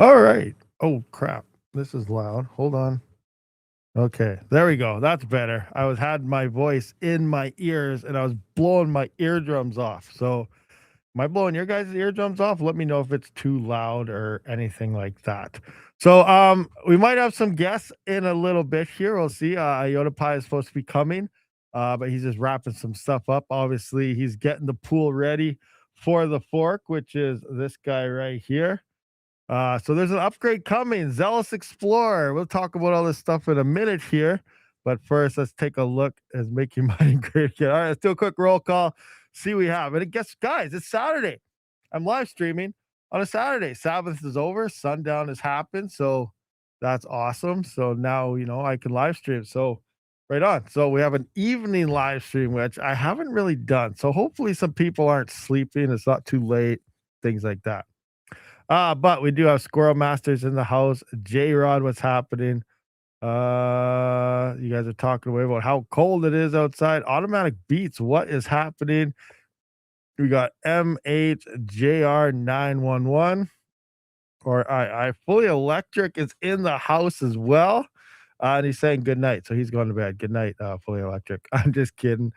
All right. Oh, crap. This is loud. Hold on. Okay. There we go. That's better. I was had my voice in my ears and I was blowing my eardrums off. So, am I blowing your guys' eardrums off? Let me know if it's too loud or anything like that. So, we might have some guests in a little bit here. We'll see. Iota Pie is supposed to be coming, but he's just wrapping some stuff up. Obviously, he's getting the pool ready for the fork, which is this guy right here. So there's an upgrade coming, Xelis Explorer. We'll talk about all this stuff in a minute here. But first, let's take a look as making mining great again. All right, let's do a quick roll call, see what we have. And guess, guys, it's Saturday. I'm live streaming on a Saturday. Sabbath is over, sundown has happened. So that's awesome. So now, I can live stream. So right on. So we have an evening live stream, which I haven't really done. So hopefully some people aren't sleeping. It's not too late, things like that. But we do have Squirrel Masters in the house. J Rod, what's happening? You guys are talking away about how cold it is outside. Automatic Beats, what is happening? We got MHJR911, or I fully electric is in the house as well. And he's saying good night. So he's going to bed. Good night, fully electric. I'm just kidding.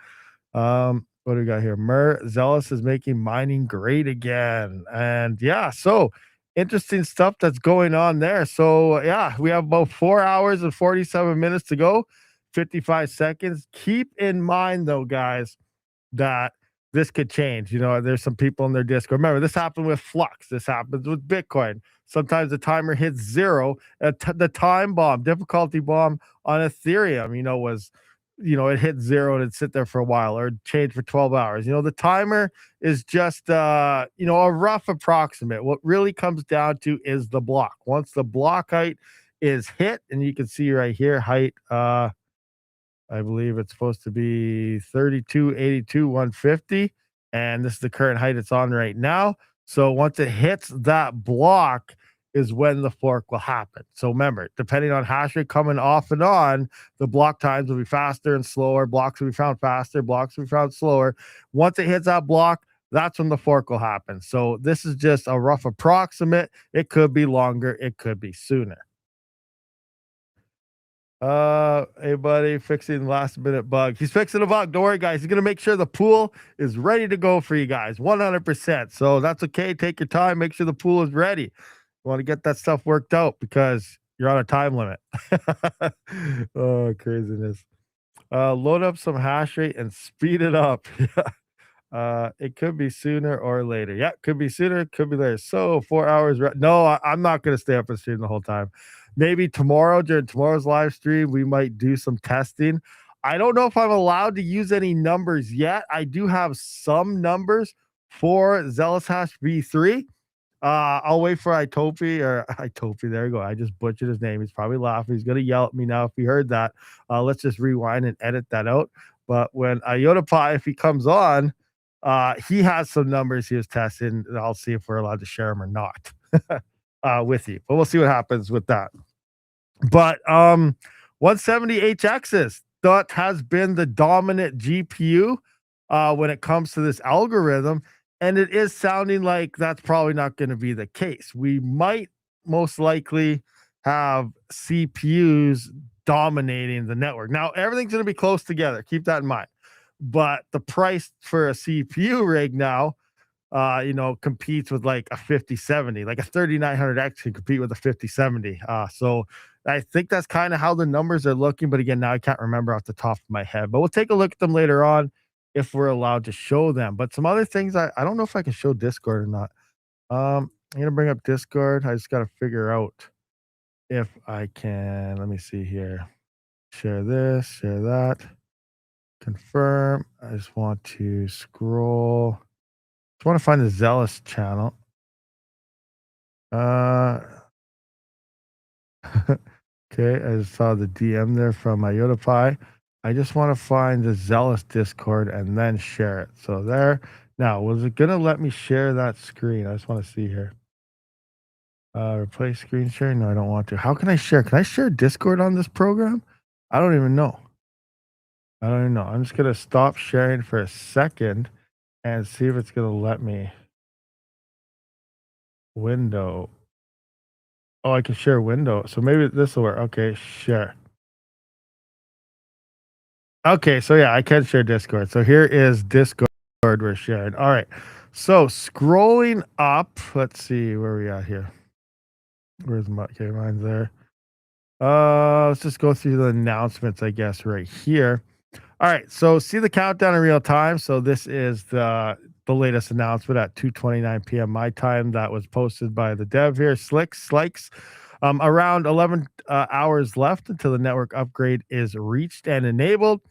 What do we got here? Zealous is making mining great again. And yeah, so interesting stuff that's going on there. So yeah, we have about 4 hours and 47 minutes to go, 55 seconds. Keep in mind though, guys, that this could change. There's some people in their Discord. Remember, this happened with Flux. This happens with Bitcoin. Sometimes the timer hits zero. The time bomb, difficulty bomb on Ethereum, was it hit zero and it'd sit there for a while or change for 12 hours. The timer is just a rough approximate. What really comes down to is the block. Once the block height is hit, and you can see right here, height, I believe it's supposed to be 3282 150, and this is the current height it's on right now. So once it hits that block is when the fork will happen. So remember, depending on hash rate coming off and on, the block times will be faster and slower. Blocks will be found faster, blocks will be found slower. Once it hits that block, that's when the fork will happen. So this is just a rough approximate. It could be longer, it could be sooner. Hey buddy, fixing last minute bug. He's fixing a bug. Don't worry, guys. He's gonna make sure the pool is ready to go for you guys, 100%. So that's okay. Take your time. Make sure the pool is ready. You want to get that stuff worked out because you're on a time limit. Oh, craziness. Load up some hash rate and speed it up. It could be sooner or later. Yeah, could be sooner, could be later. So 4 hours. No, I'm not going to stay up and stream the whole time. Maybe tomorrow during tomorrow's live stream, we might do some testing. I don't know if I'm allowed to use any numbers yet. I do have some numbers for Xelis Hash V3. I'll wait for Itopi or Itopi. There you go. I just butchered his name. He's probably laughing. He's gonna yell at me now if he heard that. Let's just rewind and edit that out. But when Iota Pi, if he comes on, he has some numbers he was testing. And I'll see if we're allowed to share them or not with you. But we'll see what happens with that. But 170HXs that has been the dominant GPU when it comes to this algorithm. And it is sounding like that's probably not going to be the case. We might most likely have CPUs dominating the network. Now, everything's going to be close together. Keep that in mind. But the price for a CPU rig now, competes with like a 5070, like a 3900X can compete with a 5070. So I think that's kind of how the numbers are looking. But again, now I can't remember off the top of my head, but we'll take a look at them later on if we're allowed to show them. But some other things, I don't know if I can show Discord or not. I'm going to bring up Discord. I just got to figure out if I can. Let me see here. Share this, share that, confirm. I just want to scroll. I want to find the Zealous channel. Okay, I just saw the DM there from Iota Pi. I just want to find the Zealous Discord and then share it. So there. Now, was it gonna let me share that screen? I just want to see here. Replace screen share? No, I don't want to. How can I share? Can I share Discord on this program? I don't even know. I don't even know. I'm just gonna stop sharing for a second and see if it's gonna let me. Window. Oh, I can share window. So maybe this will work. Okay, share. Okay, so yeah, I can share Discord. So here is Discord we're sharing. All right. So scrolling up, let's see where we at here. Where's my okay, mine's there. Let's just go through the announcements, I guess, right here. All right, so see the countdown in real time. So this is the latest announcement at 2:29 p.m. my time that was posted by the dev here, Slikes. Around 11 hours left until the network upgrade is reached and enabled.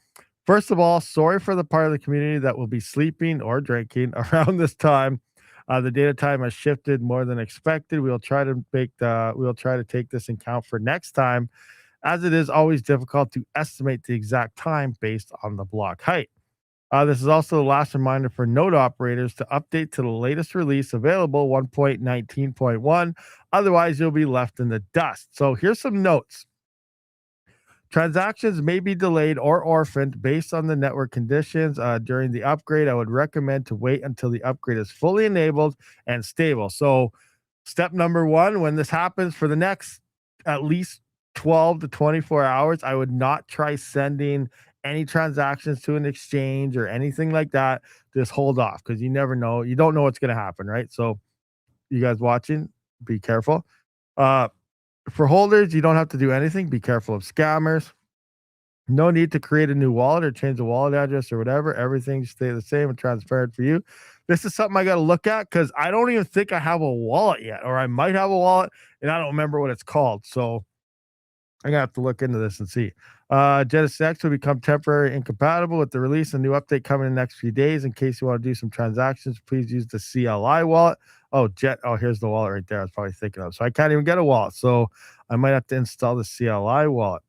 First of all, sorry for the part of the community that will be sleeping or drinking around this time. The data time has shifted more than expected. We'll try to take this in count for next time, as it is always difficult to estimate the exact time based on the block height. This is also the last reminder for node operators to update to the latest release available, 1.19.1. Otherwise, you'll be left in the dust. So here's some notes. Transactions may be delayed or orphaned based on the network conditions during the upgrade. I would recommend to wait until the upgrade is fully enabled and stable. So, step number one, when this happens for the next at least 12 to 24 hours, I would not try sending any transactions to an exchange or anything like that. Just hold off because you never know. You don't know what's going to happen, right? So, you guys watching, be careful. Uh, for holders, you don't have to do anything. Be careful of scammers. No need to create a new wallet or change the wallet address or whatever. Everything stay the same and transparent for you. This is something I got to look at because I don't even think I have a wallet yet, or I might have a wallet and I don't remember what it's called. So I'm gonna have to look into this and see. Genesis X will become temporary incompatible with the release. A new update coming in the next few days. In case you want to do some transactions, please use the CLI wallet. Oh, Jet. Oh, here's the wallet right there. I was probably thinking of. So I can't even get a wallet. So I might have to install the CLI wallet.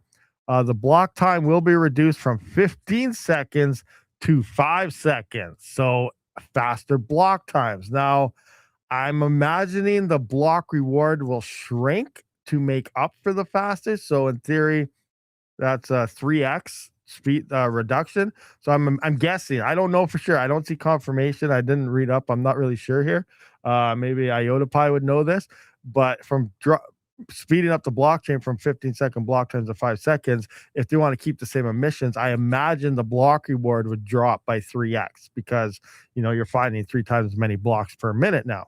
The block time will be reduced from 15 seconds to 5 seconds. So faster block times. Now, I'm imagining the block reward will shrink to make up for the fastest. So in theory, that's a 3x speed reduction. So I'm guessing. I don't know for sure. I don't see confirmation. I didn't read up. I'm not really sure here. Maybe IotaPi would know this, but from speeding up the blockchain from 15-second block times to 5 seconds, if they want to keep the same emissions, I imagine the block reward would drop by 3x because you're finding 3 times as many blocks per minute now.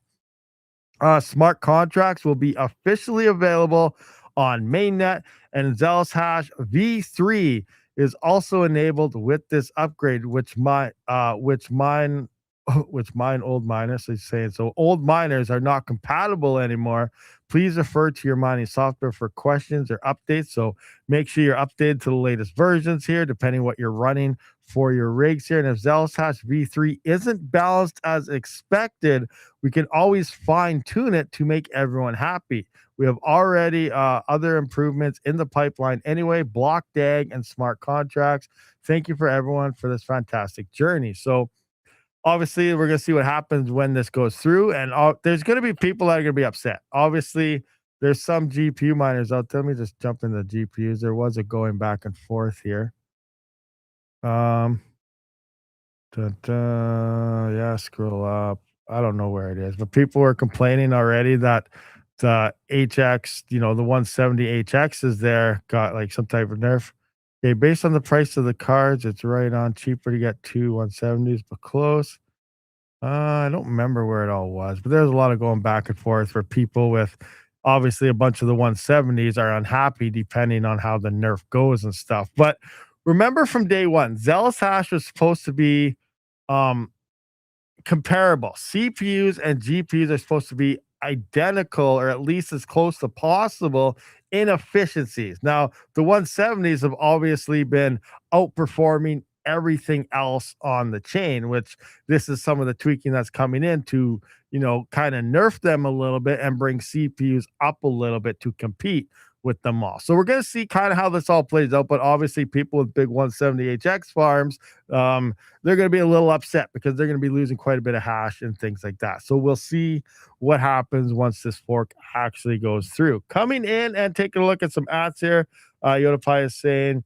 Smart contracts will be officially available on mainnet, and Xelis Hash V3 is also enabled with this upgrade, which mine old miners is saying. So old miners are not compatible anymore. Please refer to your mining software for questions or updates. So make sure you're updated to the latest versions here, depending what you're running for your rigs here. And if Xelis Hash V3 isn't balanced as expected, we can always fine tune it to make everyone happy. We have already other improvements in the pipeline anyway, block DAG and smart contracts. Thank you for everyone for this fantastic journey. So obviously, we're going to see what happens when this goes through. And there's going to be people that are going to be upset. Obviously, there's some GPU miners out there. Let me just jump into the GPUs. There was a going back and forth here. Um, yeah, scroll up. I don't know where it is, but people were complaining already that the HX, the 170HX is there, got like some type of nerf. Okay, based on the price of the cards, it's right on cheaper to get two 170s, but close. I don't remember where it all was, but there's a lot of going back and forth for people with obviously a bunch of the 170s are unhappy depending on how the nerf goes and stuff. But remember from day one, Xelis Hash was supposed to be um comparable. CPUs and GPUs are supposed to be identical or at least as close to possible in efficiencies. Now, the 170s have obviously been outperforming everything else on the chain, which this is some of the tweaking that's coming in to, kind of nerf them a little bit and bring CPUs up a little bit to compete with them all. So we're going to see kind of how this all plays out, but obviously people with big 170HX farms, they're going to be a little upset because they're going to be losing quite a bit of hash and things like that. So we'll see what happens once this fork actually goes through. Coming in and taking a look at some ads here, YodaPi is saying,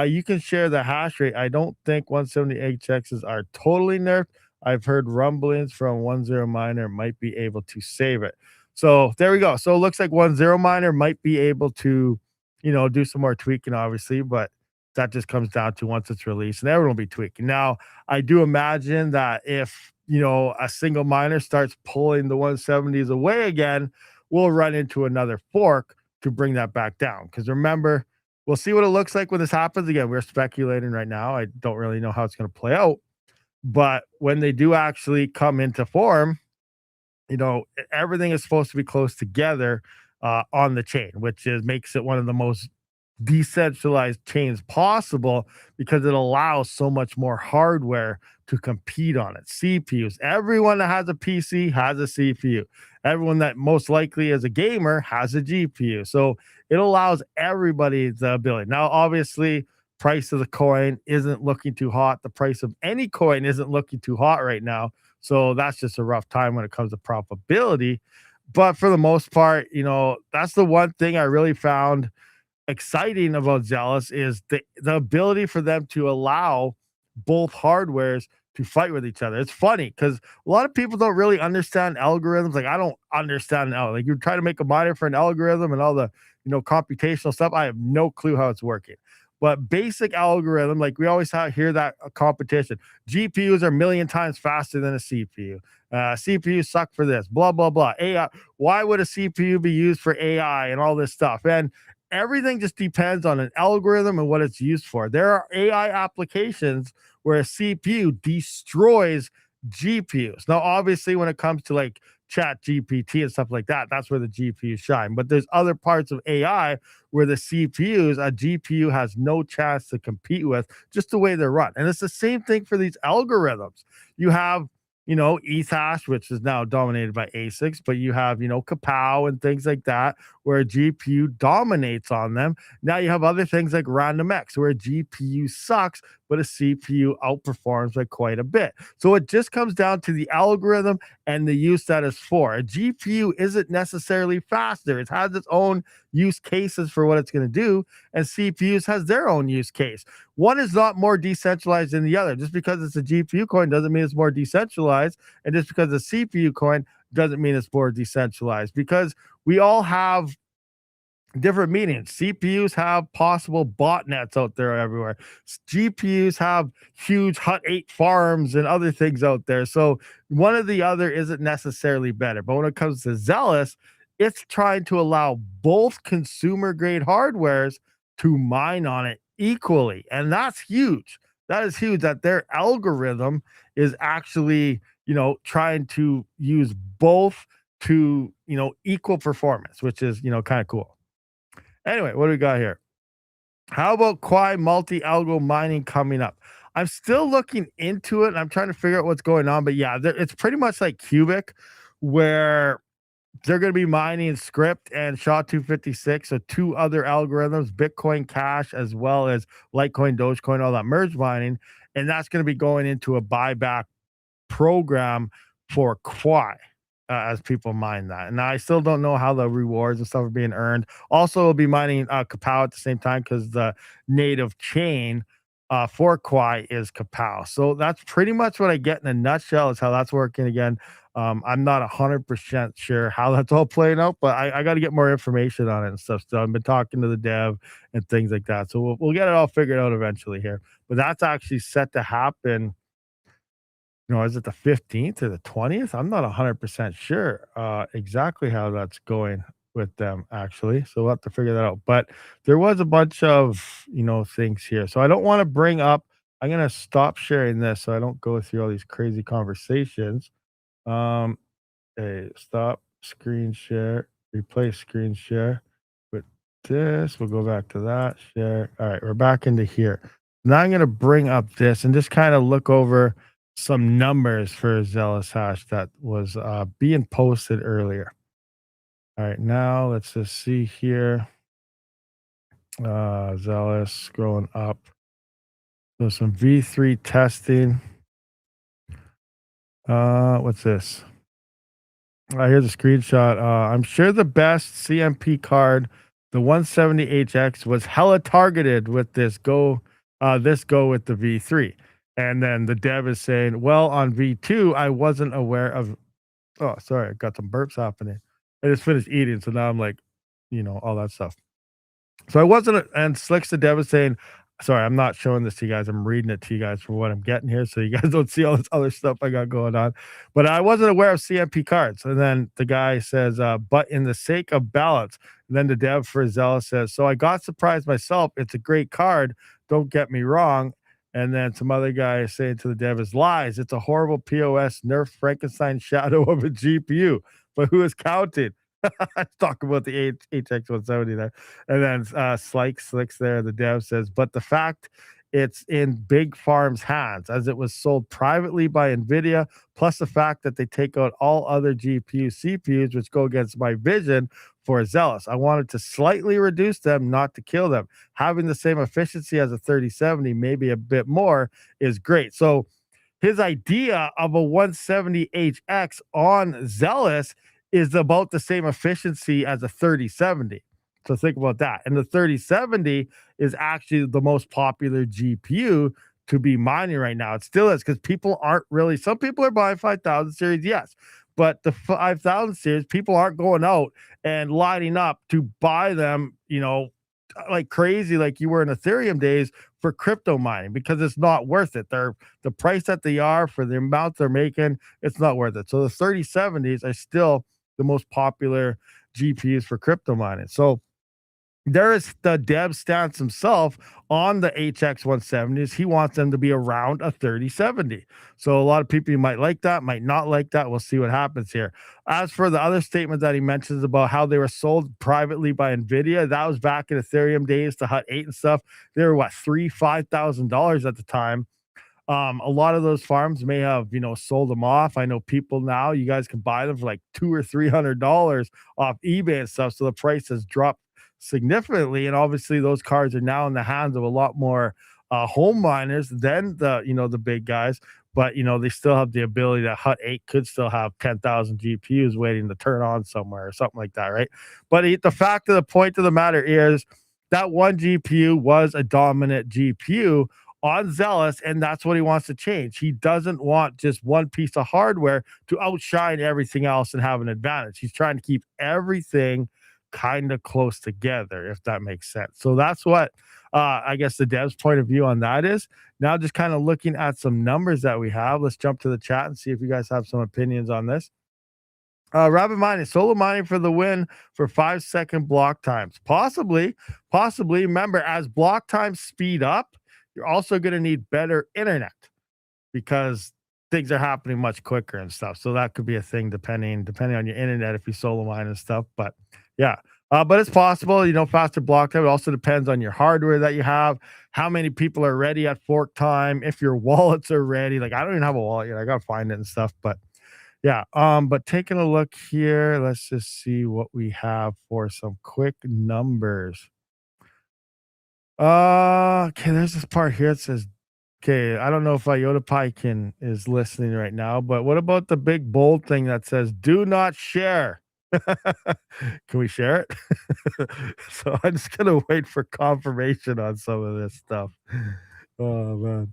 you can share the hash rate. I don't think 170HXs are totally nerfed. I've heard rumblings from 10 Miner might be able to save it. So there we go. So it looks like 1.0 miner might be able to, do some more tweaking, obviously, but that just comes down to once it's released, and everyone will be tweaking. Now, I do imagine that if a single miner starts pulling the 170s away again, we'll run into another fork to bring that back down. Because remember, we'll see what it looks like when this happens again. We're speculating right now. I don't really know how it's going to play out, but when they do actually come into form, everything is supposed to be close together on the chain, which is makes it one of the most decentralized chains possible because it allows so much more hardware to compete on it. CPUs. Everyone that has a PC has a CPU. Everyone that most likely is a gamer has a GPU. So it allows everybody the ability. Now, obviously, price of the coin isn't looking too hot. The price of any coin isn't looking too hot right now. So that's just a rough time when it comes to probability. But for the most part, that's the one thing I really found exciting about Xelis is the ability for them to allow both hardwares to fight with each other. It's funny because a lot of people don't really understand algorithms. Like I don't understand like you try to make a miner for an algorithm and all the computational stuff. I have no clue how it's working. But basic algorithm, like we always hear that competition. GPUs are a million times faster than a CPU. CPUs suck for this. Blah blah blah. AI. Why would a CPU be used for AI and all this stuff? And everything just depends on an algorithm and what it's used for. There are AI applications where a CPU destroys GPUs. Now, obviously, when it comes to like chat GPT and stuff like that, that's where the GPUs shine. But there's other parts of AI where the CPUs, a GPU has no chance to compete with just the way they're run. And it's the same thing for these algorithms. You have Ethash, which is now dominated by ASICs, but you have, Kapow and things like that, where a GPU dominates on them. Now you have other things like Random X, where a GPU sucks, but a CPU outperforms by quite a bit. So it just comes down to the algorithm and the use that is for. A GPU isn't necessarily faster. It has its own use cases for what it's going to do, and CPUs has their own use case. One is not more decentralized than the other. Just because it's a GPU coin doesn't mean it's more decentralized, and just because it's a CPU coin doesn't mean it's more decentralized, because we all have different meanings. CPUs have possible botnets out there everywhere. GPUs have huge Hut 8 farms and other things out there. So one or the other isn't necessarily better. But when it comes to Xelis, it's trying to allow both consumer grade hardwares to mine on it equally. And that's huge. That is huge that their algorithm is actually, trying to use both to, equal performance, which is, kind of cool. Anyway, what do we got here? How about Quai multi-algo mining coming up? I'm still looking into it, and I'm trying to figure out what's going on. But yeah, it's pretty much like Cubic, where they're going to be mining Script and SHA-256, so two other algorithms, Bitcoin Cash as well as Litecoin, Dogecoin, all that merge mining, and that's going to be going into a buyback program for Quai as people mine that. And I still don't know how the rewards and stuff are being earned. Also, we'll be mining Kapow at the same time because the native chain for Quai is Kapow. So that's pretty much what I get in a nutshell is how that's working again. I'm not 100% sure how that's all playing out, but I got to get more information on it and stuff. So I've been talking to the dev and things like that. So we'll get it all figured out eventually here. But that's actually set to happen, is it the 15th or the 20th? I'm not 100% sure exactly how that's going with them, actually. So we'll have to figure that out. But there was a bunch of, things here. So I don't want to bring up, I'm going to stop sharing this so I don't go through all these crazy conversations. Um, okay, stop screen share, replace screen share with this. We'll go back to that, share. All right, we're back into here. Now I'm going to bring up this and just kind of look over some numbers for Xelis Hash that was being posted earlier. All right, now let's just see here. Xelis scrolling up. So some V3 testing. What's this? Here's a screenshot. I'm sure the best CMP card, the 170HX, was hella targeted with this go with the V3. And then the dev is saying, well, on V2, I wasn't aware of. Oh, sorry, I got some burps happening. I just finished eating, so now I'm like, all that stuff. So I wasn't, and Slicks the Dev is saying, sorry, I'm not showing this to you guys. I'm reading it to you guys for what I'm getting here, so you guys don't see all this other stuff I got going on. But I wasn't aware of CMP cards. And then the guy says, but in the sake of balance. And then the dev for Zella says, so I got surprised myself. It's a great card. Don't get me wrong. And then some other guy is saying to the dev is lies. It's a horrible POS nerf Frankenstein shadow of a GPU. But who is counting? Talk about the HX 170 there. And then Slicks there, the dev says, but the fact it's in big farms' hands as it was sold privately by NVIDIA, plus the fact that they take out all other GPU CPUs, which go against my vision for Xelis. I wanted to slightly reduce them, not to kill them. Having the same efficiency as a 3070, maybe a bit more, is great. So his idea of a 170HX on Xelis is about the same efficiency as a 3070. So think about that. And the 3070 is actually the most popular GPU to be mining right now. It still is because people aren't really, some people are buying 5000 series, yes. But the 5000 series, people aren't going out and lining up to buy them, like crazy, like you were in Ethereum days for crypto mining because it's not worth it. They're the price that they are for the amount they're making, it's not worth it. So the 3070s are still the most popular GPUs for crypto mining. So there is the dev stance himself on the HX 170s. He wants them to be around a 3070. So a lot of people might like that, might not like that. We'll see what happens here. As for the other statement that he mentions about how they were sold privately by NVIDIA, that was back in Ethereum days to Hut 8 and stuff. They were what, $5,000 at the time. A lot of those farms may have, sold them off. I know people now, you guys can buy them for like $200 or $300 off eBay and stuff. So the price has dropped significantly. And obviously those cards are now in the hands of a lot more home miners than the big guys. But they still have the ability that Hut 8 could still have 10,000 GPUs waiting to turn on somewhere or something like that, right? But the fact of the point of the matter is that one GPU was a dominant GPU on Xelis, and that's what he wants to change. He doesn't want just one piece of hardware to outshine everything else and have an advantage. He's trying to keep everything kind of close together, if that makes sense. So that's what I guess the dev's point of view on that is. Now, just kind of looking at some numbers that we have, let's jump to the chat and see if you guys have some opinions on this. Rabid mining, solo mining for the win for 5-second block times. Possibly. Remember, as block times speed up, you're also going to need better internet because things are happening much quicker and stuff. So that could be a thing depending on your internet if you solo mine and stuff. But yeah, but it's possible, faster block time. It also depends on your hardware that you have, how many people are ready at fork time, if your wallets are ready. Like I don't even have a wallet yet. I gotta find it and stuff. But yeah, but taking a look here, let's just see what we have for some quick numbers. Okay, there's this part here. It says, okay, I don't know if Iota Pie is listening right now, but what about the big bold thing that says do not share? Can we share it? So I'm just gonna wait for confirmation on some of this stuff. Oh man.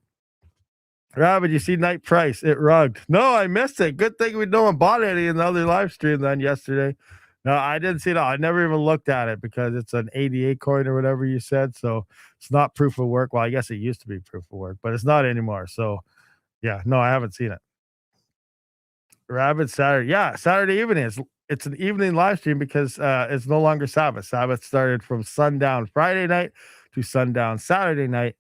Rabid, you see Night Price, it rugged. No, I missed it. Good thing we no one bought any in the other live stream then yesterday. No, I didn't see it all. I never even looked at it because it's an 88 coin or whatever you said. So it's not proof of work. Well, I guess it used to be proof of work, but it's not anymore. So yeah, no, I haven't seen it. Rabid Saturday. Yeah, Saturday evening. It's an evening live stream because it's no longer Sabbath. Sabbath started from sundown Friday night to sundown Saturday night.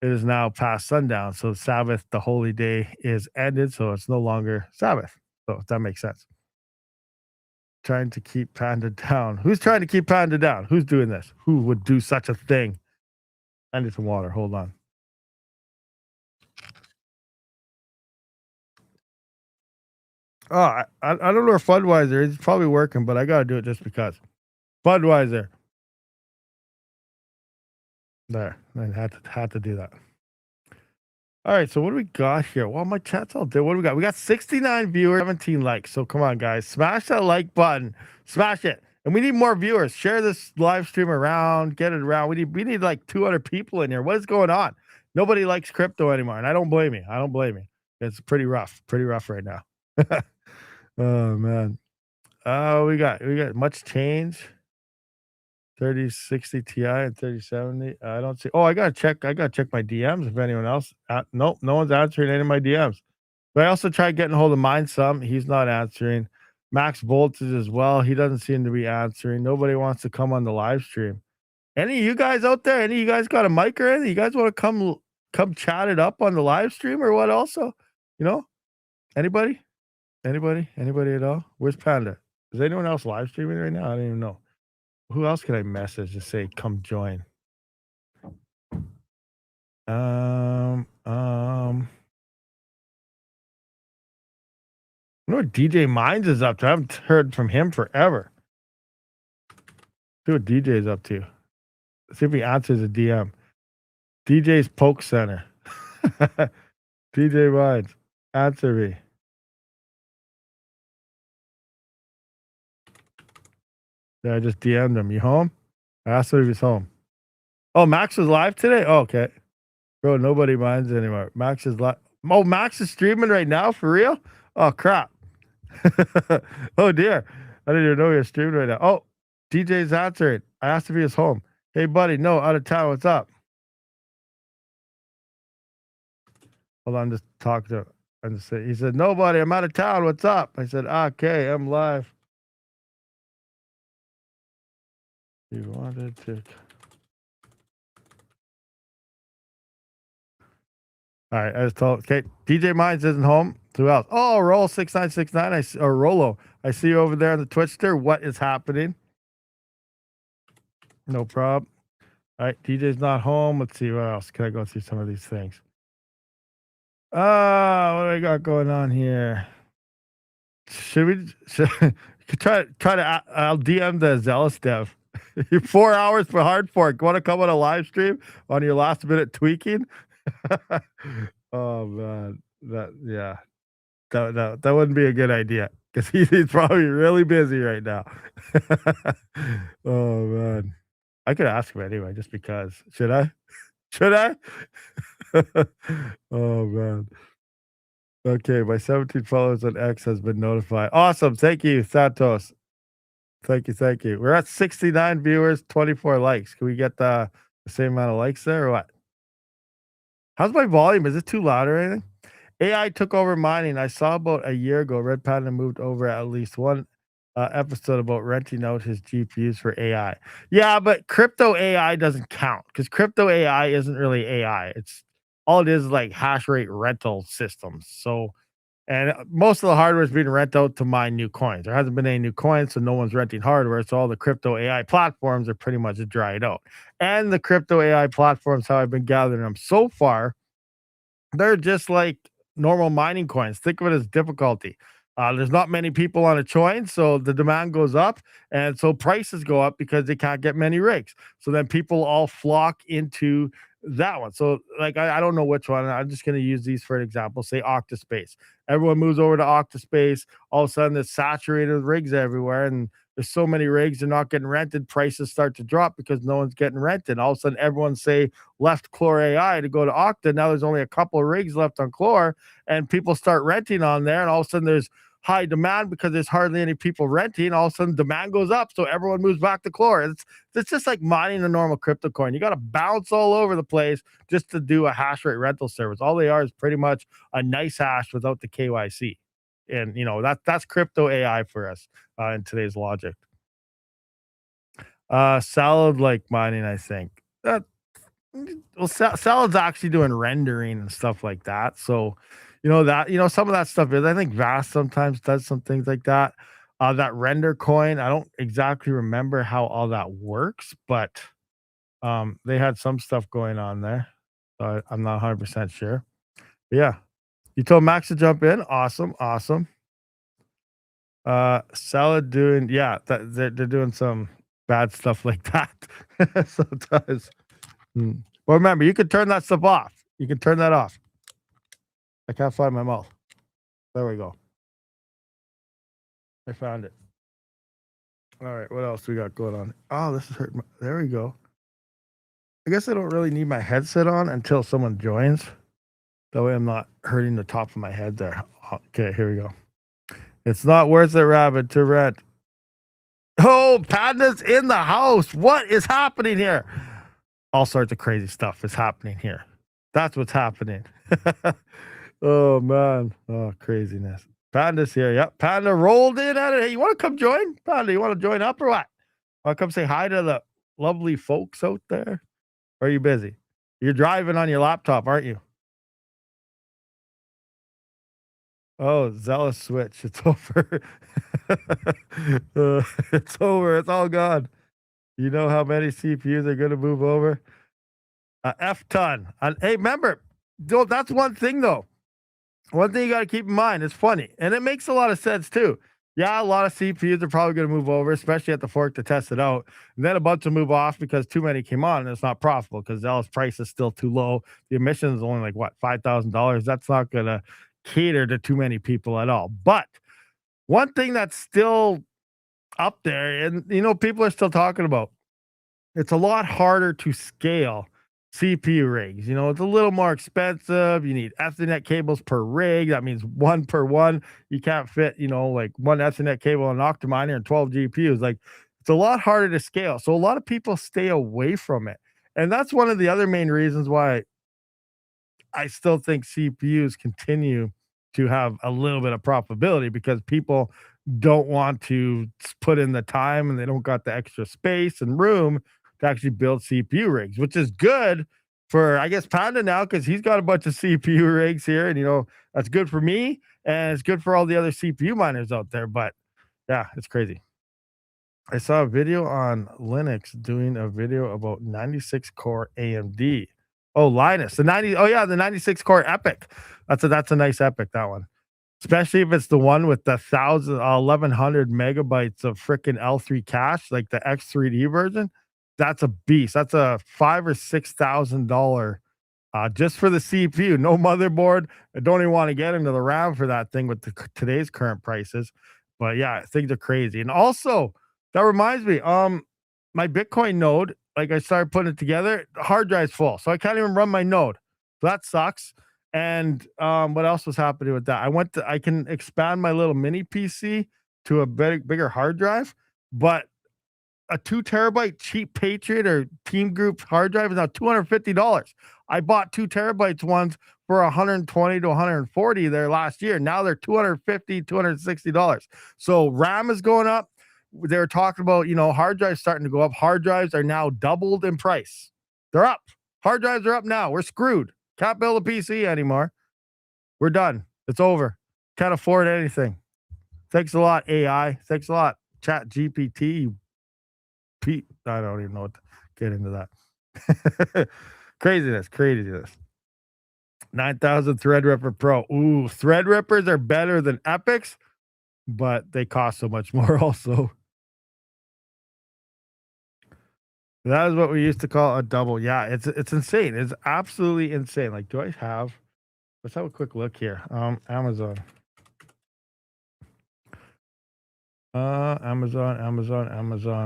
It is now past sundown. So Sabbath, the holy day, is ended. So it's no longer Sabbath. So if that makes sense. Trying to keep Panda down. Who's trying to keep Panda down? Who's doing this? Who would do such a thing? I need some water. Hold on. Oh, I don't know where Budweiser is. It's probably working, but I got to do it just because. Budweiser. There. I had to do that. All right, so what do we got here? Well, my chat's all dead. What do we got? We got 69 viewers, 17 likes. So come on, guys. Smash that like button. Smash it. And we need more viewers. Share this live stream around. Get it around. We need like 200 people in here. What is going on? Nobody likes crypto anymore. And I don't blame you. I don't blame you. It's pretty rough. Pretty rough right now. Oh, man. we got much change. 3060 Ti and 3070. I don't see. Oh, I gotta check my DMs if anyone else. Nope, no one's answering any of my DMs. But I also tried getting hold of mine some. He's not answering. Max Voltage as well. He doesn't seem to be answering. Nobody wants to come on the live stream. Any of you guys out there? Any of you guys got a mic or anything? You guys want to come chat it up on the live stream or what? Also, you know, anybody? Anybody at all? Where's Panda? Is anyone else live streaming right now? I don't even know. Who else can I message to say come join? I know what DJ Mines is up to. I haven't heard from him forever. See what DJ is up to. See if he answers a DM. DJ's Poke Center. DJ Mines, answer me. Yeah, I just DM'd him. You home? I asked him if he's home. Oh, Max was live today? Oh, okay. Bro, nobody minds anymore. Max is live. Oh, Max is streaming right now? For real? Oh, crap. Oh, dear. I didn't even know he was streaming right now. Oh, DJ's answering. I asked if he was home. Hey, buddy. No, out of town. What's up? Hold on. Just talk to him. He said, nobody. I'm out of town. What's up? I said, okay, I'm live. You wanted to. All right, I just told. Okay, DJ Mines isn't home. Who else? Oh, Roll 6969. Or Rolo. I see you over there on the Twitchster. What is happening? No problem. All right, DJ's not home. Let's see what else. Can I go through some of these things? What do I got going on here? Should we try to? I'll DM the Xelis dev. 4 hours for Hardfork. Want to come on a live stream on your last minute tweaking? Oh man, that wouldn't be a good idea because he's probably really busy right now. Oh man, I could ask him anyway, just because. Should I? Should I? Oh man. Okay, my 17 followers on X has been notified. Awesome, thank you, Santos. Thank you. We're at 69 viewers, 24 likes. Can we get the same amount of likes there or what? How's my volume? Is it too loud or anything? AI took over mining. I saw about a year ago, Red Panda moved over at least one episode about renting out his GPUs for AI. Yeah, but crypto AI doesn't count because crypto AI isn't really AI. It's all it is like hash rate rental systems. So, and most of the hardware is being rent out to mine new coins. There hasn't been any new coins, so no one's renting hardware. So all the crypto AI platforms are pretty much dried out. And the crypto AI platforms, how I've been gathering them so far, they're just like normal mining coins. Think of it as difficulty. There's not many people on a coin, so the demand goes up, and so prices go up because they can't get many rigs. So then people all flock into that one. So like I don't know which one. I'm just going to use these for an example. Say Octa.Space. Everyone moves over to Octa.Space. All of a sudden, it's saturated with rigs everywhere, and there's so many rigs they're not getting rented. Prices start to drop because no one's getting rented. All of a sudden, everyone say left Chlor AI to go to Octa. Now there's only a couple of rigs left on Chlor, and people start renting on there. And all of a sudden, there's high demand because there's hardly any people renting. All of a sudden, demand goes up, so everyone moves back to Chlor. It's just like mining a normal crypto coin. You got to bounce all over the place just to do a hash rate rental service. All they are is pretty much a nice hash without the KYC. And that's crypto AI for us in today's logic. Salad like mining, I think. Well, Salad's actually doing rendering and stuff like that. So, some of that stuff is. I think Vast sometimes does some things like that. That render coin, I don't exactly remember how all that works, but they had some stuff going on there. So I'm not 100% sure. But yeah, you told Max to jump in. Awesome. Salad doing, yeah, they're doing some bad stuff like that sometimes. Well, remember, you can turn that stuff off. You can turn that off. I can't find my mouth. There we go. I found it. All right, what else we got going on? Oh, this is hurting. There we go. I guess I don't really need my headset on until someone joins. That way I'm not hurting the top of my head there. Okay, here we go. It's not worth it, Rabid, to rent. Oh, Panda's in the house. What is happening here? All sorts of crazy stuff is happening here. That's what's happening. Oh man. Oh, craziness. Panda's here. Yep. Panda rolled in at it. Hey, you want to come join? Panda, you want to join up or what? Want to come say hi to the lovely folks out there? Or are you busy? You're driving on your laptop, aren't you? Oh, Xelis switch. It's over. It's over. It's all gone. You know how many CPUs are going to move over? F ton. Hey, remember, that's one thing though. One thing you got to keep in mind, it's funny, and it makes a lot of sense too. Yeah, a lot of CPUs are probably going to move over, especially at the fork to test it out. And then a bunch will move off because too many came on and it's not profitable because Zell's price is still too low. The emissions is only like what, $5,000. That's not going to cater to too many people at all. But one thing that's still up there, and people are still talking about, it's a lot harder to scale CPU rigs. It's a little more expensive. You need Ethernet cables per rig. That means one per one. You can't fit, like one Ethernet cable on an Octa miner and 12 GPUs. Like it's a lot harder to scale. So a lot of people stay away from it. And that's one of the other main reasons why I still think CPUs continue to have a little bit of profitability because people don't want to put in the time and they don't got the extra space and room to actually build CPU rigs, which is good for, I guess, Panda now because he's got a bunch of CPU rigs here. And, that's good for me and it's good for all the other CPU miners out there. But yeah, it's crazy. I saw a video on Linux doing a video about 96 core AMD. Oh, Linus, the 90. Oh yeah, the 96 core Epic. That's a nice Epic, that one. Especially if it's the one with the 1100 megabytes of freaking L3 cache, like the X3D version. That's a beast. That's a $5,000 or $6,000 just for the CPU. No motherboard. I don't even want to get into the RAM for that thing with today's current prices. But yeah, things are crazy. And also, that reminds me, my Bitcoin node, like I started putting it together, the hard drive's full, so I can't even run my node. So that sucks. And what else was happening with that? I can expand my little mini PC to a bigger hard drive, but a 2 terabyte cheap Patriot or Team Group hard drive is now $250. I bought 2 terabytes ones for 120 to 140 there last year. Now they're $250, $260. So RAM is going up. They were talking about, hard drives starting to go up. Hard drives are now doubled in price. They're up. Hard drives are up now. We're screwed. Can't build a PC anymore. We're done. It's over. Can't afford anything. Thanks a lot, AI. Thanks a lot, Chat GPT. Pete, I don't even know what to get into that. Craziness. 9,000 Threadripper Pro. Ooh, Threadrippers are better than Epics, but they cost so much more also. That is what we used to call a double. Yeah, it's insane. It's absolutely insane. Like, do I have? Let's have a quick look here. Amazon. Amazon.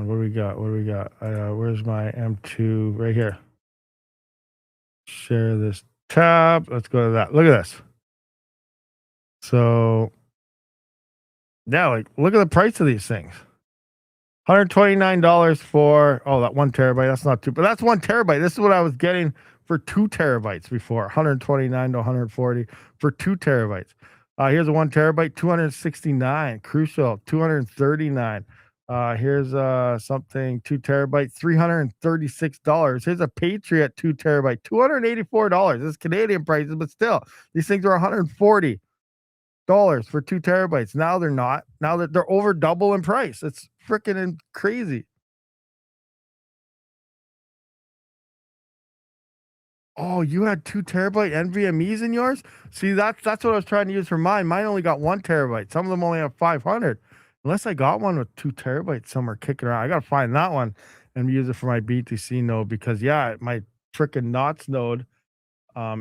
What do we got? Where's my M2? Right here. Share this tab. Let's go to that. Look at this. So, yeah, like look at the price of these things. $129 for that 1 terabyte. That's not too, but that's 1 terabyte. This is what I was getting for 2 terabytes before. 129 to 140 for 2 terabytes. Here's a 1 terabyte, 269. Crucial, 239. Here's something 2 terabyte, $336. Here's a Patriot 2 terabyte, $284. This is Canadian prices, but still, these things are $140 for 2 terabytes. Now they're not. Now that they're over double in price. It's freaking crazy. Oh, you had 2 terabyte NVMe's in yours? See, that's what I was trying to use for mine. Mine only got 1 terabyte. Some of them only have 500. Unless I got one with 2 terabytes somewhere kicking around. I gotta find that one and use it for my BTC node because yeah, my freaking Knots node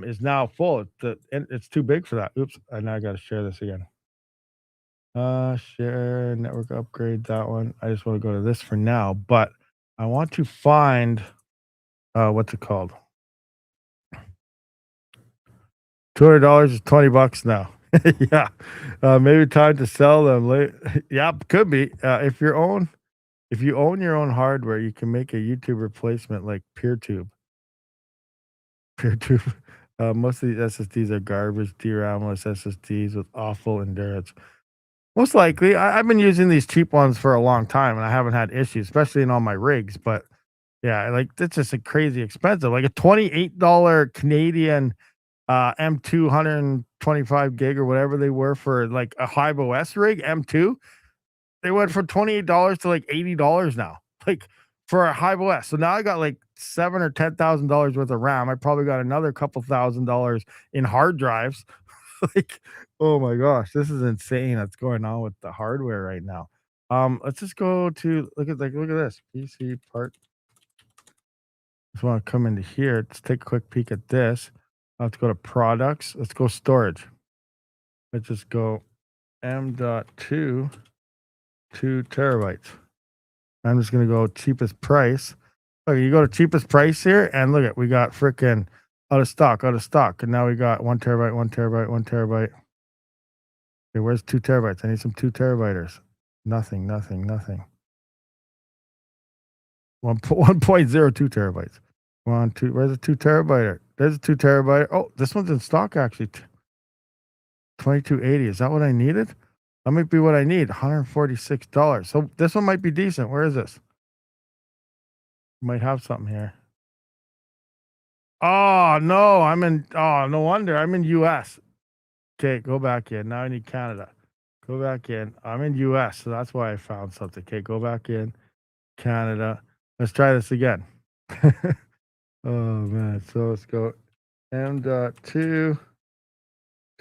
is now full. It's too big for that. Oops, I now gotta share this again. Share network upgrade, that one. I just want to go to this for now, but I want to find what's it called? $200 is $20 now. Yeah. Maybe time to sell them late. Yeah, could be. If your own If you own your own hardware, you can make a YouTube replacement like PeerTube. PeerTube. Most of these SSDs are garbage, DRAM-less SSDs with awful endurance. Most likely, I've been using these cheap ones for a long time, and I haven't had issues, especially in all my rigs. But yeah, like that's just a crazy expensive. Like a $28 Canadian M2 125 gig or whatever they were for like a Hive OS rig M2. They went from $28 to like $80 now, like for a Hive OS. So now I got like seven or $10,000 worth of RAM. I probably got another couple $1,000 in hard drives. Like, oh my gosh, this is insane. What's going on with the hardware right now? Let's just go to look at this PC part. Just want to come into here. Let's take a quick peek at this. Let's go to products. Let's go storage. Let's just go M.2 2 terabytes. I'm just gonna go cheapest price. Look, you go to cheapest price here, and look at we got freaking out of stock, and now we got 1 terabyte, 1 terabyte, 1 terabyte. Okay, where's 2 terabytes? I need some 2 terabyters. Nothing, nothing, nothing. 1.02 terabytes. One, two. Where's the 2 terabyte? There's a 2 terabyte. Oh, this one's in stock actually. 2280. Is that what I needed? That might be what I need. $146. So this one might be decent. Where is this? Might have something here. Oh no, I'm in. Oh, no wonder I'm in US. Okay, go back in. Now I need Canada. Go back in. I'm in US, so that's why I found something. Okay, go back in. Canada. Let's try this again. Oh man. So let's go M.2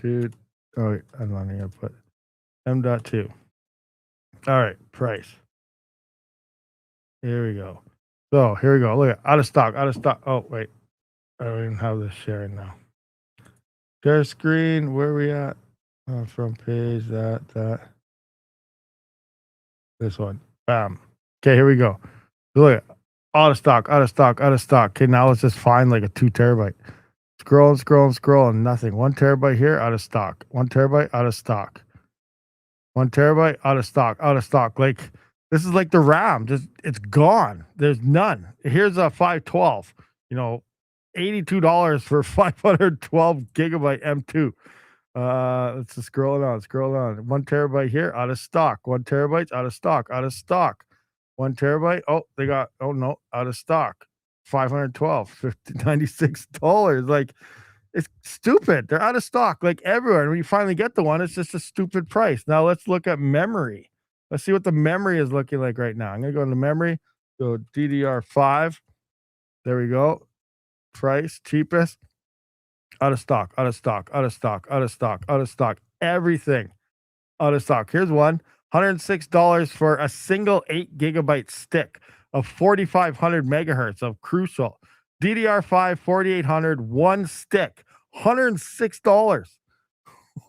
2. Oh, wait, I'm not gonna put M.2. All right, price. Here we go. So here we go. Look at out of stock, out of stock. Oh, wait. I don't even have this sharing now. Share screen. Where are we at? Front page. That. This one. Bam. Okay, here we go. Look at out of stock, out of stock, out of stock. Okay, now let's just find like a 2 terabyte. Scrolling, scrolling, scrolling. Nothing. 1 terabyte here, out of stock. 1 terabyte, out of stock. 1 terabyte, out of stock, out of stock. Like this is like the RAM. Just it's gone. There's none. Here's a 512. You know, $82 for 512 gigabyte M2. Let's just scroll it on, scroll it on. 1 terabyte here, out of stock. 1 terabyte, out of stock, out of stock. 1 terabyte. Oh, they got, oh no, out of stock. 512, $96. Like, it's stupid. They're out of stock like everywhere. And when you finally get the one, it's just a stupid price. Now let's look at memory. Let's see what the memory is looking like right now. I'm gonna go into memory, go DDR5. There we go. Price, cheapest, out of stock, out of stock, out of stock, out of stock, out of stock. Everything out of stock. Here's one. $106 for a single 8 gigabyte stick of 4500 megahertz of Crucial. DDR5 4800, one stick. $106.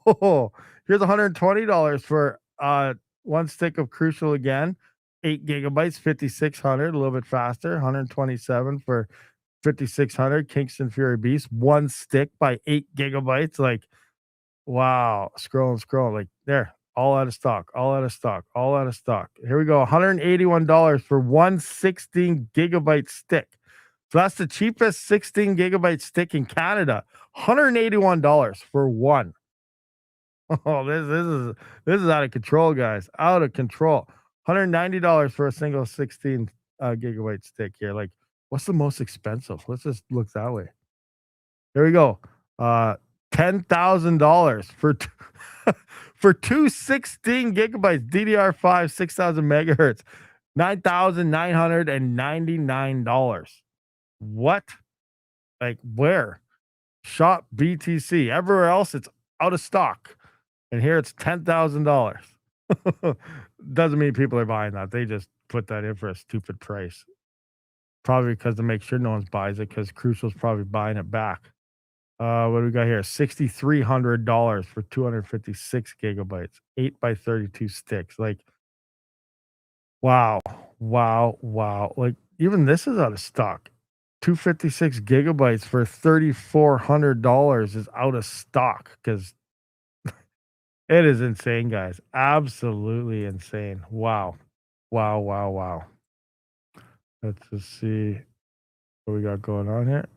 Oh, here's $120 for one stick of Crucial again. 8 gigabytes, 5600, a little bit faster. 127 for 5600 Kingston Fury Beast, one stick by 8 gigabytes. Like, wow. Scroll and scroll. Like, there, all out of stock, all out of stock, all out of stock. Here we go. $181 for one 16 gigabyte stick. So that's the cheapest 16 gigabyte stick in Canada. $181 for one. Oh, this is out of control, guys. Out of control. $190 for a single 16 gigabyte stick here. Like, what's the most expensive? Let's just look that way. There we go. $10,000 for for two 16 gigabytes DDR5 6000 megahertz. $9,999. What? Like where? Shop BTC. Everywhere else it's out of stock. And here it's $10,000. Doesn't mean people are buying that. They just put that in for a stupid price. Probably because to make sure no one buys it, because Crucial's probably buying it back. What do we got here? $6,300 for 256 gigabytes, 8 by 32 sticks. Like, wow, wow, wow. Like, even this is out of stock. 256 gigabytes for $3,400 is out of stock because it is insane, guys. Absolutely insane. Wow. Wow, wow, wow. Let's just see what we got going on here.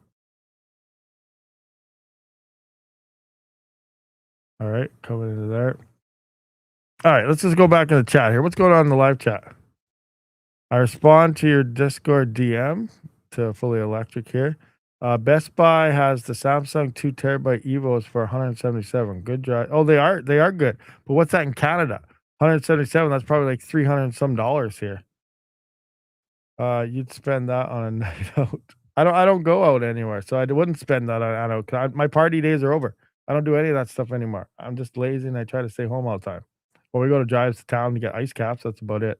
All right, coming into there. All right, let's just go back in the chat here. What's going on in the live chat? I respond to your Discord DM to Fully Electric here. Best Buy has the Samsung 2 terabyte Evos for 177. Good drive. Oh, they are good. But what's that in Canada? 177. That's probably like 300 and some dollars here. You'd spend that on a night out. I don't go out anywhere, so I wouldn't spend that on out. My party days are over. I don't do any of that stuff anymore. I'm just lazy and I try to stay home all the time. Or we go to drives to town to get ice caps. That's about it.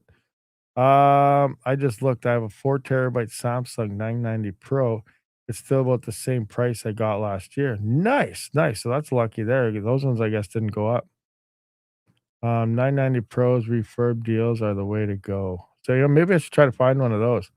I just looked. I have a 4 terabyte Samsung 990 Pro. It's still about the same price I got last year. Nice, nice. So that's lucky there. Those ones I guess didn't go up. 990 Pros refurb deals are the way to go. So maybe I should try to find one of those.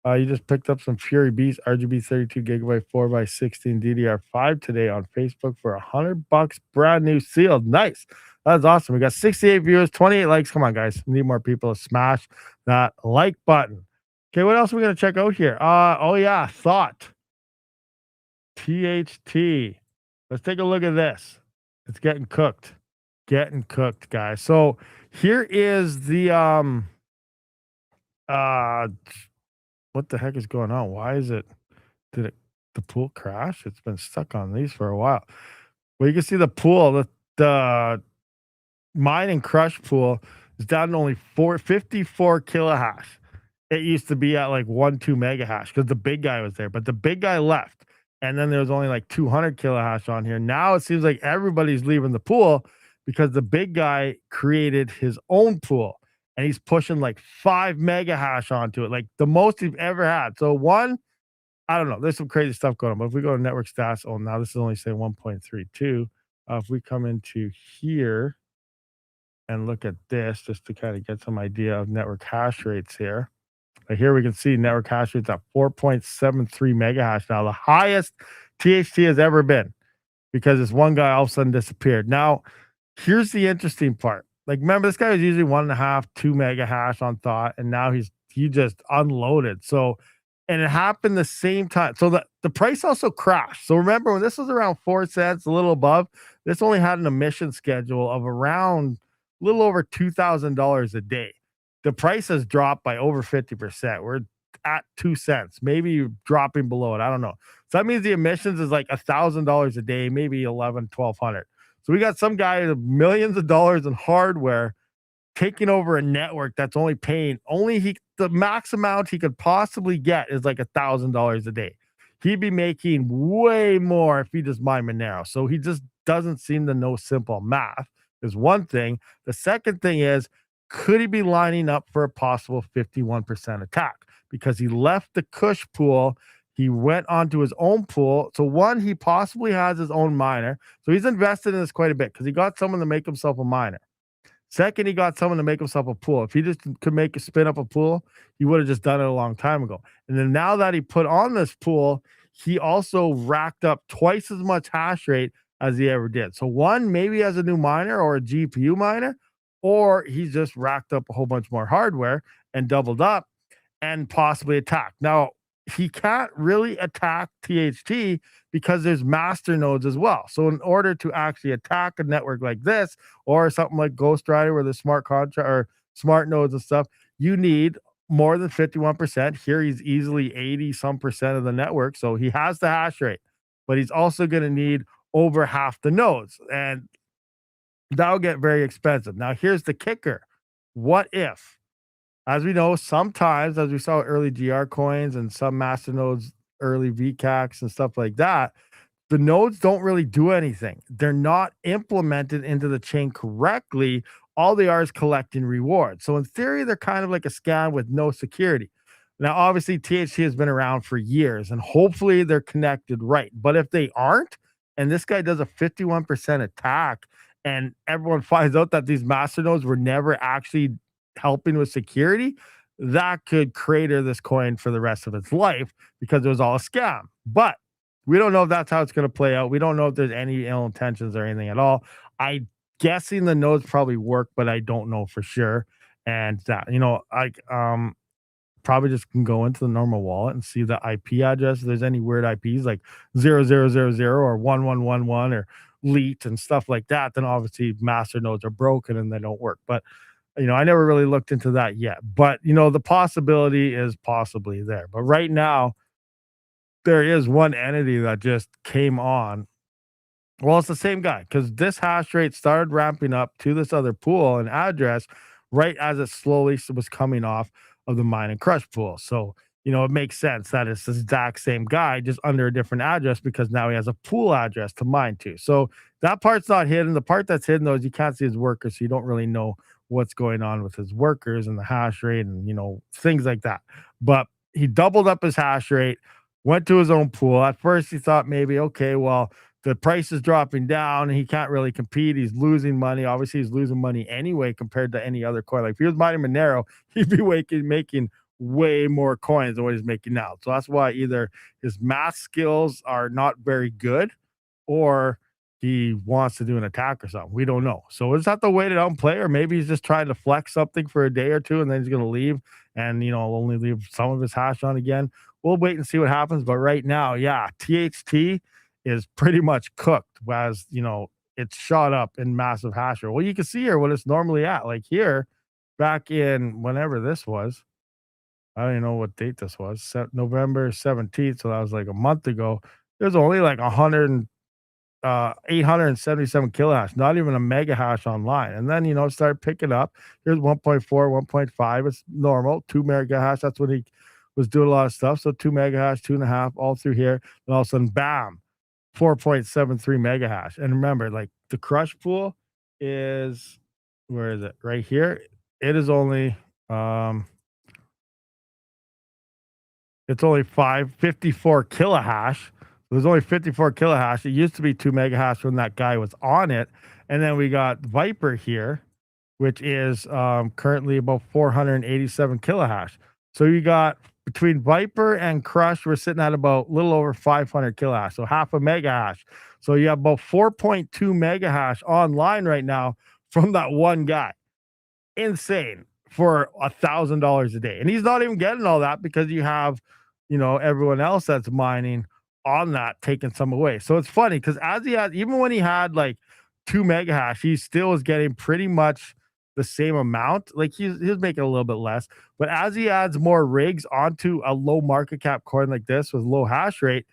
You just picked up some Fury Beast RGB 32 gigabyte 4x16 DDR5 today on Facebook for $100, brand new sealed. Nice. That's awesome. We got 68 viewers, 28 likes. Come on, guys. We need more people to smash that like button. Okay, what else are we gonna check out here? Oh yeah, thought. THT. Let's take a look at this. It's getting cooked. Getting cooked, guys. So here is the uh what the heck is going on? Why is it did it the pool crash? It's been stuck on these for a while. Well, you can see the pool, the mine and crush pool is down to only 454 kilohash. It used to be at like 1, 2 mega hash because the big guy was there, but the big guy left. And then there was only like 200 kilohash on here. Now it seems like everybody's leaving the pool because the big guy created his own pool and he's pushing like 5 mega hash onto it, like the most he's ever had. So I don't know. There's some crazy stuff going on. But if we go to network stats, oh, now this is only saying 1.32. If we come into here and look at this just to kind of get some idea of network hash rates here. But here we can see network hash rates at 4.73 mega hash now, the highest THT has ever been because this one guy all of a sudden disappeared. Now, here's the interesting part. Like, remember, this guy was using 1.5, 2 mega hash on thought, and now he just unloaded. So, and it happened the same time. So the price also crashed. So remember when this was around 4 cents, a little above, this only had an emission schedule of around a little over $2,000 a day. The price has dropped by over 50%. We're at 2 cents, maybe dropping below it. I don't know. So that means the emissions is like $1,000 a day, maybe 11, 1200. So we got some guy with millions of dollars in hardware taking over a network that's only paying the max amount he could possibly get is like $1,000 a day. He'd be making way more if he just mined Monero. So he just doesn't seem to know simple math. Is one thing. The second thing is, could he be lining up for a possible 51% attack? Because he left the Kush pool, he went onto his own pool. So one, he possibly has his own miner. So he's invested in this quite a bit because he got someone to make himself a miner. Second, he got someone to make himself a pool. If he just could spin up a pool, he would have just done it a long time ago. And then now that he put on this pool, he also racked up twice as much hash rate as he ever did. So one, maybe he has a new miner or a GPU miner, or he's just racked up a whole bunch more hardware and doubled up and possibly attack. Now, he can't really attack THT because there's master nodes as well. So in order to actually attack a network like this or something like Ghost Rider where the smart contract or smart nodes and stuff, you need more than 51%. Here he's easily 80 some percent of the network. So he has the hash rate, but he's also going to need over half the nodes. And that'll get very expensive. Now, here's the kicker. What if, as we know, sometimes, as we saw early GR coins and some masternodes, early VCAX and stuff like that, the nodes don't really do anything. They're not implemented into the chain correctly. All they are is collecting rewards. So in theory, they're kind of like a scam with no security. Now, obviously, THC has been around for years, and hopefully they're connected right. But if they aren't, and this guy does a 51% attack, and everyone finds out that these masternodes were never actually helping with security, that could crater this coin for the rest of its life because it was all a scam. But we don't know if that's how it's going to play out. We don't know if there's any ill intentions or anything at all. I guessing the nodes probably work, but I don't know for sure. And that, probably just can go into the normal wallet and see the IP address. If there's any weird IPs like 0000 or 1111 or leet and stuff like that, then obviously master nodes are broken and they don't work. But I never really looked into that yet. But the possibility is possibly there. But right now, there is one entity that just came on. Well, it's the same guy because this hash rate started ramping up to this other pool and address right as it slowly was coming off of the mine and crush pool. So, it makes sense that it's the exact same guy, just under a different address because now he has a pool address to mine to. So that part's not hidden. The part that's hidden though is you can't see his workers, so you don't really know what's going on with his workers and the hash rate and things like that. But he doubled up his hash rate, went to his own pool. At first, he thought maybe, okay, well, the price is dropping down and he can't really compete. He's losing money. Obviously, he's losing money anyway compared to any other coin. Like if he was mining Monero, he'd be making way more coins than what he's making now. So that's why either his math skills are not very good or he wants to do an attack or something. We don't know. So we'll just have to wait it out and play, or maybe he's just trying to flex something for a day or two and then he's going to leave and, only leave some of his hash on again. We'll wait and see what happens. But right now, yeah, THT is pretty much cooked as it's shot up in massive hash rate. Well, you can see here what it's normally at. Like here, back in whenever this was, I don't even know what date this was, November 17th. So that was like a month ago. There's only like 877 kilohash, not even a mega hash online. And then, it started picking up. Here's 1.4, 1.5. It's normal. 2 mega hash. That's when he was doing a lot of stuff. So 2 mega hash, 2.5, all through here. And all of a sudden, bam, 4.73 mega hash. And remember, like the crush pool is, where is it? Right here. It is only, it's only 554 kilohash. There's only 54 kilohash. It used to be 2 mega hash when that guy was on it. And then we got Viper here, which is currently about 487 kilohash. So you got between Viper and Crush, we're sitting at about a little over 500 kilohash, so half a mega hash. So you have about 4.2 mega hash online right now from that one guy. Insane for $1,000 a day. And he's not even getting all that because you have, everyone else that's mining on that taking some away. So it's funny because as he had, even when he had like 2 mega hash, he still was getting pretty much the same amount. Like he's making a little bit less, but as he adds more rigs onto a low market cap coin like this with low hash rate,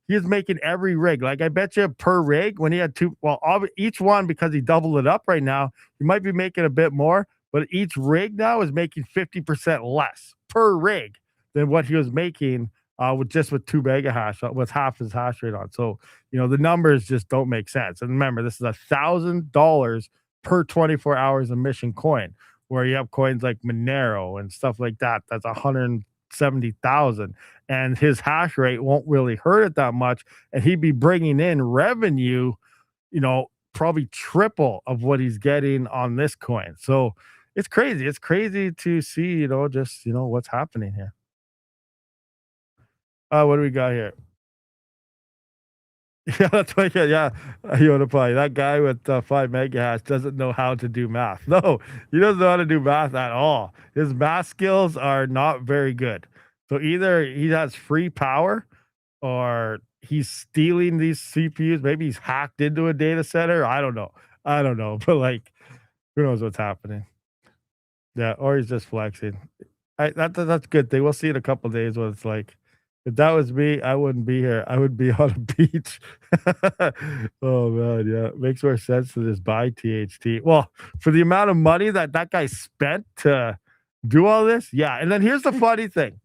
he's making every rig. Like I bet you per rig when he had two, well, each one, because he doubled it up right now, he might be making a bit more, but each rig now is making 50% less per rig than what he was making with 2 mega hash with half his hash rate on. So the numbers just don't make sense. And remember, this is $1,000 per 24 hours emission coin, where you have coins like Monero and stuff like that. That's 170,000, and his hash rate won't really hurt it that much. And he'd be bringing in revenue, probably triple of what he's getting on this coin. So it's crazy. It's crazy to see, what's happening here. What do we got here? Yeah, that's like yeah. You want to play that guy with 5 mega hash doesn't know how to do math. No, he doesn't know how to do math at all. His math skills are not very good. So either he has free power or he's stealing these CPUs. Maybe he's hacked into a data center. I don't know. But like, who knows what's happening? Yeah, or he's just flexing. That's a good thing. We'll see in a couple of days what it's like. If that was me, I wouldn't be here. I would be on a beach. Oh man, yeah, makes more sense to just buy THT. Well, for the amount of money that guy spent to do all this, yeah. And then here's the funny thing.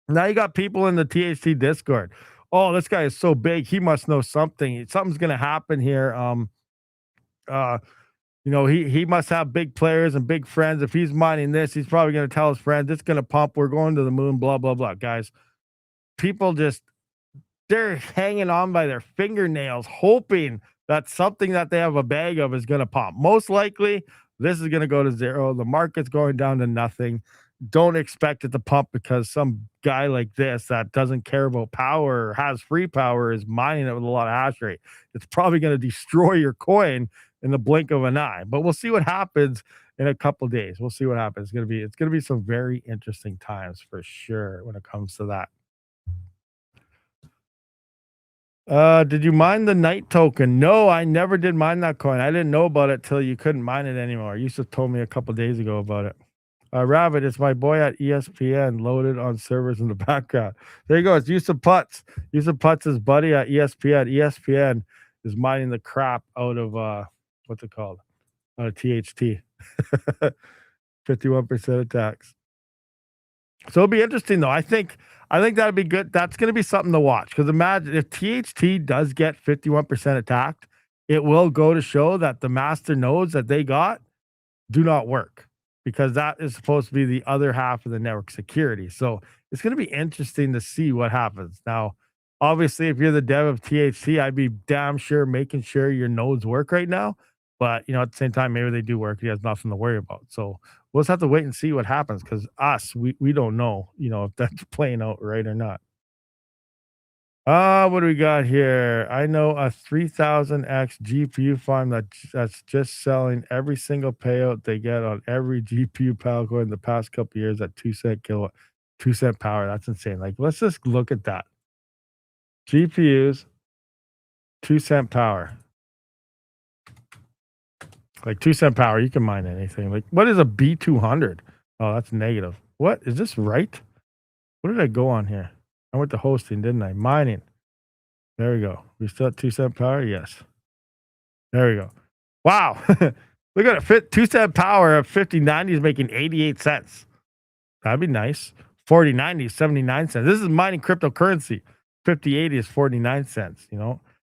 Now you got people in the THT Discord. Oh, this guy is so big. He must know something. Something's gonna happen here. He must have big players and big friends. If he's mining this, he's probably gonna tell his friends it's gonna pump. We're going to the moon. Blah blah blah, guys. People they're hanging on by their fingernails, hoping that something that they have a bag of is going to pop. Most likely, This is going to go to zero. The market's going down to nothing. Don't expect it to pump because some guy like this that doesn't care about power or has free power is mining it with a lot of hash rate. It's probably going to destroy your coin in the blink of an eye. But we'll see what happens in a couple days. We'll see what happens. It's gonna be some very interesting times for sure when it comes to that. Did you mine the night token? No, I never did mine that coin. I didn't know about it till you couldn't mine it anymore. Yusuf told me a couple days ago about it. Rabid, it's my boy at ESPN loaded on servers in the background. There you go. It's Yusuf Putz. Yusuf Putz's buddy at ESPN. ESPN is mining the crap out of what's it called? THT. 51% of tax. So it'll be interesting though. I think that'd be good. That's going to be something to watch because imagine if THT does get 51% attacked, it will go to show that the master nodes that they got do not work because that is supposed to be the other half of the network security. So it's going to be interesting to see what happens. Now, obviously, if you're the dev of THT, I'd be damn sure making sure your nodes work right now. But at the same time, maybe they do work. He has nothing to worry about. So we'll just have to wait and see what happens because we don't know, if that's playing out right or not. What do we got here? I know a 3000X GPU farm that's just selling every single payout they get on every GPU power core in the past couple years at 2 cent kilowatt, 2 cent power. That's insane. Like, let's just look at that. GPUs, 2 cent power. Like 2 cent power, you can mine anything. Like, what is a B200? Oh, that's negative. What is this right? What did I go on here? I went to hosting, didn't I? Mining. There we go. We still at 2 cent power? Yes. There we go. Wow. Look at it. 2 cent power of 5090 is making 88 cents. That'd be nice. 4090 is 79 cents. This is mining cryptocurrency. 5080 is 49 cents,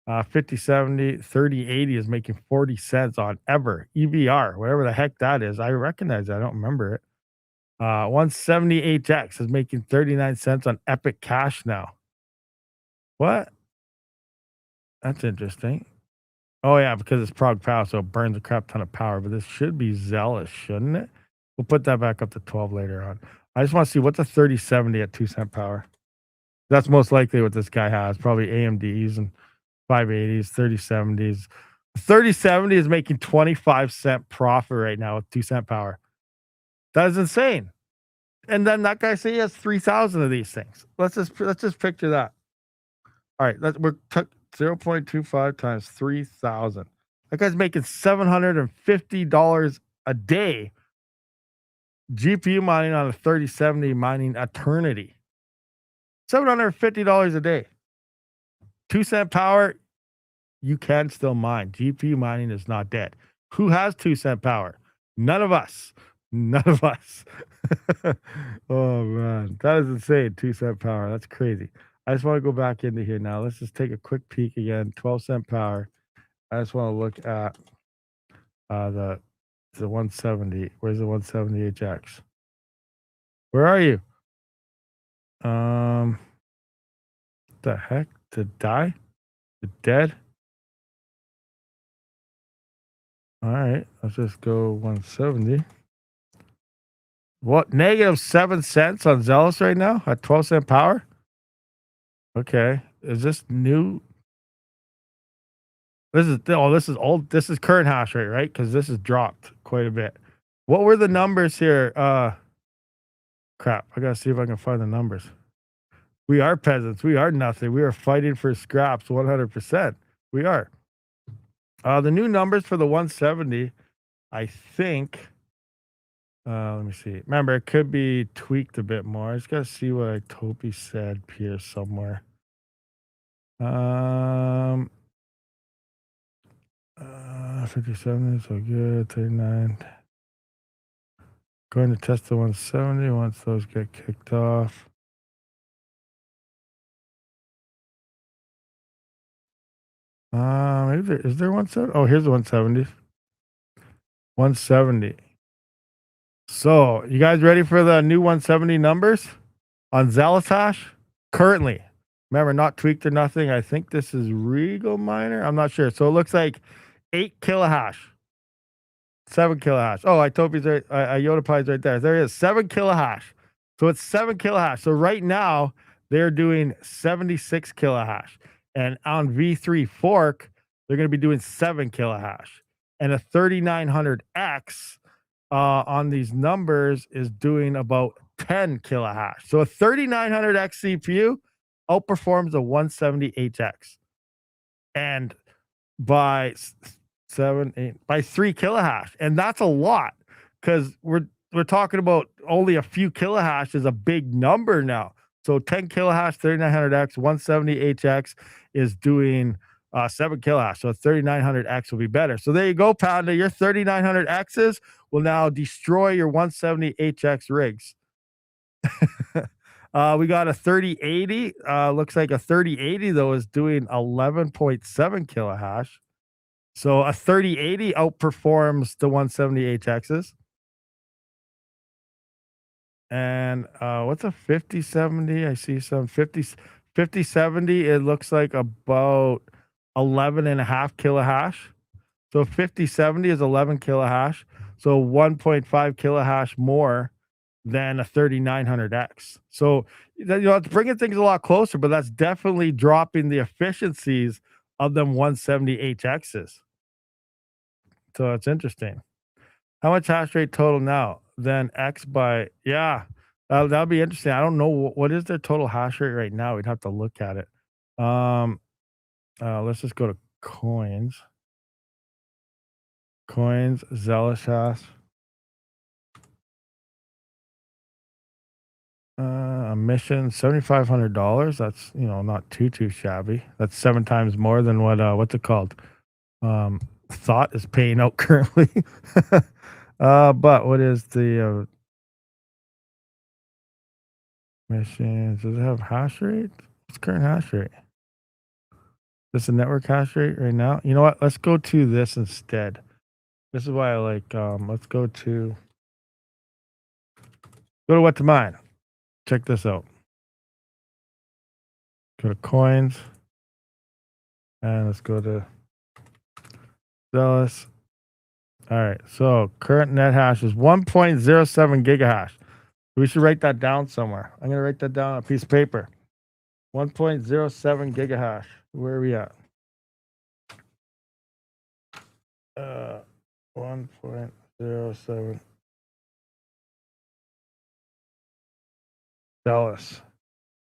5070, 3080 is making 40 cents on ever. EVR, whatever the heck that is. I recognize it. I don't remember it. 170HX is making 39 cents on Epic Cash now. What? That's interesting. Oh, yeah, because it's prog power, so it burns a crap ton of power. But this should be Xelis, shouldn't it? We'll put that back up to 12 later on. I just want to see what's a 3070 at 2 cent power. That's most likely what this guy has. Probably AMDs and 580s, 3070s. 3070 is making 25-cent profit right now with 2 cent power. That is insane. And then that guy say he has 3,000 of these things. Let's just picture that. All right, we're 0.25 times 3,000. That guy's making $750 a day. GPU mining on a 3070 mining eternity. $750 a day. 2 cent power, you can still mine. GPU mining is not dead. Who has 2 cent power? None of us. None of us. Oh, man. That is insane. 2 cent power. That's crazy. I just want to go back into here now. Let's just take a quick peek again. 12 cent power. I just want to look at the 170. Where's the 170HX? Where are you? The heck? To die? To dead? All right. Let's just go 170. What? Negative 7 cents on Xelis right now at 12 cent power? Okay. Is this new? This is old. This is current hash rate, right? Because this has dropped quite a bit. What were the numbers here? Crap. I gotta see if I can find the numbers. We are peasants. We are nothing. We are fighting for scraps 100%. We are. The new numbers for the 170, I think. Let me see. Remember, it could be tweaked a bit more. I just gotta see what Topi said here somewhere. 57 so good. 39. Going to test the 170 once those get kicked off. Maybe is there 170? Oh, here's the 170. 170. So, you guys ready for the new 170 numbers on Xelis hash? Currently. Remember, not tweaked or nothing. I think this is Regal Miner. I'm not sure. So, it looks like 8 kilohash. 7 kilohash. Oh, Itopi's right. Yodapi's right there. There he is. 7 kilohash. So it's 7 kilohash. So right now they're doing 76 kilohash. And on V3 fork, they're going to be doing 7 kilohash. And a 3900X on these numbers is doing about 10 kilohash. So a 3900X CPU outperforms a 170HX. And by 3 kilohash, and that's a lot because we're talking about only a few kilohash is a big number now. So 10 kilohash 3900X 170HX is doing 7 kilohash, so 3900X will be better. So there you go, Panda. Your 3900Xs will now destroy your 170HX rigs. We got a 3080. Looks like a 3080 though is doing 11.7 kilohash. So a 3080 outperforms the 170HXs. And what's a 5070? I see some 5070. It looks like about 11.5 kilohash. So 5070 is 11 kilohash. So 1.5 kilohash more than a 3900X. So it's bringing things a lot closer, but that's definitely dropping the efficiencies of them 170HXs. So it's interesting. How much hash rate total now? Then X by that'll be interesting. I don't know what is their total hash rate right now. We'd have to look at it. Let's just go to coins. Coins, Xelis hash. Mission $7,500. That's not too shabby. That's 7 times more than what's it called? Thought is paying out currently. But what is the missions? Does it have hash rate? What's current hash rate? This is network hash rate right now. You know what? Let's go to this instead. This is why I like. Let's go to what to mine. Check this out. Go to coins, and let's go to Xelis. All right, so current net hash is 1.07 gigahash. We should write that down somewhere. I'm going to write that down on a piece of paper. 1.07 gigahash. Where are we at? 1.07. Xelis.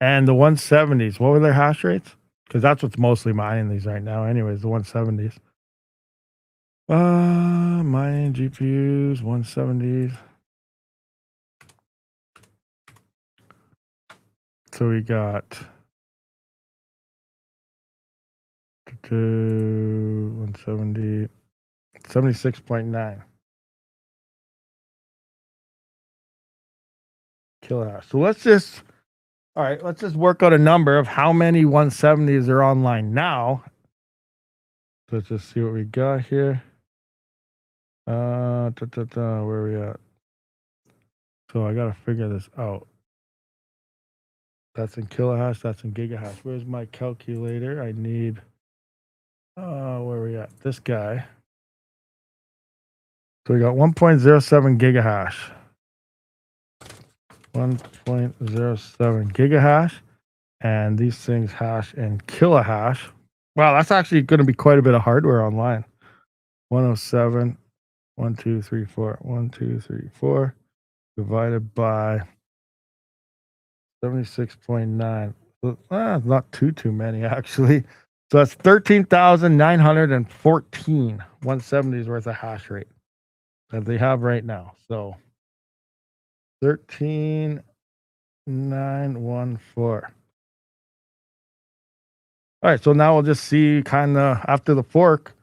And the 170s, what were their hash rates? Because that's what's mostly mining these right now anyways, the 170s. Mining GPUs, 170s. So we got 170, 76.9 kilohash. So let's just work out a number of how many 170s are online now. So let's just see what we got here. Where are we at? So I gotta figure this out. That's in kilohash, that's in gigahash. Where's my calculator? I need where are we at? This guy. So we got 1.07 gigahash. 1.07 gigahash. And these things hash in kilohash. Wow, that's actually going to be quite a bit of hardware online. 107, 1, 2, 3, 4, 1, 2, 3, 4, divided by 76.9. Not too many actually. So that's 13,914 170s worth of hash rate that they have right now. So 13,914. All right, so now we'll just see kind of after the fork,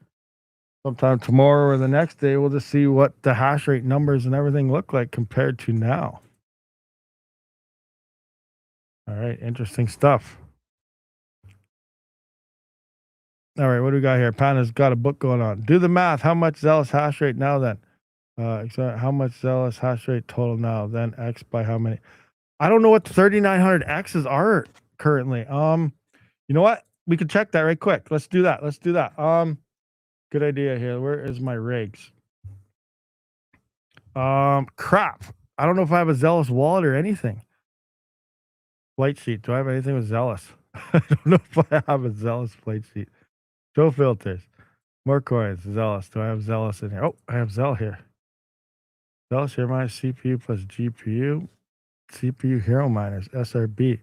sometime tomorrow or the next day, we'll just see what the hash rate numbers and everything look like compared to now. All right, interesting stuff. All right, what do we got here? Panda's got a book going on. Do the math. How much Xelis hash rate now then? How much Xelis hash rate total now? Then X by how many? I don't know what 3900 X's are currently. You know what? We can check that right quick. Let's do that. Good idea here. Where is my rigs? Crap. I don't know if I have a Xelis wallet or anything. Flight sheet. Do I have anything with Xelis? I don't know if I have a Xelis flight sheet. Show filters. More coins. Xelis. Do I have Xelis in here? Oh, I have Xel here. Xelis here minus CPU plus GPU. CPU hero miners. SRB.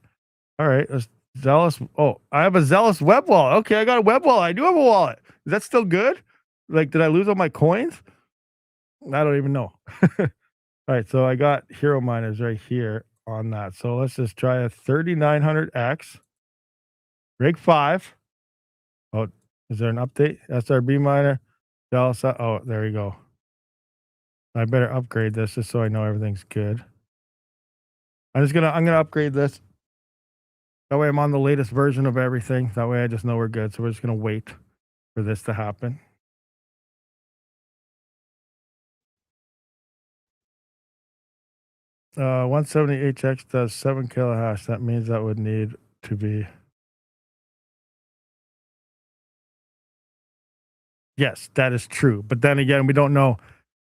All right. Let's Xelis. Oh, I have a Xelis web wallet. Okay, I got a web wallet. I do have a wallet. Is that still good? Like, did I lose all my coins? I don't even know. All right, so I got hero miners right here on that. So let's just try a 3900X rig 5. Oh, is there an update? SRB miner. Dallas. Oh, there we go. I better upgrade this just so I know everything's good. I'm gonna upgrade this. That way I'm on the latest version of everything. That way I just know we're good. So we're just gonna wait for this to happen. Uh, 170HX does 7 kilohash. That means that would need to be. Yes, that is true. But then again, we don't know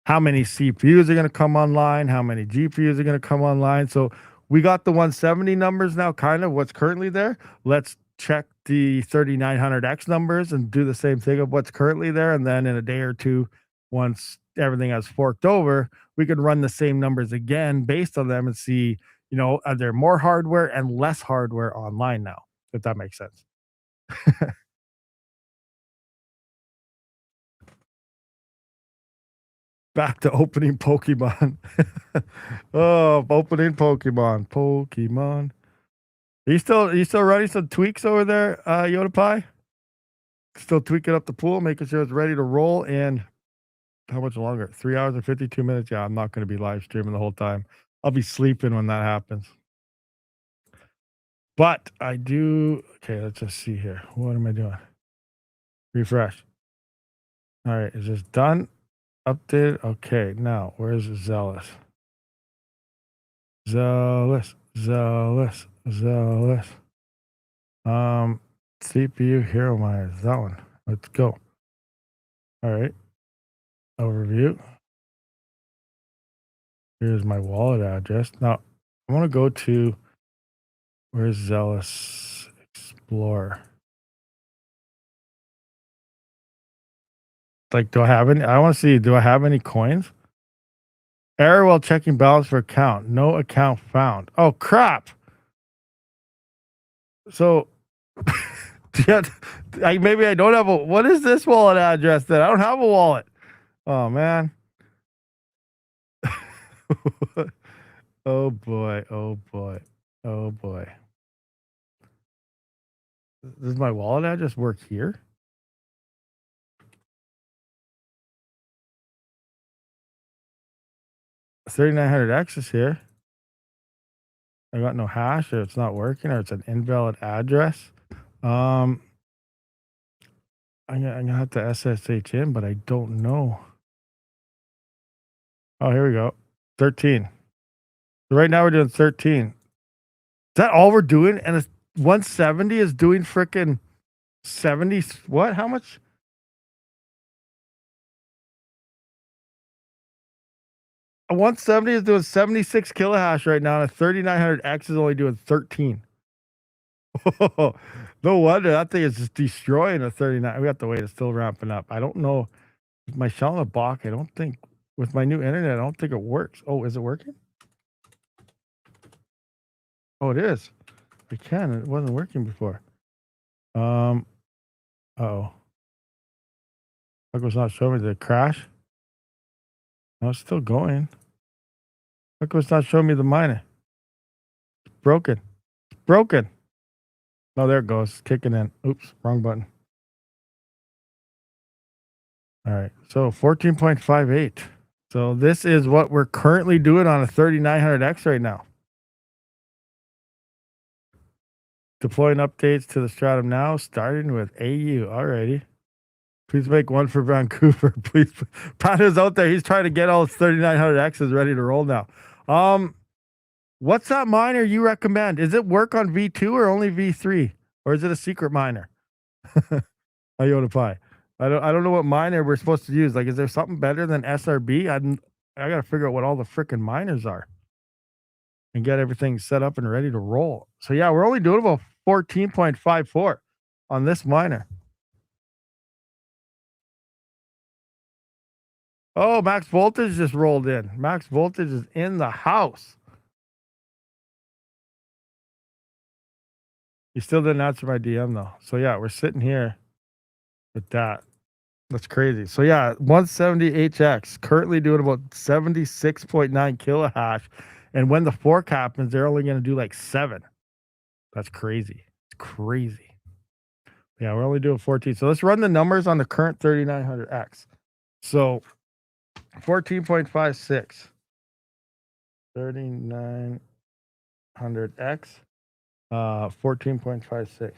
how many CPUs are going to come online, how many GPUs are going to come online. So we got the 170 numbers now, kind of what's currently there. Let's check the 3900X numbers and do the same thing of what's currently there. And then in a day or two, once everything has forked over, we could run the same numbers again based on them and see, are there more hardware and less hardware online now, if that makes sense. Back to opening Pokemon. Oh, opening Pokemon. Are you still running some tweaks over there, Yoda Pie? Still tweaking up the pool, making sure it's ready to roll. And how much longer? 3 hours and 52 minutes. Yeah, I'm not going to be live streaming the whole time. I'll be sleeping when that happens. But I do. Okay, let's just see here. What am I doing? Refresh. All right, is this done? Updated. Okay, now where's Xelis? Xelis. CPU hero miners. That one. Let's go. All right. Overview. Here's my wallet address. Now I want to go to where's Xelis Explorer. Like, do I have any? I want to see. Do I have any coins? Error while checking balance for account. No account found. Oh crap. So yeah, maybe I don't have a. What is this wallet address then? I don't have a wallet. Oh man. Oh boy. Oh boy. Oh boy. Does my wallet address work here? $3,900X is here. I got no hash, or it's not working, or it's an invalid address. I'm gonna have to SSH in, but I don't know. Oh, here we go. 13. So right now we're doing 13. Is that all we're doing? And it's 170 is doing freaking 70. What? How much? A 170 is doing 76 kilohash right now, and a 3900X is only doing 13. No wonder that thing is just destroying a 39. We have to wait. It's still ramping up. I don't know. My shell in the box, I don't think, with my new internet, I don't think it works. Oh, is it working? Oh, it is. I can. It wasn't working before. Oh. Like was not showing me. Did it crash? No, it's still going. Look, it's not showing me the miner. It's broken. It's broken. No, there it goes. It's kicking in. Oops, wrong button. All right. So 14.58. So this is what we're currently doing on a 3900X right now. Deploying updates to the Stratum now, starting with AU. Alrighty. Please make one for Vancouver. Please. Panda's out there. He's trying to get all his 3900Xs ready to roll now. What's that miner you recommend? Is it work on V2 or only V3? Or is it a secret miner? Iota Pi. I don't know what miner we're supposed to use. Like, is there something better than SRB? I gotta figure out what all the freaking miners are and get everything set up and ready to roll. So yeah, we're only doing about 14.54 on this miner. Oh, max voltage just rolled in. Max voltage is in the house. You still didn't answer my DM though. So yeah, we're sitting here with that. That's crazy. So yeah, 170HX currently doing about 76.9 kilohash. And when the fork happens, they're only going to do like 7. That's crazy. It's crazy. Yeah, we're only doing 14. So let's run the numbers on the current 3900X. So 14.56, 3900X, 14.56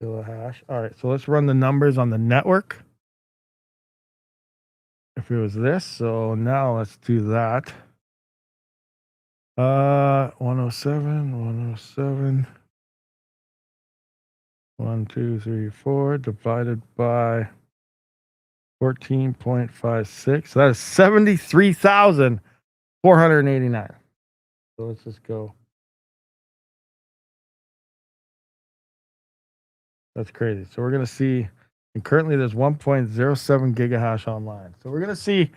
kilohash. All right, so let's run the numbers on the network. If it was this, so now let's do that. 107, 1 2 3 4 divided by 14.56. So that is 73,489. So let's just go. That's crazy. So we're gonna see, and currently there's 1.07 gigahash online. So we're gonna see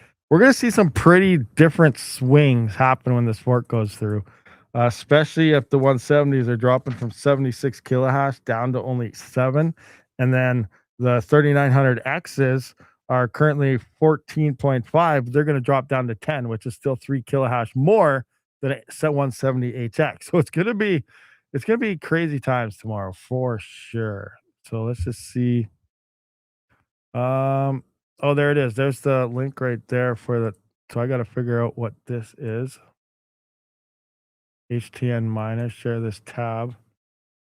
some pretty different swings happen when this fork goes through, especially if the 170s are dropping from 76 kilohash down to only 7, and then the 3900Xs are currently 14.5. They're going to drop down to 10, which is still 3 kilohash more than a 170HX. So it's gonna be crazy times tomorrow for sure. So let's just see. Oh, there it is. There's the link right there for the. So I got to figure out what this is. HTN miner. Share this tab.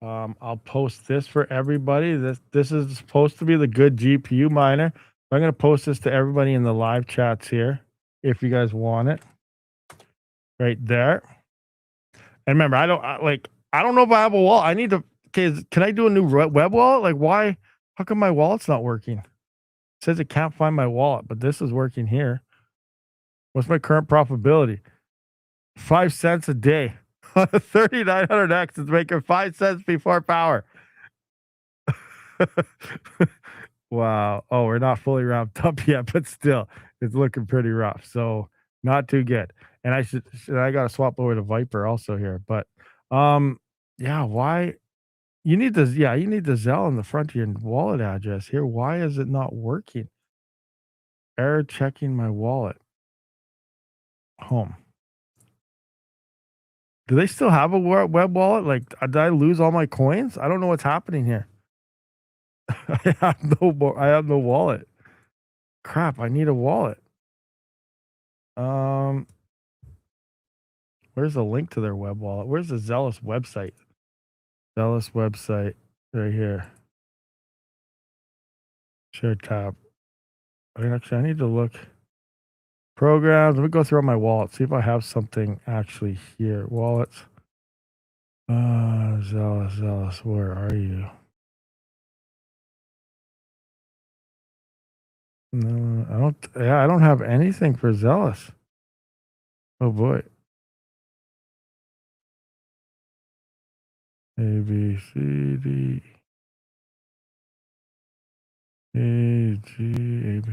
I'll post this for everybody. This is supposed to be the good GPU miner. I'm gonna post this to everybody in the live chats here, if you guys want it. Right there. And remember, I don't know if I have a wallet. I need to. Okay, can I do a new web wallet? Like, why? How come my wallet's not working? It says it can't find my wallet, but this is working here. What's my current profitability? 5 cents a day. 3900X is making 5 cents before power. Wow. Oh, we're not fully ramped up yet, but still, it's looking pretty rough. So not too good. And I got to swap over to Viper also here. But yeah, why? You need the Zelle in the front of your wallet address here. Why is it not working? Error checking my wallet. Home. Do they still have a web wallet? Like, did I lose all my coins? I don't know what's happening here. I have no wallet. Crap, I need a wallet. Where's the link to their web wallet? Where's the Xelis website? Xelis website right here. Share tab. Actually, I need to look. Programs. Let me go through all my wallets. See if I have something actually here. Wallets. Xelis. Where are you? No, I don't. Yeah, I don't have anything for Xelis. Oh boy. A B C D A G A B.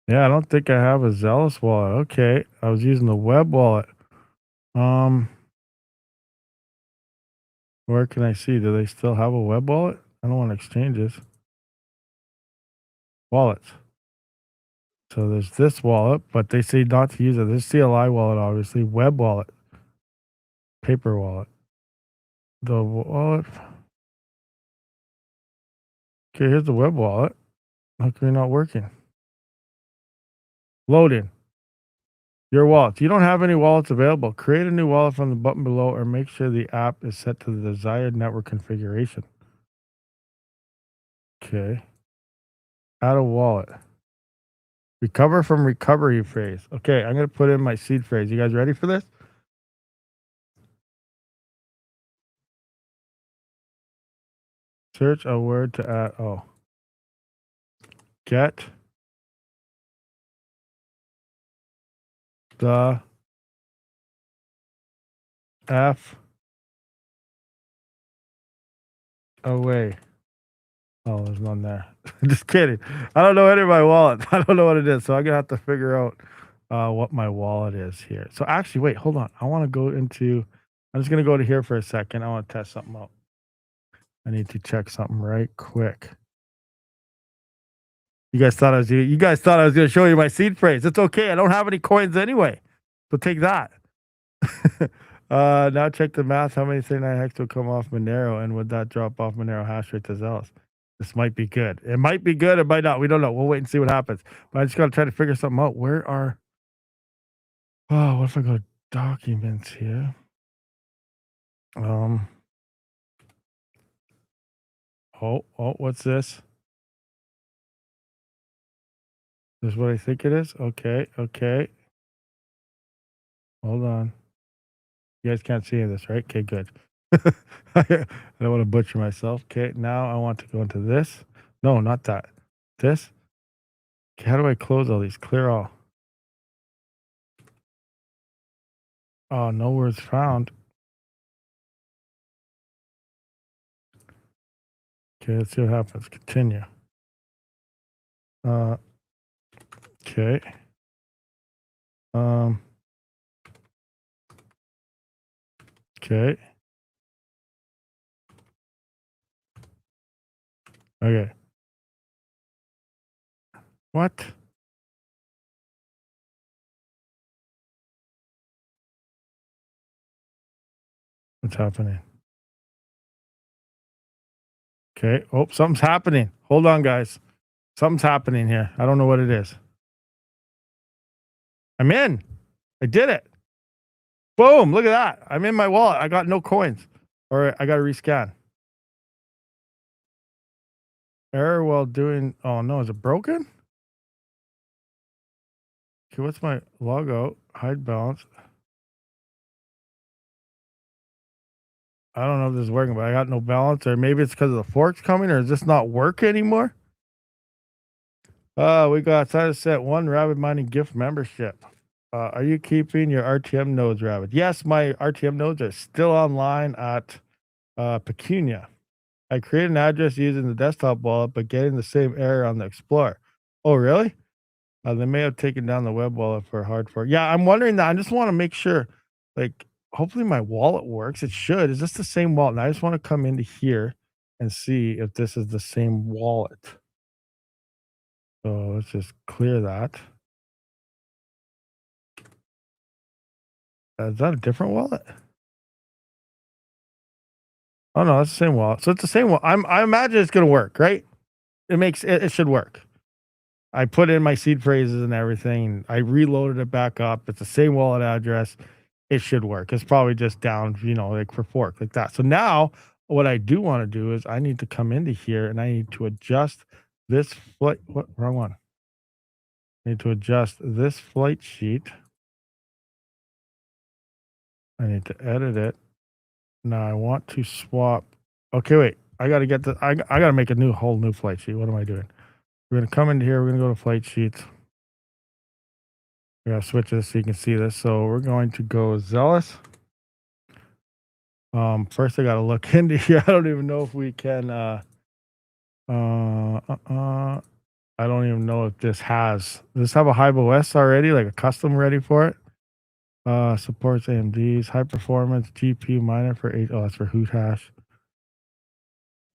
Yeah, I don't think I have a Xelis wallet. Okay, I was using the web wallet. Where can I see? Do they still have a web wallet? I don't want exchanges. Wallets. So there's this wallet, but they say not to use it. There's CLI wallet, obviously. Web wallet. Paper wallet. The wallet. Okay, here's the web wallet. How come you're not working? Loading. Your wallets. You don't have any wallets available. Create a new wallet from the button below or make sure the app is set to the desired network configuration. Okay. Add a wallet. Recover from recovery phrase. Okay, I'm going to put in my seed phrase. You guys ready for this? Search a word to add. Oh, get the F away. Oh, there's none there. Just kidding. I don't know any of my wallets. I don't know what it is. So I'm gonna have to figure out what my wallet is here. So actually, wait, hold on. I want to go into. I'm just gonna go to here for a second. I want to test something out. I need to check something right quick. You guys thought I was. You guys thought I was gonna show you my seed phrase. It's okay. I don't have any coins anyway. So take that. Now check the math. How many 39 hex will come off Monero, and would that drop off Monero hash rate to Xelis? This might be good. It might be good. It might not. We don't know. We'll wait and see what happens. But I just got to try to figure something out. Where are? Oh, what if I go to documents here? Oh, what's this? This is what I think it is. Okay, okay. Hold on. You guys can't see this, right? Okay, good. I don't want to butcher myself. Okay, now I want to go into this. No, not that. This. Okay, how do I close all these? Clear all. Oh, no words found. Okay, let's see what happens. Continue. Okay. Okay. Okay. What? What's happening? Okay. Oh, something's happening. Hold on, guys. Something's happening here. I don't know what it is. I'm in. I did it. Boom. Look at that. I'm in my wallet. I got no coins. Or I got to rescan. Error while doing. Oh, no. Is it broken? Okay. What's my logo? Hide balance. I don't know if this is working, but I got no balance. Or maybe it's because of the forks coming. Or does this not work anymore? We got decided to set one Rabid mining gift membership. Are you keeping your RTM nodes, Rabid? Yes, my RTM nodes are still online at Pecunia. I created an address using the desktop wallet, but getting the same error on the Explorer. Oh, really? They may have taken down the web wallet for Hardfork. Yeah, I'm wondering that. I just want to make sure, like, hopefully my wallet works. It should. Is this the same wallet? And I just want to come into here and see if this is the same wallet. So let's just clear that. Is that a different wallet? Oh no, that's the same wallet. So it's the same wallet. I imagine it's gonna work, right? It should work. I put in my seed phrases and everything. I reloaded it back up. It's the same wallet address. It should work. It's probably just down, like for fork like that. So now what I do want to do is I need to come into here and I need to adjust this flight. What wrong one? I need to adjust this flight sheet. I need to edit it. Now I want to swap. Okay, wait. I got to get the. I got to make a whole new flight sheet. What am I doing? We're gonna come into here. We're gonna go to flight sheets. We gotta switch this so you can see this. So we're going to go Xelis. First I gotta look into here. I don't even know if we can. I don't even know if this has. Does this have a Hive OS already, like a custom ready for it? Supports AMD's high performance GPU miner for 8. Oh, that's for Hoot Hash.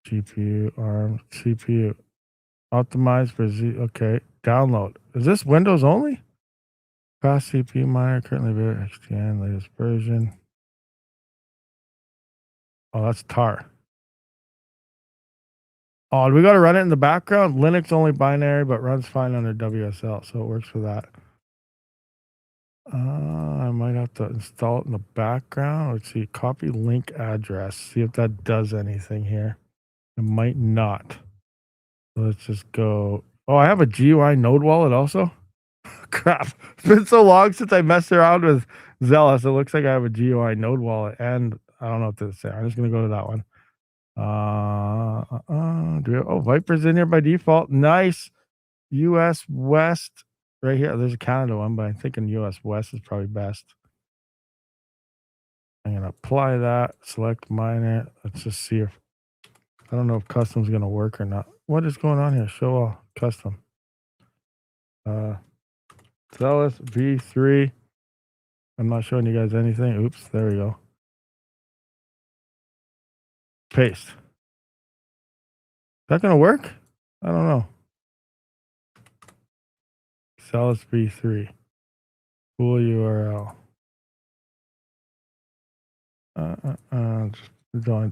GPU, ARM, CPU. Optimized for Z. Okay. Download. Is this Windows only? Fast CPU miner, currently available XTN, latest version. Oh, that's tar. Oh, we got to run it in the background. Linux only binary, but runs fine under WSL, so it works for that. I might have to install it in the background. Let's see. Copy link address. See if that does anything here. It might not. Let's just go. Oh, I have a GUI node wallet also. Crap. It's been so long since I messed around with Xelis. It looks like I have a GUI node wallet, and I don't know what to say. I'm just going to go to that one. Oh, Viper's in here by default. Nice. US West right here. There's a Canada one, but I'm thinking US West is probably best. I'm going to apply that. Select miner. Let's just see if, I don't know if custom's going to work or not. What is going on here? Show all custom. Xelis V3. I'm not showing you guys anything. Oops, there we go. Paste. Is that going to work? I don't know. Xelis V3. Full URL.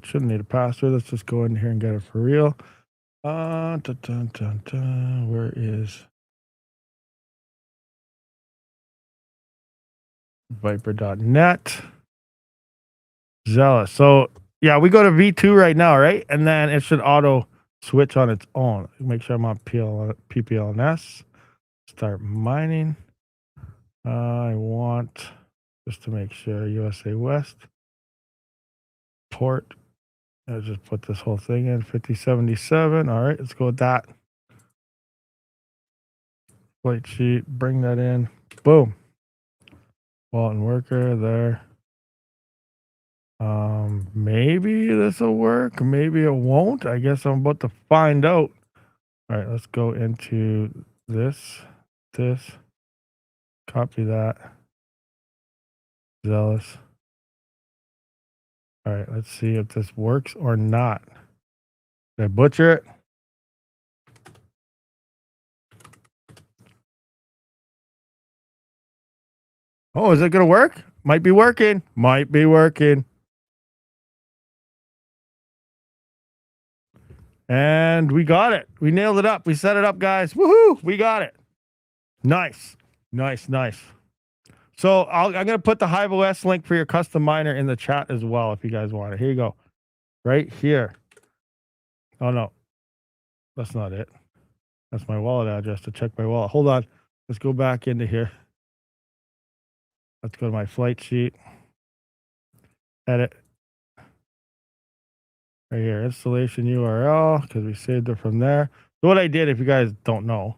Shouldn't need a password. Let's just go in here and get it for real. Where is Viper.net? Xelis. So yeah, we go to V2 right now, right? And then it should auto switch on its own. Make sure I'm on PPLNS. Start mining. I want, just to make sure, USA West. Port. I'll just put this whole thing in 5077. All right, let's go with that. Flight sheet, bring that in. Boom. Wallet and worker there. Maybe this will work. Maybe it won't. I guess I'm about to find out. All right, let's go into this. Copy that. Xelis. All right, let's see if this works or not. Did I butcher it? Oh, is it going to work? Might be working. Might be working. And we got it. We nailed it up. We set it up, guys. Woohoo! We got it. Nice. So I'm going to put the Hive OS link for your custom miner in the chat as well if you guys want it. Here you go. Right here. Oh, no. That's not it. That's my wallet address to check my wallet. Hold on. Let's go back into here. Let's go to my flight sheet. Edit. Right here. Installation URL, because we saved it from there. So what I did, if you guys don't know,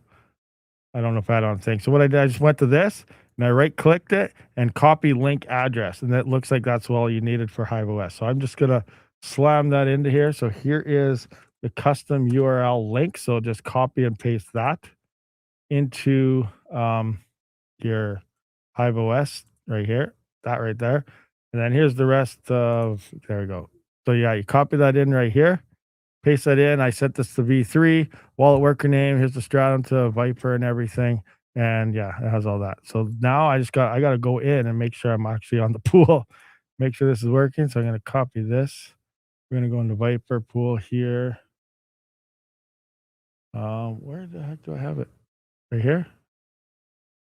I don't know if I had on thing. So what I did, I just went to this and I right-clicked it and copy link address. And that looks like that's all you needed for Hive OS. So I'm just going to slam that into here. So here is the custom URL link. So just copy and paste that into your Hive OS right here, that right there. And then here's the rest of, there we go. So yeah, you copy that in right here. Paste that in. I set this to V3, wallet worker name. Here's the stratum to Viper and everything. And yeah, it has all that. So now I got to go in and make sure I'm actually on the pool. Make sure this is working. So I'm going to copy this. We're going to go into Viper pool here. Where the heck do I have it? Right here.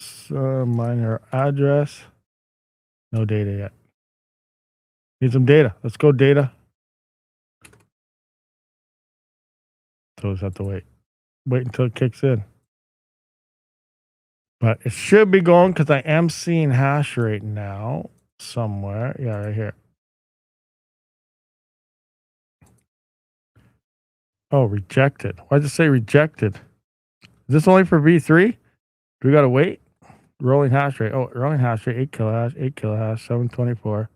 So miner address. No data yet. Need some data. Let's go data. So just have to wait. Wait until it kicks in. But it should be going because I am seeing hash rate now somewhere. Yeah, right here. Oh, rejected. Why does it say rejected? Is this only for V3? Do we got to wait? Rolling hash rate. Oh, rolling hash rate, 8 kilohash, 724.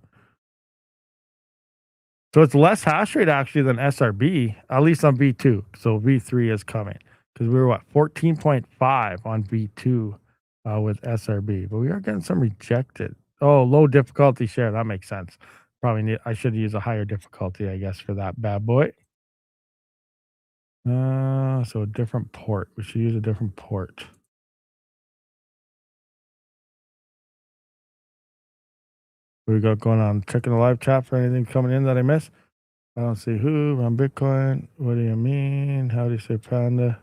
So it's less hash rate actually than SRB, at least on V2. So V3 is coming because we were what, 14.5 on V2 with SRB, but we are getting some rejected. Oh, low difficulty share. That makes sense. I should use a higher difficulty, I guess, for that bad boy. So a different port. We should use a different port. What we got going on? Checking the live chat for anything coming in that I missed. I don't see who. Run Bitcoin. What do you mean? How do you say panda?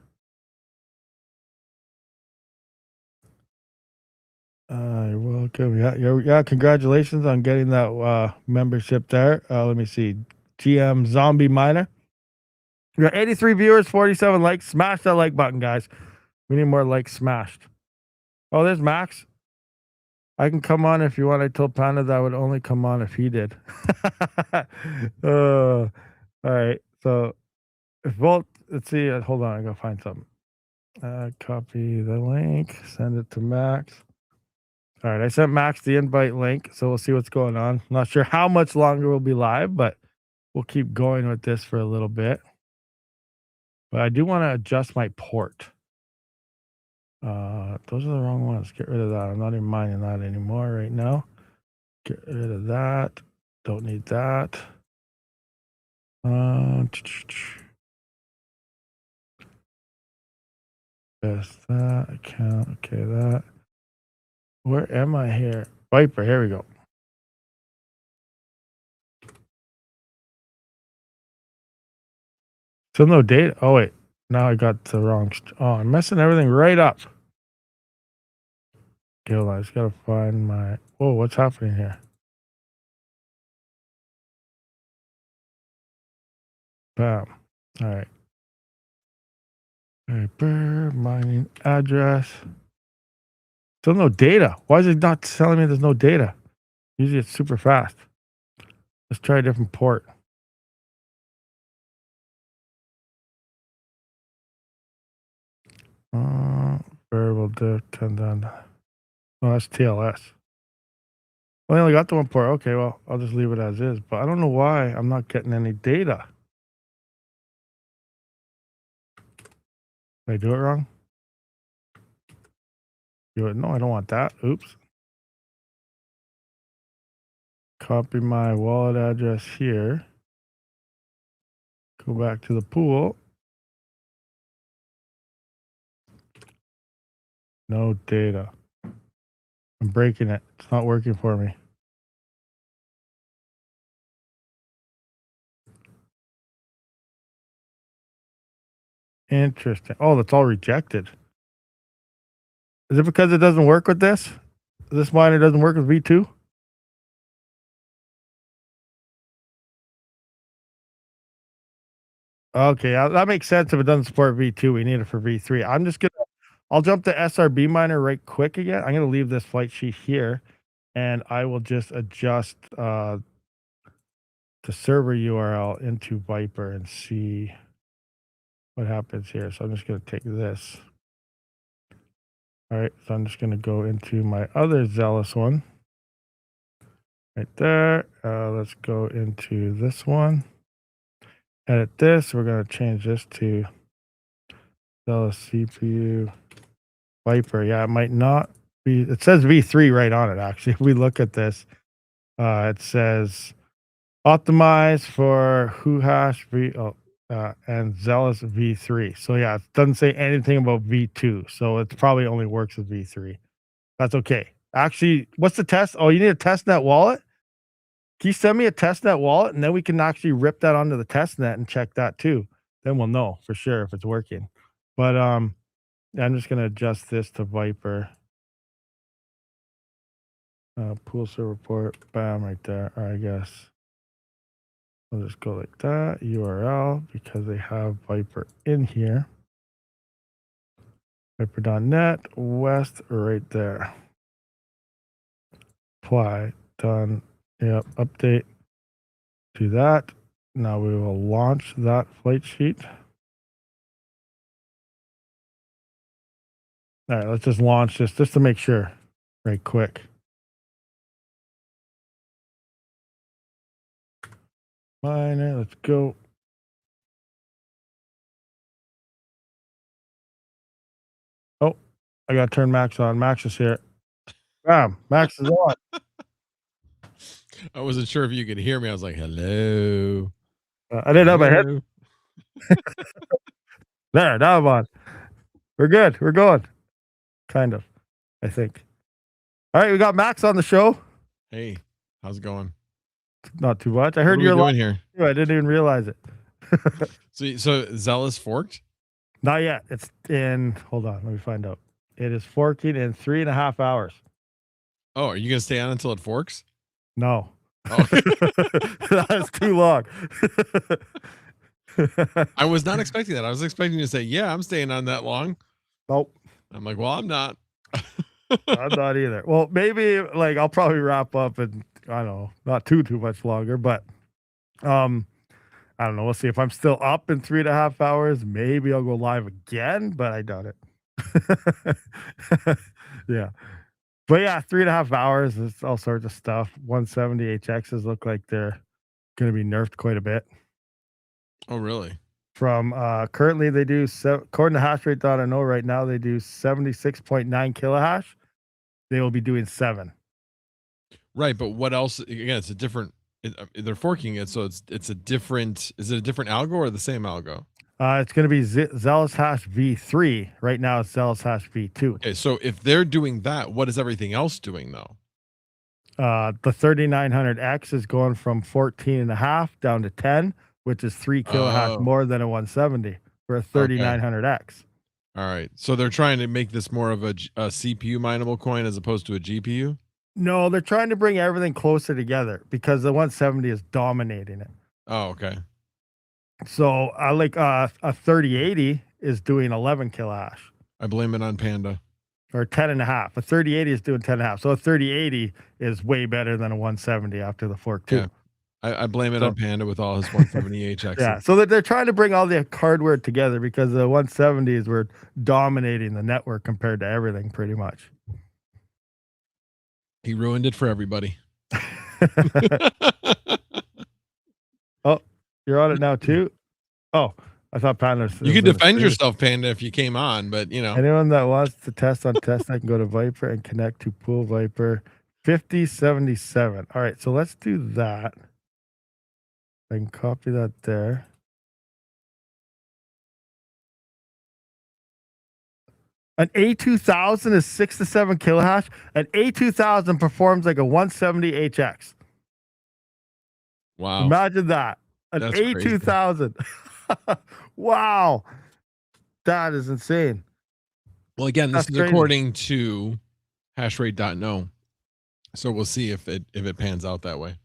You're welcome. Yeah. Congratulations on getting that membership there. Let me see. GM Zombie Miner. We got 83 viewers, 47 likes. Smash that like button, guys. We need more likes smashed. Oh, there's Max. I can come on if you want. I told Panda that I would only come on if he did. All right. So if both, let's see. Hold on, I gotta find something. Copy the link, send it to Max. All right, I sent Max the invite link, so we'll see what's going on. Not sure how much longer we'll be live, but we'll keep going with this for a little bit. But I do want to adjust my port. Those are the wrong ones. Get rid of that. I'm not even mining that anymore right now. Get rid of that. Don't need that. Best that account. Okay, that. Where am I here? Viper. Here we go. Still no data. Oh wait, now I got the wrong. Oh, I'm messing everything right up. Okay, hold on. I just gotta find my. Whoa, what's happening here? Bam. All right. Viper mining address. Still no data. Why is it not telling me there's no data? Usually it's super fast. Let's try a different port. Variable diff 10 down. Oh, that's TLS. Well, I only got the one port. Okay, well, I'll just leave it as is. But I don't know why I'm not getting any data. Did I do it wrong? Do it. No, I don't want that. Oops. Copy my wallet address here. Go back to the pool. No data. I'm breaking it. It's not working for me. Interesting. Oh, that's all rejected. Is it because it doesn't work with this? This miner doesn't work with V2? Okay, that makes sense if it doesn't support V2. We need it for V3. I'll jump to SRB miner right quick again. I'm gonna leave this flight sheet here, and I will just adjust the server URL into Viper and see what happens here. So I'm just gonna take this. All right, so I'm just gonna go into my other Xelis one. Right there. Let's go into this one. Edit this. We're gonna change this to Xelis CPU Viper. Yeah, it might not be. It says V3 right on it. Actually, if we look at this, it says optimize for Hash V and Xelis V3. So yeah, it doesn't say anything about V2. So it probably only works with V3. That's okay. Actually, what's the test? Oh, you need a testnet wallet? Can you send me a testnet wallet and then we can actually rip that onto the testnet and check that too? Then we'll know for sure if it's working. But I'm just gonna adjust this to Viper. Pool server port, bam, right there. Or I guess I'll just go like that. URL because they have Viper in here. Viper.net, West, right there. Apply, done. Yep, update. Do that. Now we will launch that flight sheet. All right, let's just launch this just to make sure, right quick. Miner, let's go. Oh, I got to turn Max on. Max is here. Bam, Max is on. I wasn't sure if you could hear me. I was like, hello. I didn't have my head. There, now I'm on. We're good. We're going. Kind of, I think. All right, we got Max on the show. Hey, how's it going? Not too much. I heard you're doing here. I didn't even realize it. So Xelis forked? Not yet. It's in. Hold on. Let me find out. It is forking in 3.5 hours. Oh, are you gonna stay on until it forks? No. Oh. That's too long. I was not expecting that. I was expecting you to say, "Yeah, I'm staying on that long." Nope. I'm like, "Well, I'm not." I'm not either. Well, maybe like I'll probably wrap up in I don't know, not too much longer, but I don't know. We'll see if I'm still up in 3.5 hours. Maybe I'll go live again, but I doubt it. Yeah. But yeah, 3.5 hours. It's all sorts of stuff. 170 HXs look like they're going to be nerfed quite a bit. Oh, really? From currently, they do, according to hashrate.no, right now, they do 76.9 kilohash. They will be doing 7. Right, but what else? Again, it's a different. They're forking it, so it's a different. Is it a different algo or the same algo? It's going to be Xelis Hash V3. Right now, it's Xelis Hash V2. Okay, so if they're doing that, what is everything else doing though? The 3900X is going from 14.5 down to 10, which is 3 kilohash Oh, more than a 170 for a okay. 3900X. All right. So they're trying to make this more of a CPU mineable coin as opposed to a GPU. No, they're trying to bring everything closer together because the 170 is dominating it. Oh, okay. So I like a 3080 is doing 11 kilohash I blame it on Panda. or 10.5. A 3080 is doing 10.5. So a 3080 is way better than a 170 after the fork too. Yeah. I blame it So on Panda with all his 170HXs. yeah, so they're trying to bring all the hardware together because the 170s were dominating the network compared to everything pretty much. He ruined it for everybody. Oh, you're on it now too? Oh, I thought Panda You was could in the defend stream. yourself, Panda, if you came on, but you know. Anyone that wants to test on testnet can go to Viper and connect to Pool Viper 5077. All right, so let's do that. I can copy that there. An A2000 is 6 to 7 kilohash. An A2000 performs like a 170HX. Wow. Imagine that. An That's crazy. A2000. Wow. That is insane. Well, again, this That's is crazy. according to hashrate.no. So we'll see if it pans out that way.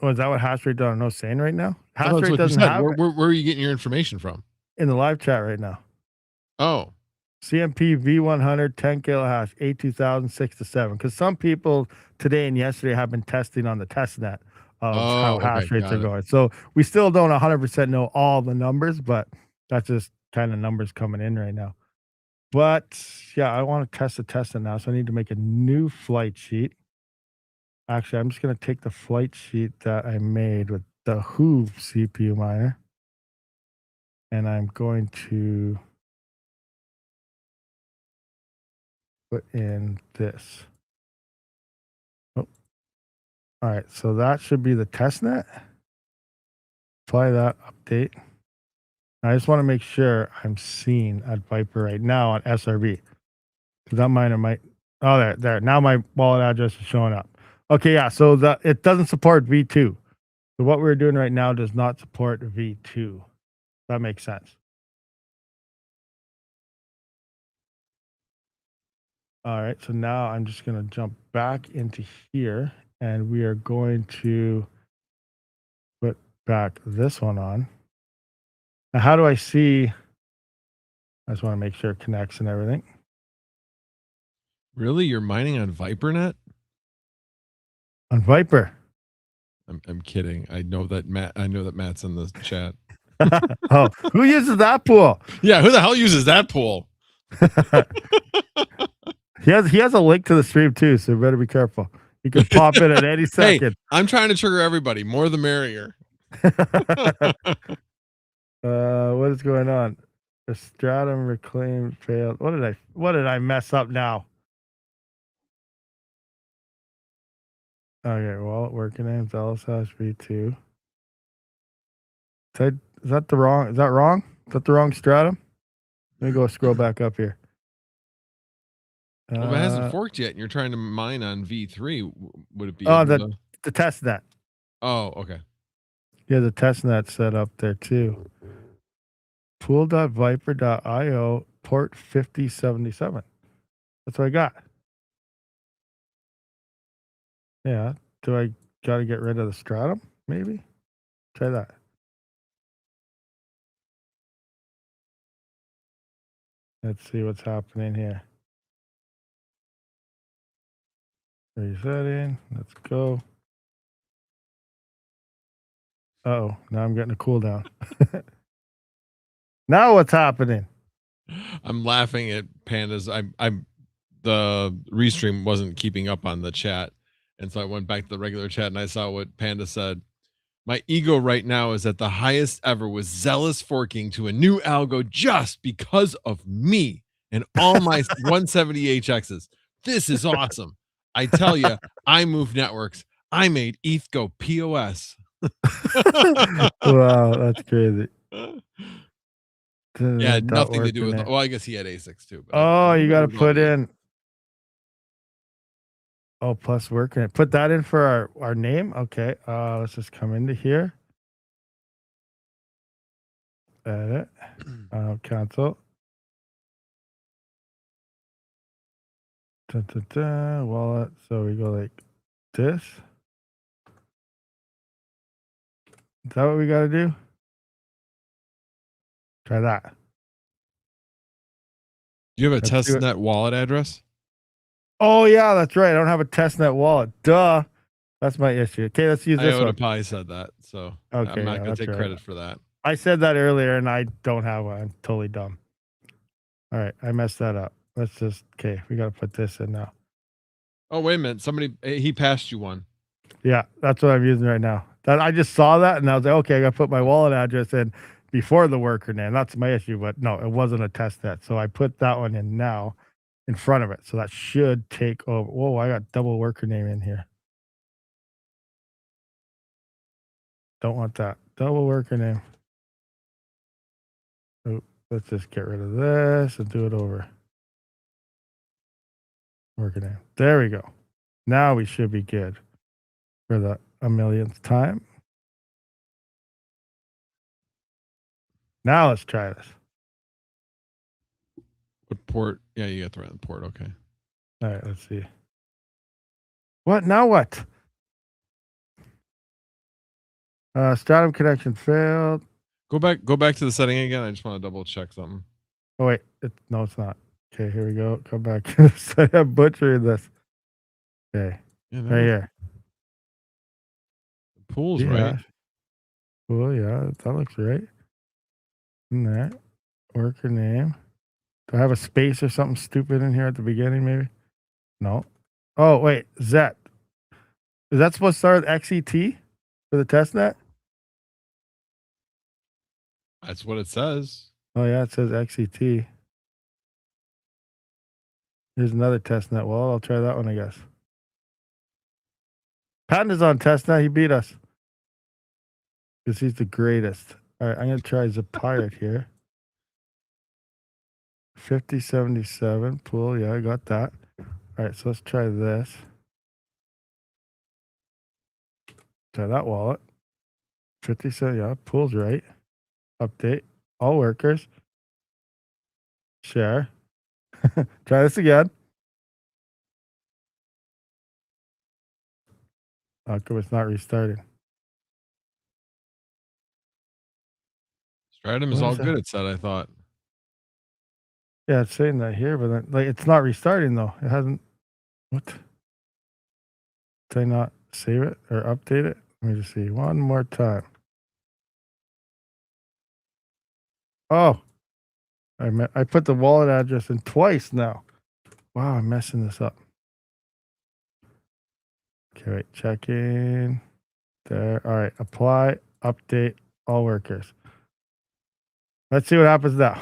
Oh, is that what Hashrate doesn't know saying right now? That's what Hashrate you doesn't said. have it Where are you getting your information from? in the live chat right now. Oh, CMP V100 10 kilohash A2000 6 to 7. Because some people today and yesterday have been testing on the testnet of how okay, hash rates got are it. going. So we still don't 100% know all the numbers, but that's just kind of numbers coming in right now. But yeah, I want to test the testnet now. So I need to make a new flight sheet. Actually, I'm just going to take the flight sheet that I made with the Hoove CPU miner. And I'm going to put in this. Oh, all right. So that should be the testnet. Apply that update. I just want to make sure I'm seen at Viper right now on SRB. Because that miner might. Oh, there. Now my wallet address is showing up. Okay, yeah. So it doesn't support V2. So what we're doing right now does not support V2. That makes sense. All right. So now I'm just going to jump back into here and we are going to put back this one on. Now, how do I see? I just want to make sure it connects and everything. Really? You're mining on ViperNet? On Viper. I'm kidding. I know that Matt's in the chat. Oh, who uses that pool? Yeah, who the hell uses that pool? He has a link to the stream too, so you better be careful. You can pop in at any second. Hey, I'm trying to trigger everybody. More the merrier. What is going on? The stratum reclaim failed. What did I mess up now? Okay, wallet working name Xelis Hash V2. Is that wrong? Is that the wrong stratum? Let me go scroll back up here. Well, if it hasn't forked yet and you're trying to mine on V3, would it be the testnet. Oh, okay. Yeah, the testnet set up there too. Pool.viper.io port 5077. That's what I got. Yeah. Do I got to get rid of the stratum? Maybe. Try that. Let's see what's happening here. Resetting. Let's go. Uh-oh, now I'm getting a cooldown. Now what's happening? I'm laughing at Panda's. I'm the restream wasn't keeping up on the chat, and so I went back to the regular chat and I saw what Panda said. My ego right now is at the highest ever with Xelis forking to a new algo just because of me and all my 170HXs. This is awesome. I tell you, I move networks. I made ETH go POS. Wow, that's crazy. Yeah, Dot nothing to do working with. it. Well, I guess he had ASICs too, but Oh, I you think got to it was all put me. in. Oh, plus working it. Put that in for our name. Okay. Let's just come into here. Edit. Cancel. Wallet. So we go like this. Is that what we got to do? Try that. Do you have a Let's do it. testnet wallet address? Oh, yeah, that's right. I don't have a testnet wallet. Duh. That's my issue. Okay, let's use I this would one. have probably said that, so I'm Okay, not yeah, going to that's take right. credit for that. I said that earlier and I don't have one. I'm totally dumb. All right, I messed that up. Let's just, okay, we got to put this in now. Oh, wait a minute. Somebody, he passed you one. Yeah, that's what I'm using right now. That I just saw that and I was like, okay, I got to put my wallet address in before the worker name. That's my issue, but no, it wasn't a test net. So I put that one in now in front of it. So that should take over. Whoa, I got double worker name in here. Don't want that. Double worker name. Oh, let's just get rid of this and do it over. Worker name. There we go. Now we should be good for the a millionth time. Now let's try this. What port? Yeah, you got the right port. Okay. All right, let's see. What? Now what? Stratum connection failed. Go back to the setting again. I just want to double check something. Oh, wait. No, it's not. Okay, here we go. Come back. I'm butchering this. Okay. Yeah, Right here. The pool's Yeah. right. Cool. Yeah, that looks right. And that. Worker name. Do I have a space or something stupid in here at the beginning, maybe? No. Oh, wait. Zet. Is that supposed to start with XET for the test net? That's what it says. Oh, yeah, it says XET. Here's another test net. Well, I'll try that one, I guess. Patton is on test net. He beat us because he's the greatest. All right, I'm going to try the pirate here. 5077 pool. Yeah, I got that. All right, so let's try this. Try that wallet. 57. Yeah, pool's right. Update. All workers. Share. Try this again. How come it's not restarting? Stratum is all good, it said, I thought. Yeah, it's saying that here, but then, like it's not restarting though. It hasn't. What? Did I not save it or update it? Let me just see one more time. Oh, I put the wallet address in twice now. Wow, I'm messing this up. Okay, wait, check in. There. All right, apply, update, all workers. Let's see what happens now.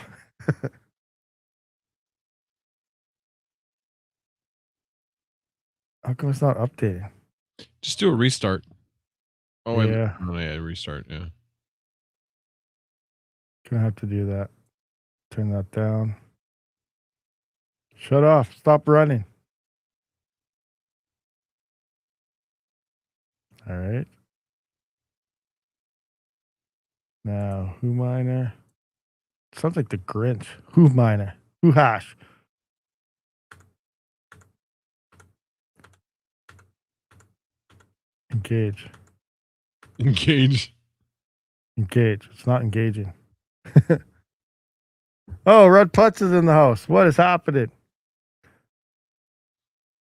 How come it's not updating? Just do a restart. Oh, Yeah. Oh, yeah, restart. Yeah. Gonna have to do that. Turn that down. Shut off. Stop running. All right. Now, who miner? Sounds like the Grinch. Who miner? Who hash? Engage. Engage. Engage. It's not engaging. Oh, Red Putz is in the house. What is happening?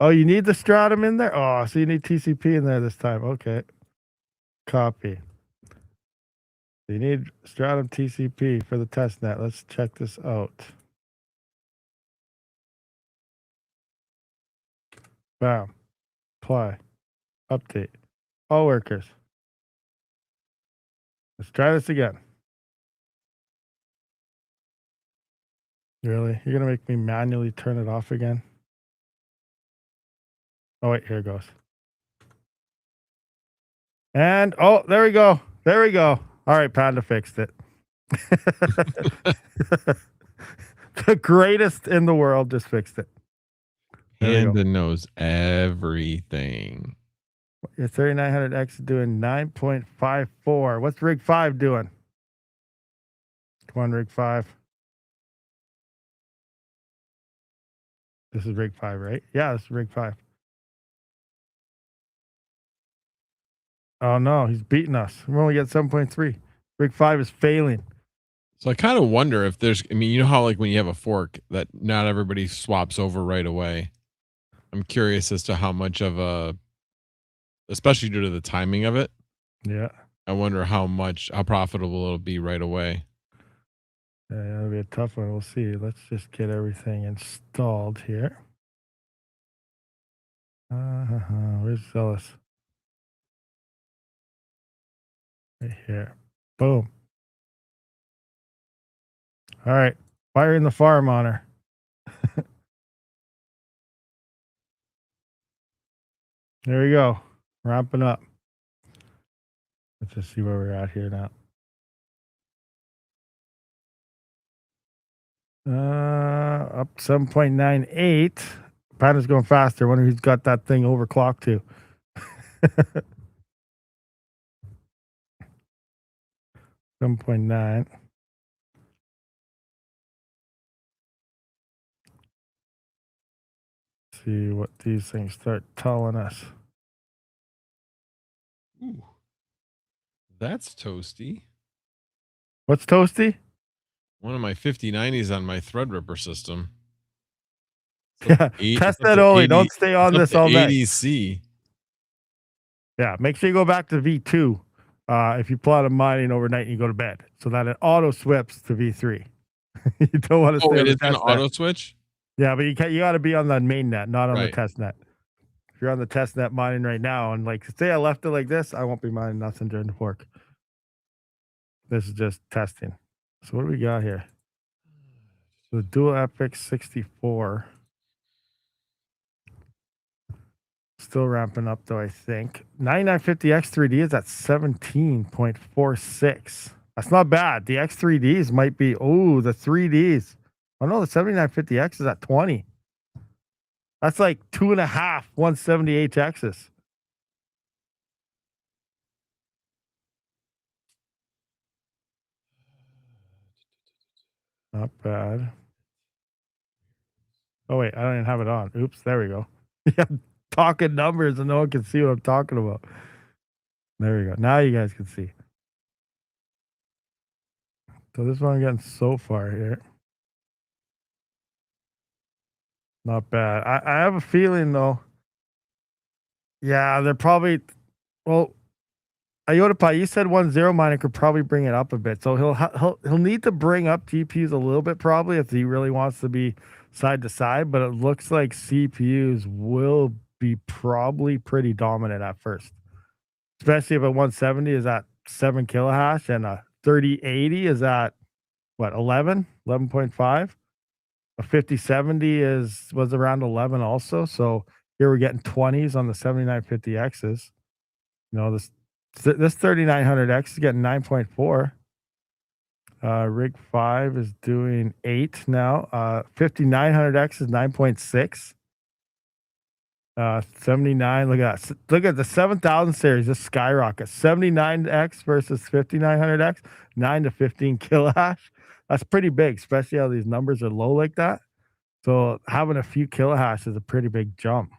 Oh, you need the stratum in there? Oh, so you need TCP in there this time. Okay. Copy. So you need Stratum TCP for the test net. Let's check this out. Bam. Apply. Update. All workers. Let's try this again. Really? You're going to make me manually turn it off again? Oh, wait. Here it goes. And, oh, there we go. There we go. All right. Panda fixed it. The greatest in the world just fixed it. Panda knows everything. Your 3900X is doing 9.54. What's rig 5 doing? Come on, rig 5. This is rig 5, right? Yeah, this is rig 5. Oh, no, he's beating us. We only got 7.3. Rig 5 is failing. So I kind of wonder if there's, I mean, you know how like when you have a fork that not everybody swaps over right away. I'm curious as to how much of a, especially due to the timing of it. Yeah. I wonder how profitable it'll be right away. Yeah, that'll be a tough one. We'll see. Let's just get everything installed here. Where's Xelis? Right here. Boom. All right. Firing the farm on her. There we go. Ramping up. Let's just see where we're at here now. Up 7.98. Panda's going faster. Wonder who's got that thing overclocked to. 7.9. See what these things start telling us. Ooh, that's toasty. What's toasty? One of my 5090s on my Threadripper system. Yeah, test that only. Don't stay on this all night. ADC. Yeah, make sure you go back to V2 if you pull out a mining overnight and you go to bed, so that it auto swaps to V3. You don't want to stay on the it's an auto switch? Yeah, but you got to be on the main net, not on the Right. test net. If you're on the test net mining right now, and like say I left it like this, I won't be mining nothing during the fork. This is just testing. So what do we got here? The dual FX 64. Still ramping up though, I think. 9950X 3D is at 17.46. That's not bad. The X3Ds might be, oh, the 3Ds. Oh no, the 7950X is at 20. That's like 2.5 170HXs. Not bad. Oh wait, I don't even have it on. Oops, there we go. Yeah, talking numbers and no one can see what I'm talking about. There we go. Now you guys can see. So this one I'm getting so far here. Not bad. I have a feeling though. Yeah, they're probably well. IotaPi, you said 1.0 miner could probably bring it up a bit, so he'll need to bring up GPUs a little bit probably if he really wants to be side to side. But it looks like CPUs will be probably pretty dominant at first, especially if a 170 is at 7 kilohash and a 3080 is at what 11.5. A 5070 was around 11 also. So here we're getting 20s on the 7950Xs. You know, this 3900X is getting 9.4. Rig 5 is doing 8 now. 5900X is 9.6. 79. Look at the 7000 series. Just skyrocket. 79X versus 5900X, 9 to 15 kilohash. That's pretty big, especially how these numbers are low like that. So having a few kilohash is a pretty big jump.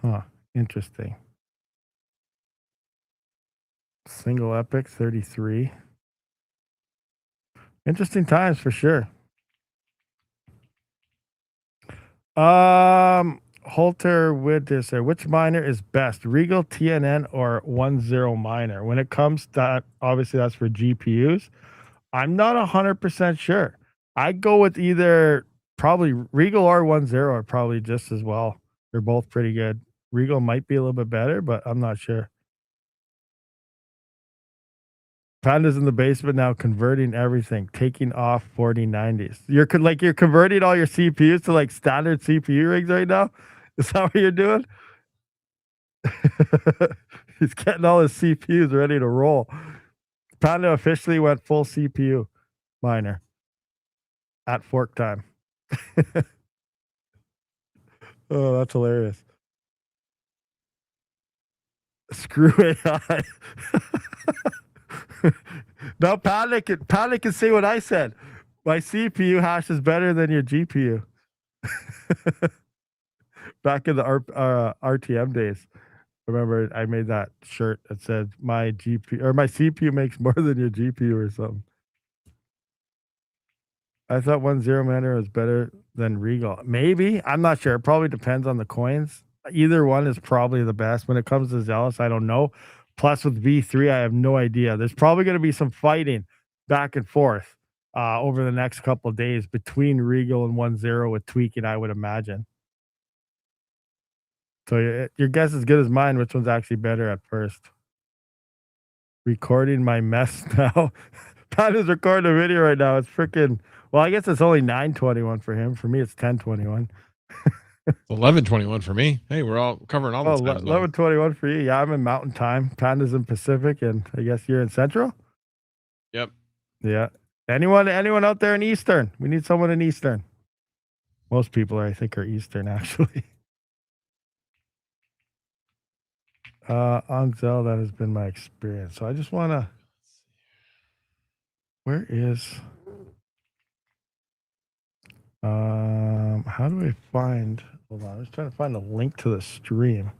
Huh. Interesting. Single epic 33. Interesting times for sure. Halter with this, which miner is best, Regal, TNN, or 10 miner? When it comes to that, obviously that's for GPUs. I'm not 100% sure. I'd go with either probably Regal or 10 are probably just as well. They're both pretty good. Regal might be a little bit better, but I'm not sure. Panda's in the basement now converting everything, taking off 4090s. You're converting all your CPUs to like standard CPU rigs right now? Is that what you're doing? He's getting all his CPUs ready to roll. Panda officially went full CPU miner at fork time. Oh, that's hilarious. Screw AI. No, Panda can say what I said. My CPU hash is better than your GPU. Back in the RTM days. Remember, I made that shirt that said my GPU or my CPU makes more than your GPU or something. I thought 10 miner was better than Regal. Maybe. I'm not sure. It probably depends on the coins. Either one is probably the best. When it comes to Xelis, I don't know. Plus, with V3, I have no idea. There's probably going to be some fighting back and forth over the next couple of days between Regal and 10 with tweaking, I would imagine. So your guess is good as mine. Which one's actually better at first? Recording my mess now. Pat is recording a video right now. It's freaking. Well, I guess it's only 9:21 for him. For me, it's 10:21. 11:21 for me. Hey, we're all covering all the time. 11:21 for you. Yeah, I'm in Mountain Time. Panda's in Pacific, and I guess you're in Central. Yep. Yeah. Anyone out there in Eastern? We need someone in Eastern. Most people, I think, are Eastern actually. On Zell, that has been my experience. So I just want to. Where is? How do I find? Hold on, I was trying to find a link to the stream.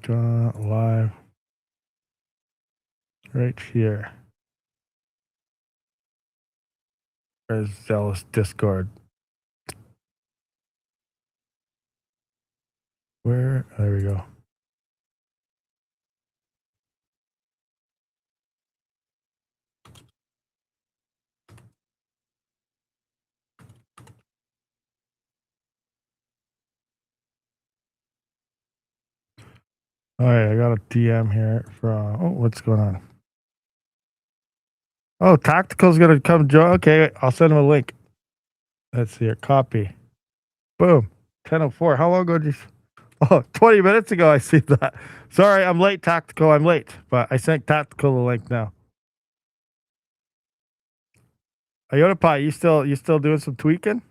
Live. Right here. There's Zealous Discord. Where? There we go. All right, I got a DM here from. Oh, what's going on? Oh, Tactical's gonna come join. Okay, I'll send him a link. Let's see here. Copy. Boom. 10:04. How long ago did you? Oh, 20 minutes ago. I see that. Sorry, I'm late, Tactical. I'm late, but I sent Tactical the link now. IotaPie, you still doing some tweaking?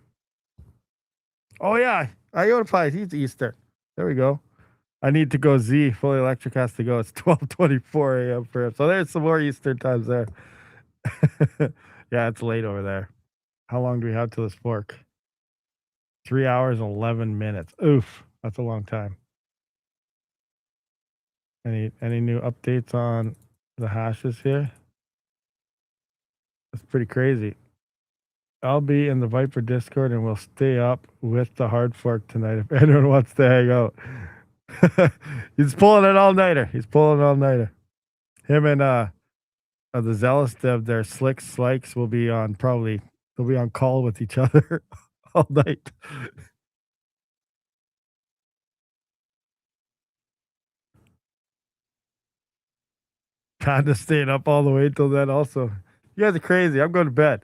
Oh yeah, IotaPie, he's Eastern. There we go. I need to go Z. Fully Electric has to go. It's 12:24 a.m. for him. So there's some more Eastern times there. Yeah, it's late over there. How long do we have till this fork? 3 hours and 11 minutes. Oof, that's a long time. Any new updates on the hashes here? That's pretty crazy. I'll be in the Viper Discord and we'll stay up with the Hardfork tonight if anyone wants to hang out. He's pulling an all-nighter. Him and the Zealous dev, their Slikes will be on they'll be on call with each other all night. Panda staying up all the way till then also. You guys are crazy. I'm going to bed.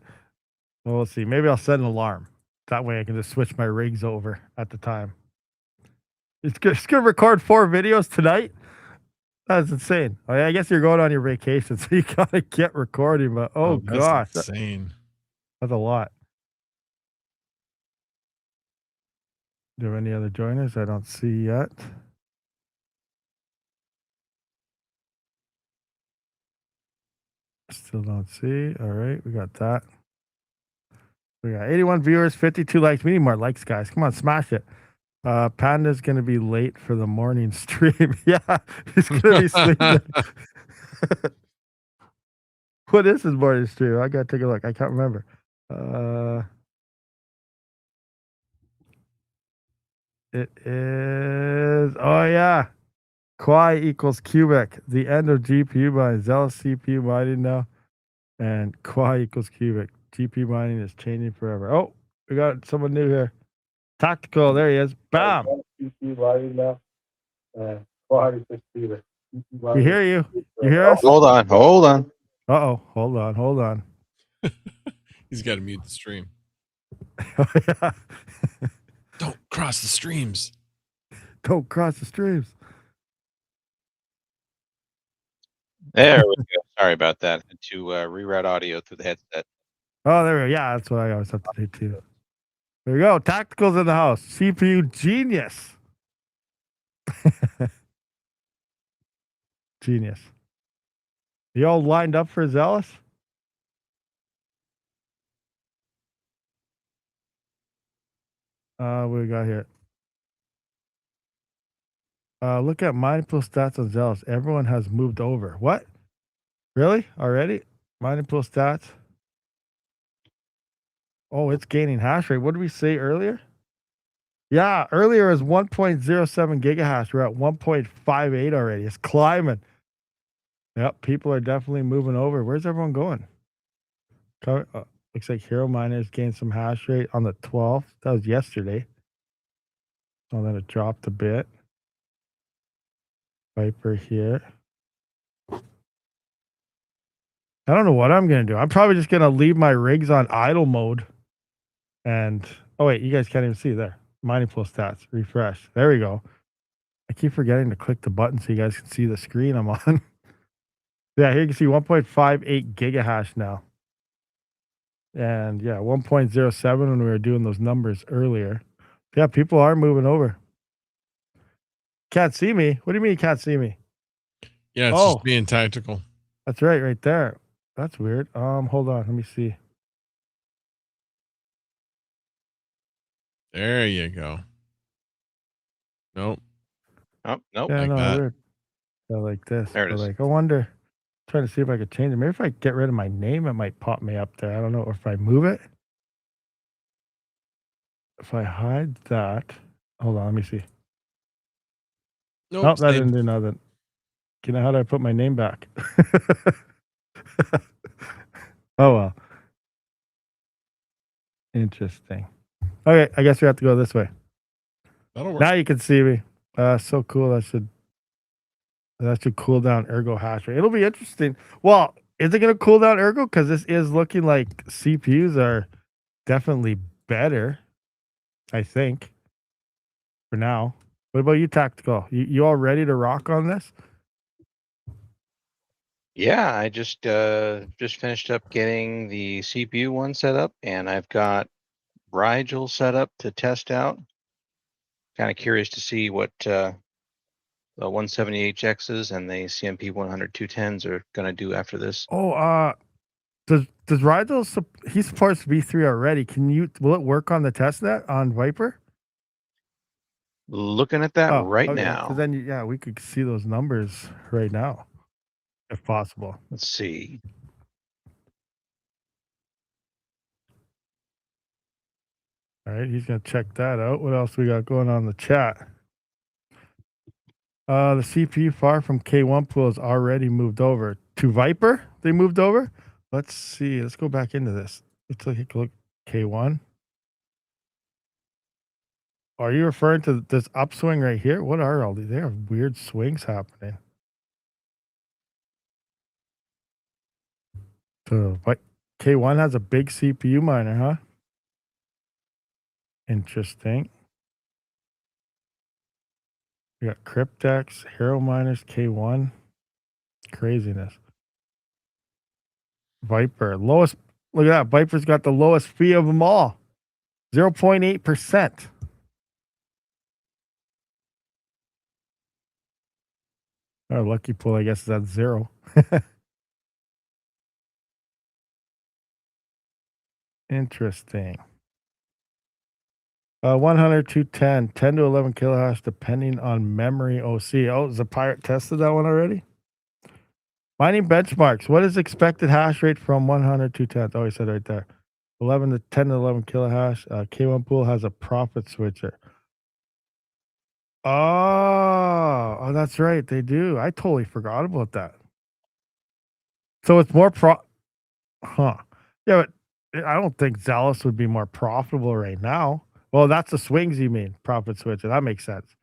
Well, we'll see. Maybe I'll set an alarm. That way I can just switch my rigs over at the time. It's going to record 4 videos tonight? That's insane. Oh, yeah, I guess you're going on your vacation, so you got to get recording. But gosh. That's insane. That's a lot. Do you have any other joiners? I don't see yet. Still don't see. All right, we got that. We got 81 viewers, 52 likes. We need more likes, guys. Come on, smash it. Panda's gonna be late for the morning stream. Yeah, he's gonna be sleeping. What is his morning stream? I gotta take a look. I can't remember. It is, oh yeah, Quai equals cubic. The end of GPU mining. Xelis CPU mining now, and Quai equals cubic. GPU mining is changing forever. Oh, we got someone new here. Tactical, there he is. Bam. GPU mining now, and Quai equals cubic. We hear you. You hear us? Hold on. Uh-oh, hold on. He's got to mute the stream. Oh, yeah. Don't cross the streams. Don't cross the streams. There we go. Sorry about that. Had to reroute audio through the headset. Oh, there we go. Yeah, that's what I always have to do too. There we go. Tactical's in the house. CPU genius. Genius. You all lined up for Xelis? What we got here? Look at mining pool stats on Xelis. Everyone has moved over. What? Really? Already? Mining pool stats? Oh, it's gaining hash rate. What did we say earlier? Yeah, earlier is 1.07 gigahash. We're at 1.58 already. It's climbing. Yep, people are definitely moving over. Where's everyone going? Looks like Hero Miners gained some hash rate on the 12th. That was yesterday. Oh, then it dropped a bit. Viper here. I don't know what I'm going to do. I'm probably just going to leave my rigs on idle mode. And, oh wait, you guys can't even see there. Mining pool stats, refresh. There we go. I keep forgetting to click the button so you guys can see the screen I'm on. Yeah, here you can see 1.58 gigahash now. And yeah, 1.07 when we were doing those numbers earlier. Yeah, people are moving over. Can't see me. What do you mean you can't see me? Yeah, it's just being tactical. That's right there. That's weird. Hold on, let me see. There you go. Nope. Oh, nope. Yeah, like no, that. weird. Yeah, like this. There it is. Like, I wonder. Trying to see if I could change it. Maybe if I get rid of my name, it might pop me up there. I don't know. Or if I move it. If I hide that. Hold on, let me see. Nope, that didn't do nothing. You know, how do I put my name back? Oh, well. Interesting. Okay, I guess we have to go this way. That'll work. Now you can see me. So cool. That should cool down ergo hash rate. It'll be interesting. Well, is it going to cool down ergo? Because this is looking like CPUs are definitely better, I think, for now. What about you, Tactical? You all ready to rock on this? Yeah, I just finished up getting the CPU one set up, and I've got Rigel set up to test out. Kind of curious to see what the 170HXs and the CMP 100-210s are going to do after this. Oh, does Rigel he supports V3 already? Will it work on the testnet on Viper? Looking at that right now. Because then yeah, we could see those numbers right now, if possible. Let's see. All right, he's gonna check that out. What else we got going on in the chat? The CPU far from K1 pool has already moved over to Viper. They moved over. Let's see. Let's go back into this. Let's take a look. K1. Are you referring to this upswing right here? What are all these? They have weird swings happening. So, but K1 has a big CPU miner, huh? Interesting. We got Cryptex, Hero Miners, K1. Craziness. Viper, lowest. Look at that. Viper's got the lowest fee of them all. 0.8%. Our lucky pool, I guess, is at 0. Interesting. 100, 210, 10 to 11 kilohash, depending on memory OC. Oh, is the Pirate tested that one already? Mining benchmarks. What is expected hash rate from 100 to 210? Oh, he said right there. 11 to 10 to 11 kilohash. K1 pool has a profit switcher. Oh, that's right. They do. I totally forgot about that. So it's more huh. Yeah, but I don't think Xelis would be more profitable right now. Well, that's the swings you mean, profit switcher. That makes sense.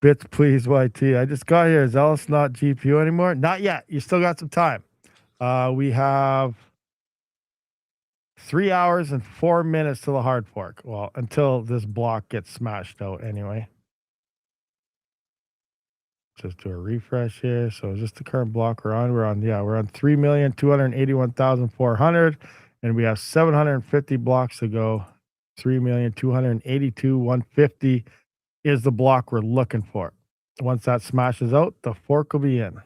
Bits, please, YT. I just got here. Xelis not GPU anymore? Not yet. You still got some time. We have 3 hours and 4 minutes to the hard fork. Well, until this block gets smashed out anyway. Just do a refresh here. So is this the current block we're on? We're on 3,281,400, and we have 750 blocks to go. 3,282,150 is the block we're looking for. Once that smashes out, the fork will be in.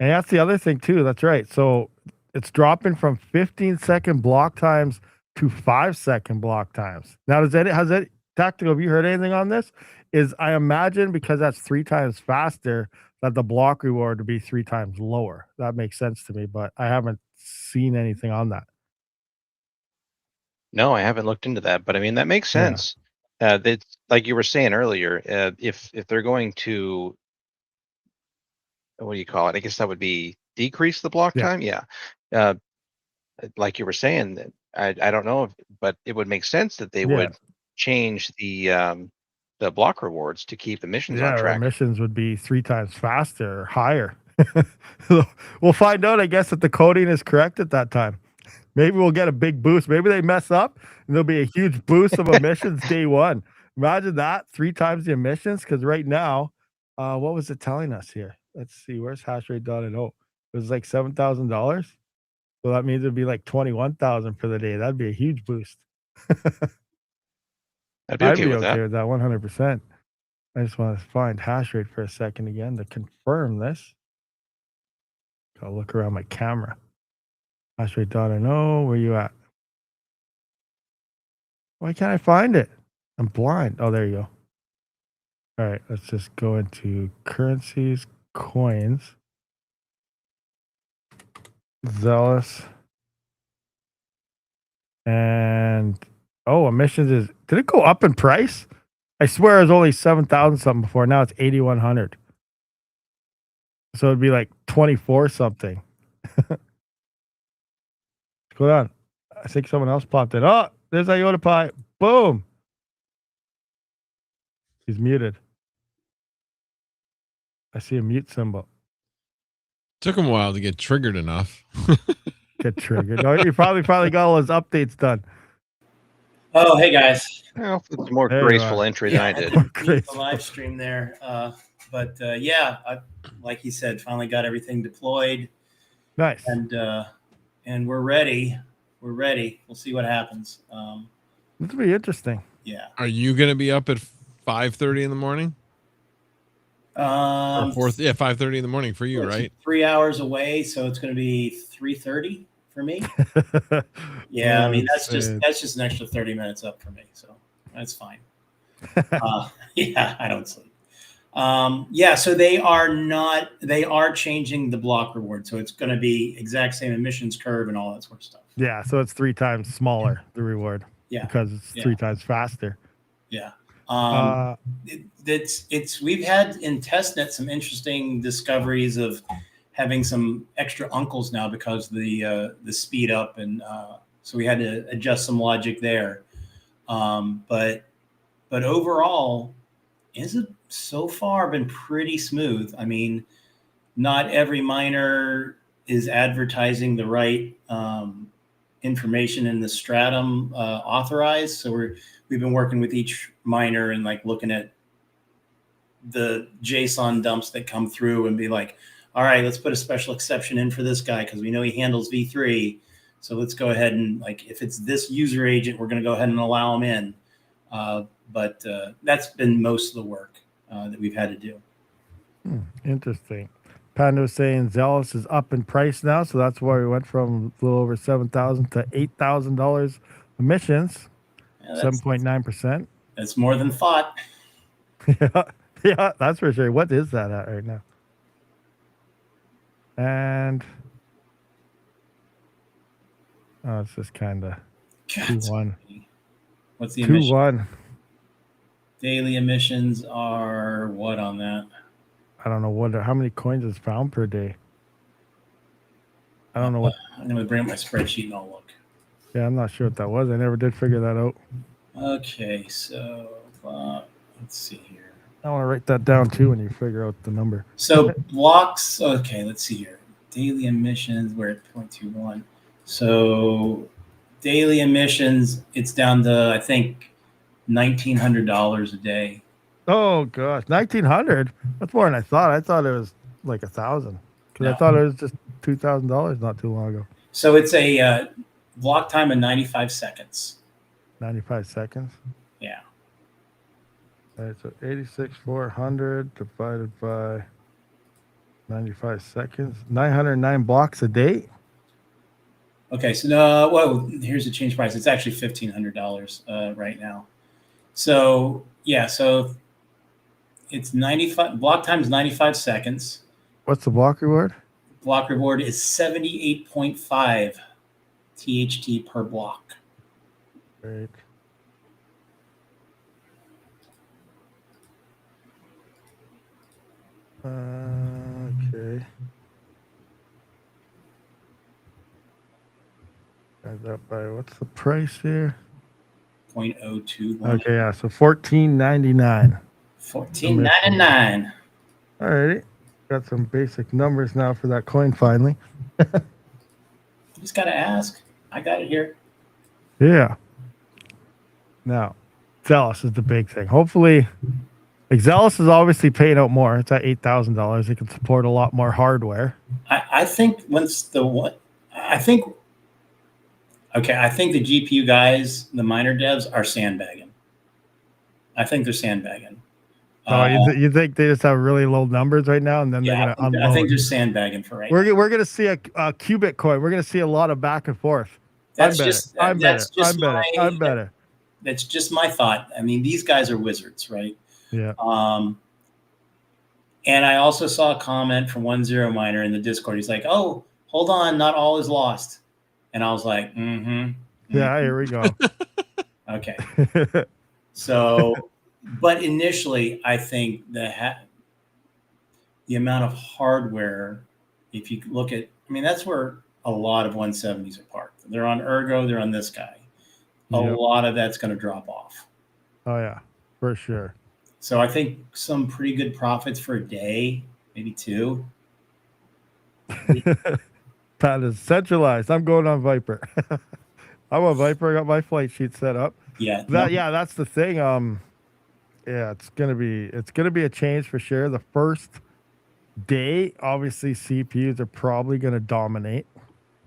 And that's the other thing too. That's right. So it's dropping from 15-second block times to 5-second block times. Now, has that tactical? Have you heard anything on this? Is I imagine because that's 3 times faster that the block reward would be 3 times lower. That makes sense to me, but I haven't seen anything on that. No, I haven't looked into that, but I mean that makes Yeah. sense. That's like you were saying earlier. If they're going to, what do you call it? I guess that would be decrease the block Yeah. time. Yeah. Uh, like you were saying, that I don't know, but it would make sense that they Yeah. would change the block rewards to keep emissions on Yeah, our track. emissions would be 3 times faster or higher. We'll find out, I guess, if the coding is correct at that time. Maybe we'll get a big boost. Maybe they mess up and there'll be a huge boost of emissions day one. Imagine that, 3 times the emissions. Because right now, what was it telling us here? Let's see, where's hash rate dot and oh, it was like $7,000. So that means it'd be like 21,000 for the day. That'd be a huge boost. I'd be I'd okay be with that. okay with that 100%. I just want to find hash rate for a second again to confirm this. Gotta look around my camera. Hash rate dot and oh, where you at? Why can't I find it? I'm blind. Oh, there you go. All right, let's just go into currencies, coins, Xelis, and oh, emissions is. Did it go up in price? I swear it was only 7,000 something before. Now it's 8,100. So it'd be like 24 something. Go on. I think someone else popped in. Oh, there's Iota Pie. Boom. He's muted. I see a mute symbol. Took him a while to get triggered enough. Get triggered. No, you probably got all his updates done. Oh, hey guys. Well, it's a more There you graceful are. entry than I did. Mute the Graceful. live stream there. Yeah, like he said, finally got everything deployed, Nice. and we're ready. We're ready. We'll see what happens. This will be interesting. Yeah. Are you going to be up at 5:30 in the morning? Or 5:30 in the morning for you, right? 3 hours away, so it's going to be 3:30 for me. Yeah, I mean that's just an extra 30 minutes up for me, so that's fine. Yeah, I don't sleep. Yeah, so they are changing the block reward, so it's going to be exact same emissions curve and all that sort of stuff. Yeah, so it's 3 times smaller, the reward. Yeah, because it's 3 times faster. Yeah. We've had in testnet some interesting discoveries of having some extra uncles now because the speed up, and so we had to adjust some logic there. But overall, is it so far been pretty smooth? I mean, not every miner is advertising the right information in the stratum authorized. So we've been working with each miner and like looking at the JSON dumps that come through and be like, all right, let's put a special exception in for this guy because we know he handles V3. So let's go ahead and like, if it's this user agent, we're going to go ahead and allow him in. But that's been most of the work that we've had to do. Interesting. Panda was saying Xelis is up in price now, so that's why we went from a little over $7,000 to $8,000 emissions. 7.9%. That's more than thought. Yeah, that's for sure. What is that at right now? And it's just kind of 2-1. What's the emission? 2-1. Daily emissions are what on that? I don't know how many coins is found per day. I don't know what. I'm going to bring up my spreadsheet and I'll look. Yeah, I'm not sure what that was. I never did figure that out. Okay, so let's see here. I want to write that down too when you figure out the number. So blocks. Okay, let's see here. Daily emissions. We're at 0.21. So daily emissions. It's down to I think $1,900 a day. Oh gosh, 1,900. That's more than I thought. I thought it was like 1,000 because I thought it was just $2,000 not too long ago. So it's a block time of 95 seconds. 95 seconds. Yeah. All right, so 86,400 divided by 95 seconds. 909 blocks a day. Okay, so well, here's the change price. It's actually $1,500 right now. So yeah, so it's 95 block time is 95 seconds. What's the block reward? Block reward is 78.5 THT per block. Great. Okay. Add that by what's the price here? 0.021. Okay, yeah, so $14.99. $14.99. All righty. Got some basic numbers now for that coin finally. Just gotta ask. I got it here. Yeah. Now, Xelis is the big thing. Hopefully, like Xelis is obviously paying out more. It's at $8,000. It can support a lot more hardware. I think I think the GPU guys, the miner devs, are sandbagging. I think they're sandbagging. Oh, you think they just have really low numbers right now, and then they're going to unload? I think they're sandbagging for right now. We're going to see a Qubit coin. We're going to see a lot of back and forth. I'm better. That's just my thought. I mean, these guys are wizards, right? Yeah. And I also saw a comment from 10 Miner in the Discord. He's like, "Oh, hold on, not all is lost." And I was like, Yeah, here we go. Okay. So, but initially, I think the amount of hardware, if you look at, I mean, that's where a lot of 170s are parked. They're on Ergo, they're on this guy. A lot of that's going to drop off. Oh, yeah, for sure. So I think some pretty good profits for a day, maybe two. Pat is centralized. I'm going on Viper. I'm on Viper. I got my flight sheet set up. Yeah. That's the thing. Yeah, it's gonna be a change for sure. The first day, obviously, CPUs are probably gonna dominate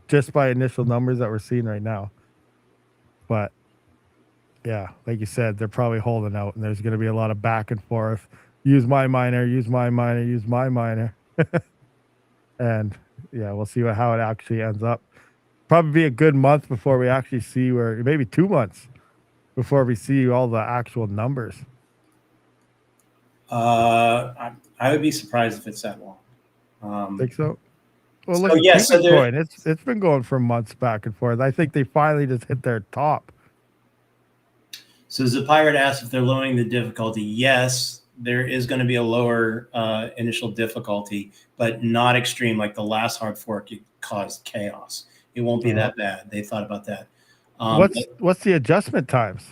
just by initial numbers that we're seeing right now. But yeah, like you said, they're probably holding out, and there's gonna be a lot of back and forth. Use my miner, use my miner, use my miner. And yeah, we'll see how it actually ends up. Probably be a good month before we actually see maybe 2 months before we see all the actual numbers. I would be surprised if it's that long. Think so? Well, So, look at yeah, Qubit so coin. It's been going for months back and forth. I think they finally just hit their top. So Zapirate asked if they're lowering the difficulty. Yes, there is going to be a lower initial difficulty, but not extreme. Like the last hard fork, it caused chaos. It won't be that bad. They thought about that. What's the adjustment times?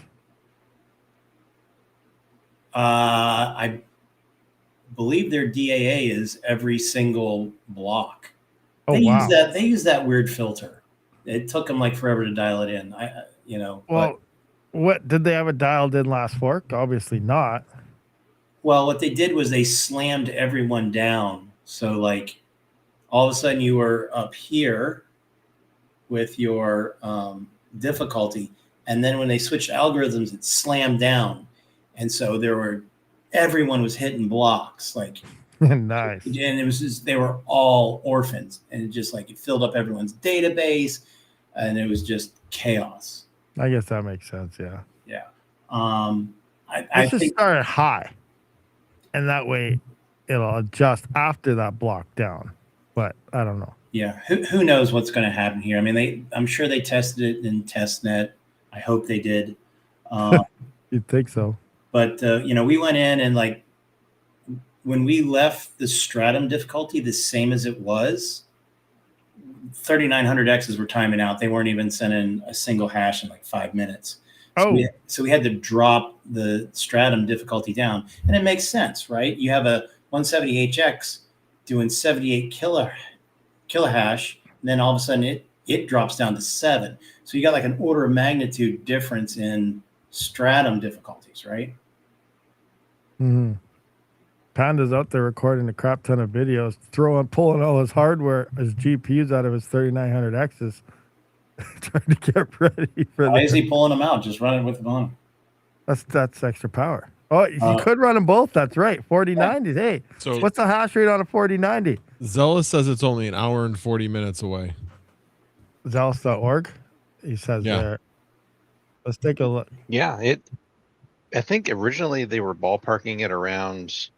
I believe their DAA is every single block. Oh, wow. They use that weird filter. It took them like forever to dial it in. What did they have it dialed in last fork? Obviously not. Well, what they did was they slammed everyone down. So like all of a sudden you were up here with your difficulty. And then when they switched algorithms, it slammed down. And so everyone was hitting blocks. Like nice. And it was just, they were all orphans. And it just like, it filled up everyone's database. And it was just chaos. I guess that makes sense. Yeah. Yeah. I just start high. And that way it'll adjust after that block down. But I don't know. Yeah. Who knows what's going to happen here? I mean, I'm sure they tested it in testnet. I hope they did. You'd think so. But we went in and like when we left the stratum difficulty the same as it was, 3900Xs were timing out. They weren't even sending a single hash in like 5 minutes. So we had to drop the stratum difficulty down, and it makes sense, right? You have a 170HX doing 78 kilohash, and then all of a sudden it drops down to 7. So you got like an order of magnitude difference in stratum difficulties, right? Mm-hmm. Panda's out there recording a crap ton of videos, pulling all his hardware, his GPUs out of his 3900Xs, trying to get ready for. Why is he pulling them out? Just run it with them on. That's extra power. Oh, you could run them both. That's right. 4090s. Hey, so what's the hash rate on a 4090? Xelis says it's only an hour and 40 minutes away. Xelis.org. He says there. Let's take a look. Yeah, I think originally they were ballparking it around,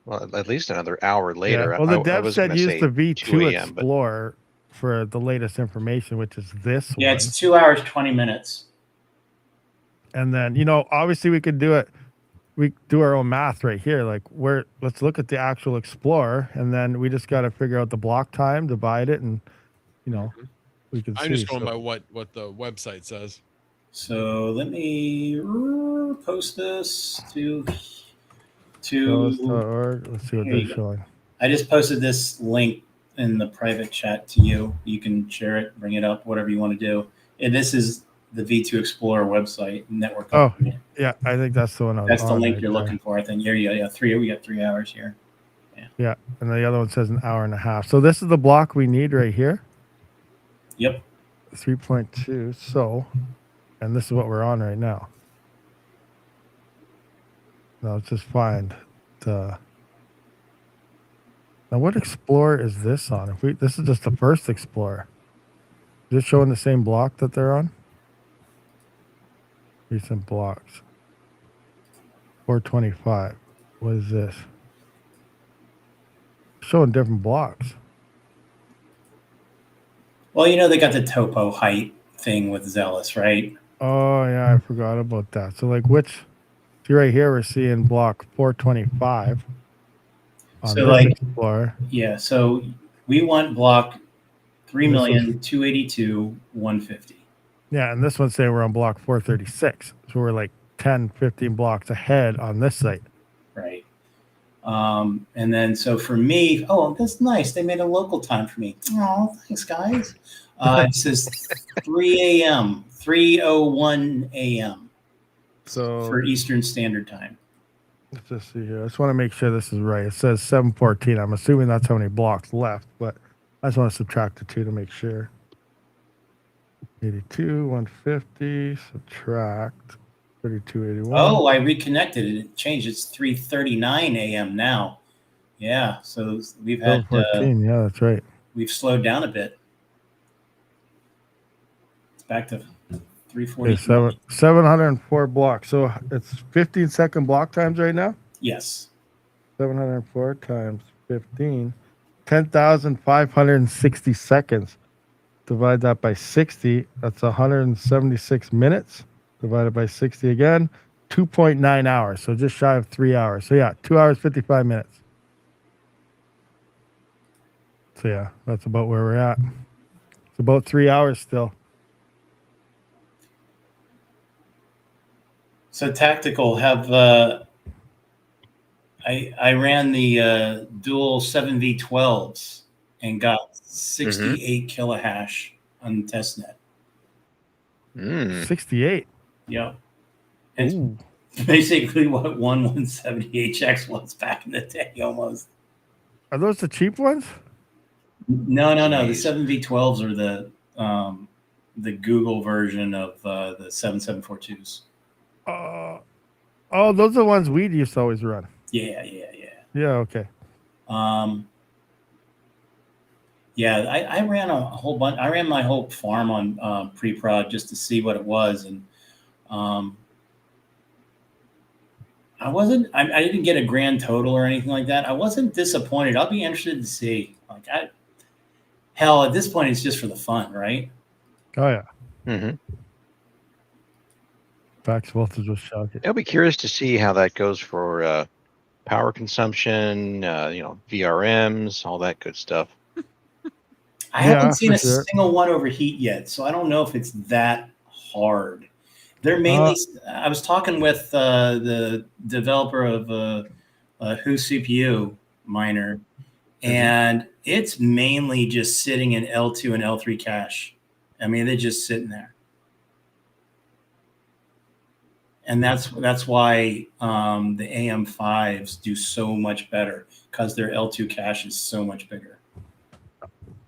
well, at least another hour later. Yeah. Well, the dev said use the V2 Explorer for the latest information, which is this one. Yeah, it's 2 hours, 20 minutes. And then, obviously we could do it. We do our own math right here. Like let's look at the actual Explorer, and then we just got to figure out the block time, divide it, and, we can see. I'm just going by what the website says. So let me post this to Xelis.org. Let's see what they're showing. I just posted this link in the private chat to you. You can share it, bring it up, whatever you want to do. And this is the V2 Explorer website network. Oh, yeah, I think that's the one. That's the link you're looking for. I think here you go. Yeah, we got 3 hours here. Yeah, and the other one says an hour and a half. So this is the block we need right here. Yep. 3.2. So, and this is what we're on right now. Now let's just find the. Now what Explorer is this on? This is just the first Explorer. Is it showing the same block that they're on? Recent blocks. 425. What is this? Showing different blocks. Well, they got the topo height thing with Xelis, right? Oh yeah, I forgot about that. So like see right here we're seeing block 425 on so this like Explorer. Yeah, so we want block 3,282,150. Yeah, and this one's saying we're on block 436. So we're like 10, 15 blocks ahead on this site. Right. And then so for me, that's nice. They made a local time for me. Oh, thanks, guys. It says 3 a.m., 3:01 a.m. So for Eastern Standard Time. Let's just see here. I just want to make sure this is right. It says 714. I'm assuming that's how many blocks left, but I just want to subtract the 2 to make sure. 82, 150, subtract 3281. Oh, I reconnected it. It changed. It's 3:39 a.m. now. Yeah, so we've had 14. Yeah, that's right. We've slowed down a bit. It's back to 340. 704 blocks. So it's 15-second block times right now? Yes. 704 times 15. 10,560 seconds. Divide that by 60. That's 176 minutes. Divided by 60 again. 2.9 hours. So just shy of 3 hours. So yeah, 2 hours, 55 minutes. So yeah, that's about where we're at. It's about 3 hours still. So tactical have I ran the dual 7v12s and got 68 kilohash on testnet. 68. Yeah. And it's basically what 170HX was back in the day almost. Are those the cheap ones? No. The 7v12s are the Google version of the 7742s. Oh, those are the ones we used to always run. Yeah. Yeah, okay. Yeah, I ran a whole bunch. I ran my whole farm on pre-prod just to see what it was, and I didn't get a grand total or anything like that. I wasn't disappointed. I'll be interested to see. Hell, at this point, it's just for the fun, right? Oh yeah. Mm-hmm. Max voltage was shocking. I'll be curious to see how that goes for power consumption, VRMs, all that good stuff. I haven't Yeah, seen for a sure. single one overheat yet, so I don't know if it's that hard. They're mainly. I was talking with the developer of Who CPU miner, and it's mainly just sitting in L2 and L3 cache. I mean, they're just sitting there, and that's why the AM5s do so much better, because their L2 cache is so much bigger.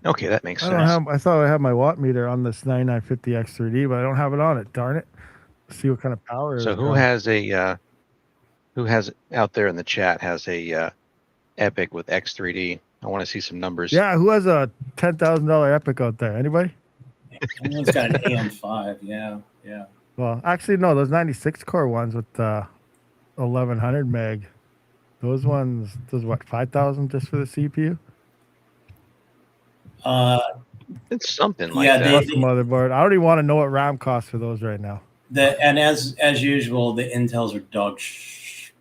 Okay, that makes I sense. don't have. I thought I had my watt meter on this 9950X3D, but I don't have it on it. Darn it! Let's see what kind of power. So it's who got. has out there in the chat has a Epic with X3D? I want to see some numbers. Yeah, who has a $10,000 Epic out there? Anybody? Everyone's got an AM5. Yeah. Well, actually, no. Those 96 core ones with 1100 meg. Those ones. Those what? 5,000 just for the CPU. It's something like Yeah, that. Plus the motherboard. I don't even want to know what RAM costs for those right now. And as usual, the Intels are dog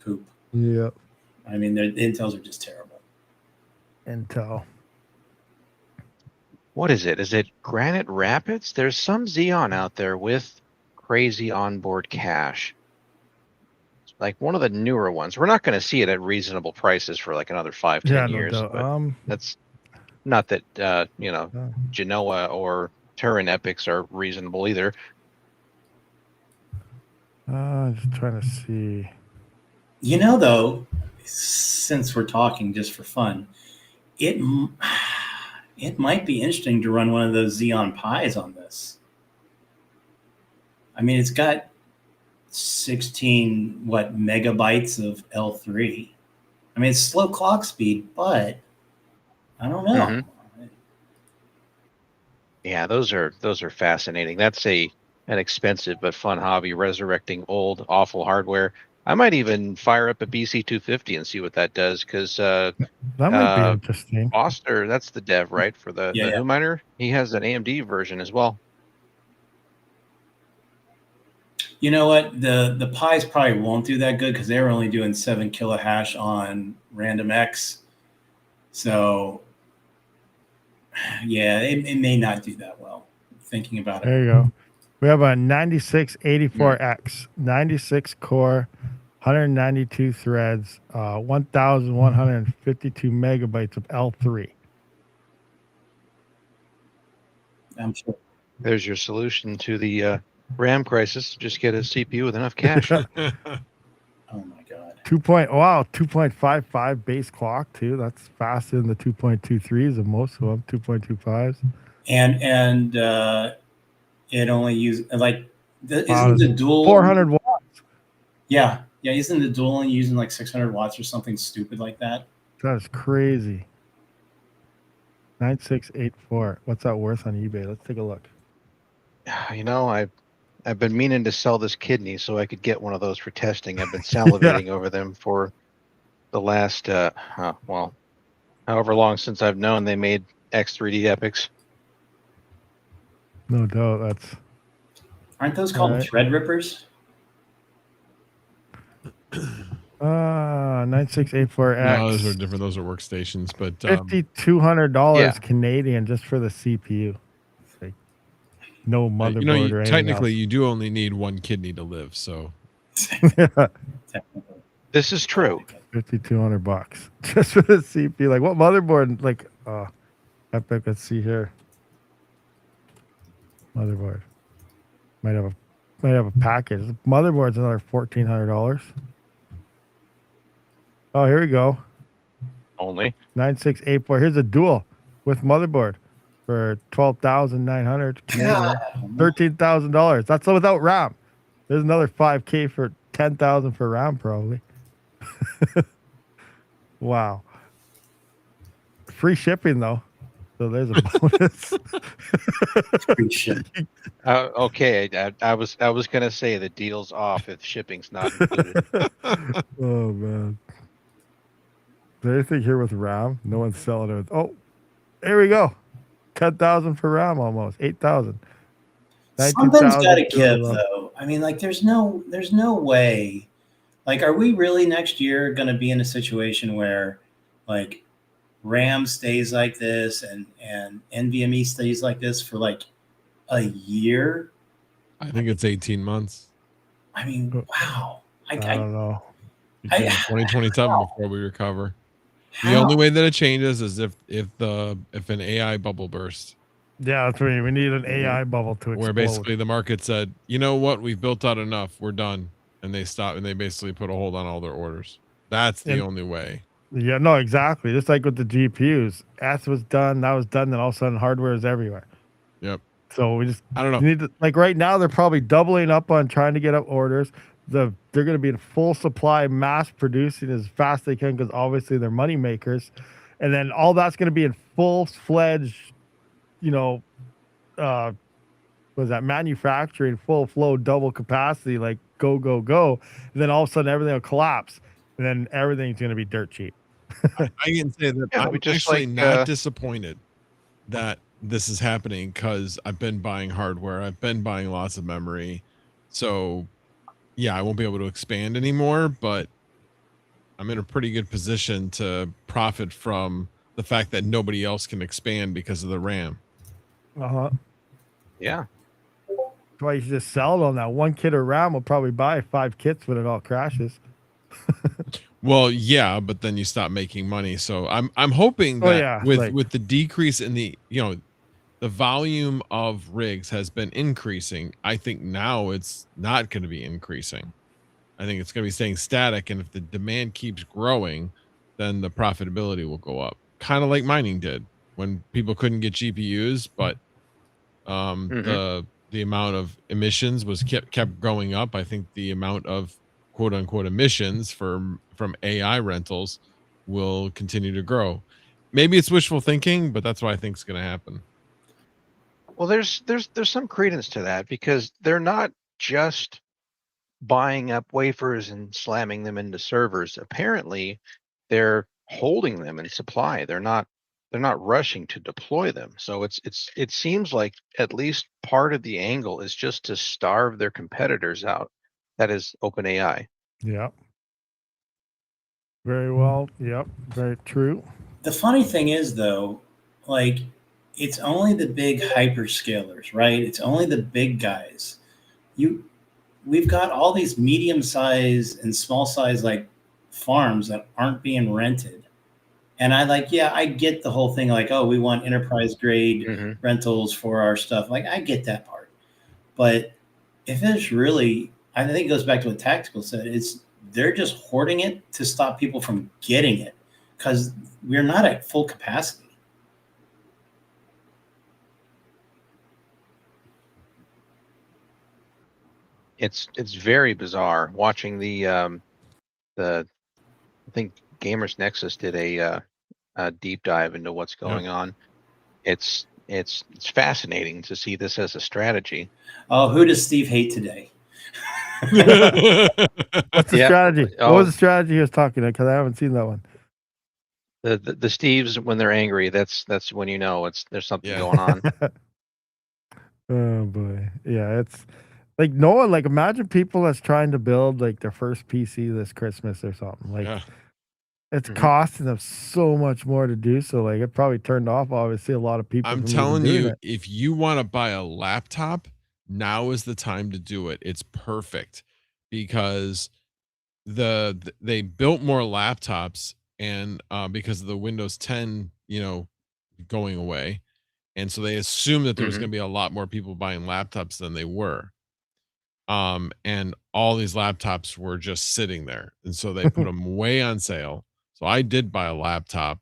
poop. Yeah. I mean, the Intels are just terrible. Intel. What is it? Is it Granite Rapids? There's some Xeon out there with crazy onboard cache. It's like one of the newer ones. We're not going to see it at reasonable prices for like another 5-10 Yeah, years. no doubt. But that's not that Genoa or Turin Epics are reasonable either. Just trying to see. Though, since we're talking just for fun, it might be interesting to run one of those Xeon Pis on this. I mean, it's got 16 megabytes of L3. I mean, it's slow clock speed, but I don't know. Mm-hmm. Yeah, those are fascinating. That's an expensive but fun hobby, resurrecting old awful hardware. I might even fire up a BC250 and see what that does, because that might be interesting. Foster, that's the dev, right, for the Who miner. He has an AMD version as well. You know what? The Pis probably won't do that good because they were only doing 7 kilohash on RandomX. So, yeah, it may not do that well. Thinking about it. There you go. We have a 9684X, 96 core, 192 threads, 1,152 megabytes of L3. I'm sure. There's your solution to the RAM crisis. Just get a CPU with enough cache. Oh my god. 2.55 base clock too. That's faster than the 2.23s of most of them. 2.25s. And it only uses isn't the dual 400 watts. Yeah, isn't the dual only using like 600 watts or something stupid like that? That's crazy. 9684. What's that worth on eBay? Let's take a look. I've been meaning to sell this kidney so I could get one of those for testing. I've been salivating over them for the last however long since I've known they made X3D Epics. No doubt. Aren't those called thread rippers? 9684X. No, those are different. Those are workstations, but $5,200 Canadian just for the CPU. Like, no motherboard or anything technically, else. you do only need one kidney to live. So this is true. $5,200 just for the CPU. Like, what motherboard? Like, Epic. Let's see here. Motherboard might have a package. The motherboard's another $1,400. Oh, here we go. Only 9684. Here's a dual with motherboard for $12,900. $13,000. That's without RAM. There's another $5K for $10,000 for RAM probably. Wow. Free shipping though. So there's a bonus. Okay, I was gonna say the deal's off if shipping's not included. Oh man. Is there anything here with RAM? No one's selling it. Oh, there we go. 10,000 for RAM almost. 8,000. Something's got to give though. I mean, like, there's no way. Like, are we really next year going to be in a situation where, like, RAM stays like this and NVMe stays like this for like a year? I think it's 18 months. I mean, wow. I don't know. It's in 2027 before we recover. How? The only way that it changes is if an AI bubble bursts. Yeah, that's right. We need an AI bubble to explode. Where basically the market said, you know what, we've built out enough, we're done, and they stopped and they basically put a hold on all their orders. That's the only way. Yeah, no, exactly. Just like with the GPUs, S was done, that was done, then all of a sudden hardware is everywhere. Yep. So we just, I don't know. need to, like right now, they're probably doubling up on trying to get up orders. They're going to be in full supply, mass producing as fast as they can because obviously they're money makers, and then all that's going to be in full-fledged, was that manufacturing, full flow, double capacity, like go, and then all of a sudden everything will collapse, and then everything's going to be dirt cheap. I can say that I'm actually not disappointed that this is happening because I've been buying hardware. I've been buying lots of memory. So yeah, I won't be able to expand anymore, but I'm in a pretty good position to profit from the fact that nobody else can expand because of the RAM. Yeah. That's why you should just sell it on that. One kit of RAM will probably buy 5 kits when it all crashes. Well, yeah, but then you stop making money. So I'm hoping that with the decrease in the the volume of rigs has been increasing. I think now it's not going to be increasing. I think it's going to be staying static, and if the demand keeps growing, then the profitability will go up. Kind of like mining did when people couldn't get GPUs, but the amount of emissions was kept going up. I think the amount of quote unquote emissions from AI rentals will continue to grow. Maybe it's wishful thinking, but that's what I think is going to happen. Well, there's some credence to that because they're not just buying up wafers and slamming them into servers. Apparently, they're holding them in supply. They're not rushing to deploy them. So it seems like at least part of the angle is just to starve their competitors out. That is OpenAI. Yep. Very well. Yep. Very true. The funny thing is, though, like, it's only the big hyperscalers, right? It's only the big guys. We've got all these medium size and small size like farms that aren't being rented. And I get the whole thing, like, oh, we want enterprise grade rentals for our stuff. Like, I get that part. But if it's really, I think it goes back to what Tactical said, they're just hoarding it to stop people from getting it because we're not at full capacity. It's very bizarre watching I think Gamers Nexus did a deep dive into what's going on. It's fascinating to see this as a strategy. Oh, who does Steve hate today? What's the strategy? What was the strategy he was talking about? Because I haven't seen that one. The Steves, when they're angry, that's when you know there's something going on. Oh boy, yeah, it's like no one, like, imagine people that's trying to build like their first PC this Christmas or something. Like, it's costing them so much more to do so. Like, it probably turned off obviously a lot of people. I'm telling you, if you want to buy a laptop, now is the time to do it. It's perfect because they built more laptops, and because of the Windows 10, going away, and so they assumed that there was going to be a lot more people buying laptops than they were. And all these laptops were just sitting there, and so they put them way on sale. So I did buy a laptop,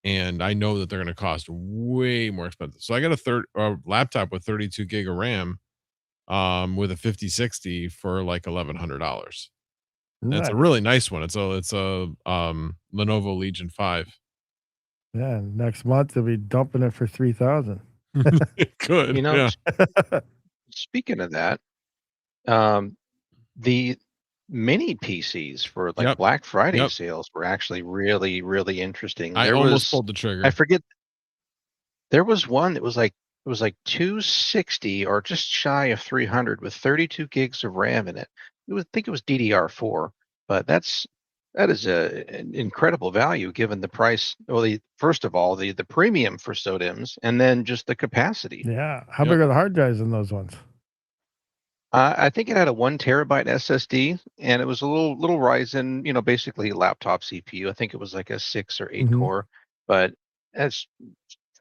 and I know that they're going to cost way more expensive. So I got a laptop with 32 gig of RAM, with a 5060 for like $1,100. That's a really nice one. It's a Lenovo Legion 5. Yeah, next month they'll be dumping it for 3,000. Good. Speaking of that, the mini PCs for like Black Friday sales were actually really, really interesting. I almost pulled the trigger. I forget. There was one that was like it was like 260 or just shy of 300 with 32 gigs of RAM in it. I think it was DDR4, but that is an incredible value given the price. Well, first of all, the premium for SODIMMs, and then just the capacity. Yeah. How Yep. big are the hard drives in those ones? I think it had a 1 terabyte SSD, and it was a little Ryzen, basically laptop CPU. I think it was like a 6 or 8 Mhm. core, but that's Yeah.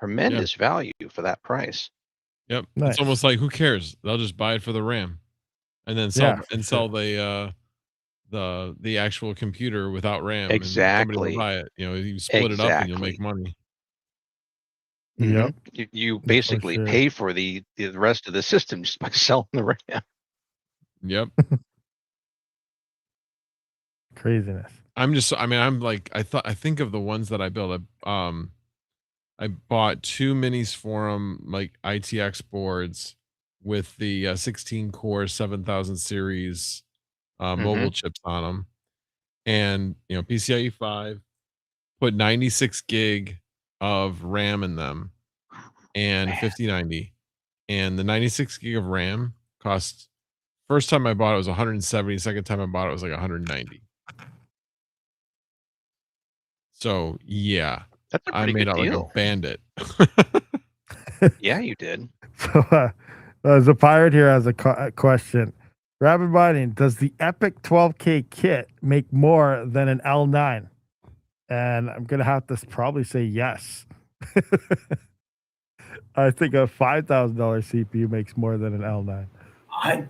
tremendous value for that price. Yep. Nice. It's almost like, who cares? They'll just buy it for the RAM, and then Yeah, for sell sure. the actual computer without RAM, and somebody will Exactly. buy it. You split it up and you'll make Exactly. money. Yep, You for basically sure. pay for the rest of the system just by selling the RAM. Yep. Craziness. I'm like, I think of the ones that I built. I bought 2 minis for them, like ITX boards with the 16 core 7000 series hmm mobile chips on them, and PCIe 5, put 96 gig of RAM in them, and Man, 5090, and the 96 gig of RAM cost, first time I bought it was 170, second time I bought it was like 190. So yeah, that's a I pretty made good out like a deal. bandit. Yeah, you did. So, the pirate here has a question. Rabid mining, does the Epic 12K kit make more than an L9? And I'm gonna have to probably say yes. I think a $5,000 CPU makes more than an L9. I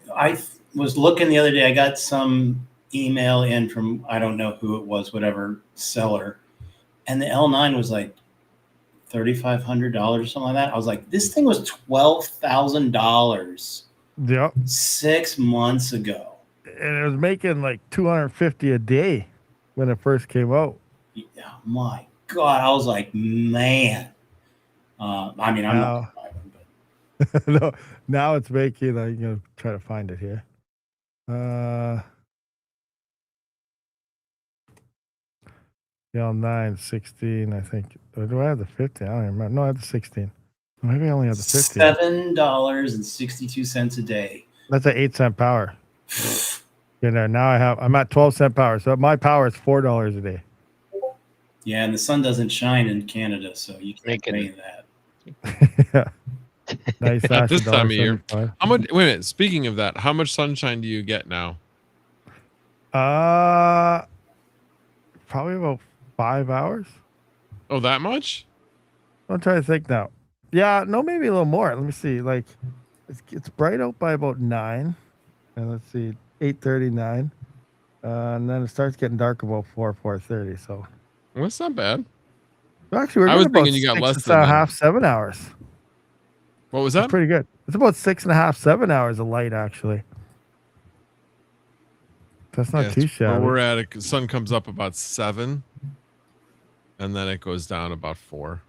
was looking the other day. I got some email in from, I don't know who it was, whatever seller, and the L9 was like $3,500 or something like that. I was like, this thing was $12,000 Yep. 6 months ago. And it was making like 250 a day when it first came out. Yeah, my God, I was like, man. I mean, I'm not Now, gonna buy one, but no, now it's making. I'm gonna try to find it here. The L9 16, I think. Or do I have the 15? I don't even remember. No, I have the 16. Maybe I only have the 15. $7.62 a day. That's an 8-cent power. Now I'm at 12-cent power. So my power is $4 a day. Yeah, and the sun doesn't shine in Canada, so you can't Making- pay that. Yeah. Nice. At this time of year. $1.75. How much? Wait a minute. Speaking of that, how much sunshine do you get now? Probably about 5 hours. Oh, that much? I'm trying to think now. Yeah, no, maybe a little more. Let me see. Like, it's bright out by about 9, and let's see, 8:39, and then it starts getting dark about 4:30. So Well, that's not bad. actually, we're I was getting about thinking you got less 6 than and a that. half, 7 hours. What was That's that? pretty good. It's about 6.5, 7 hours of light actually. That's not too Where shabby. we're at, the sun comes up about 7, and then it goes down about 4.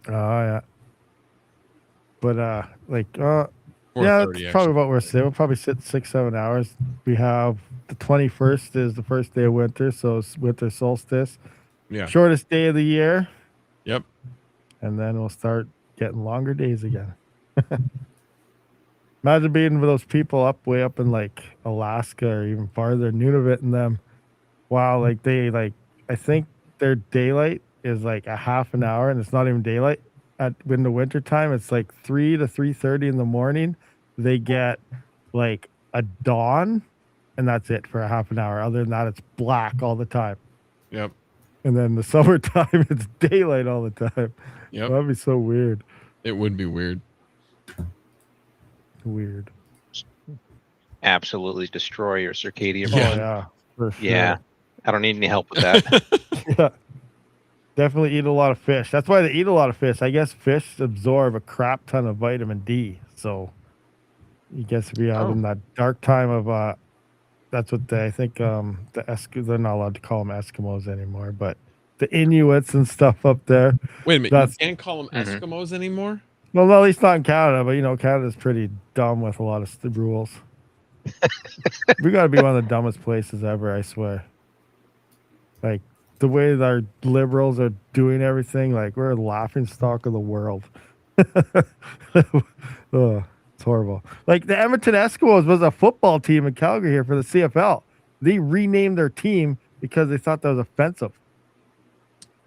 Oh yeah. But yeah, 4:30 that's actually. probably what we're saying. We'll probably sit 6, 7 hours. We have the 21st is the first day of winter, so it's winter solstice. Yeah. Shortest day of the year. Yep. And then we'll start getting longer days again. Imagine being with those people way up in like Alaska or even farther, Nunavut and them. Wow, I think their daylight is like a half an hour, and it's not even daylight. In the winter time, it's like 3 to 3:30 in the morning. They get like a dawn, and that's it for a half an hour. Other than that, it's black all the time. Yep. And then the summertime, it's daylight all the time. Yep. That'd be so weird. It would be weird. Weird. Absolutely destroy your circadian Oh Yeah. yeah, for sure. Yeah, I don't need any help with that. Yeah. Definitely eat a lot of fish. That's why they eat a lot of fish. I guess fish absorb a crap ton of vitamin D. So you guess if you're out in that dark time of that's what I think they're not allowed to call them Eskimos anymore, but the Inuits and stuff up there. Wait a minute. That's You can't call them Eskimos anymore? well, at least not in Canada, but Canada's pretty dumb with a lot of rules. We got to be one of the dumbest places ever, I swear. Like the way that our liberals are doing everything, like we're a laughing stock of the world. Oh, it's horrible. Like the Edmonton Eskimos was a football team in Calgary here for the CFL. They renamed their team because they thought that was offensive.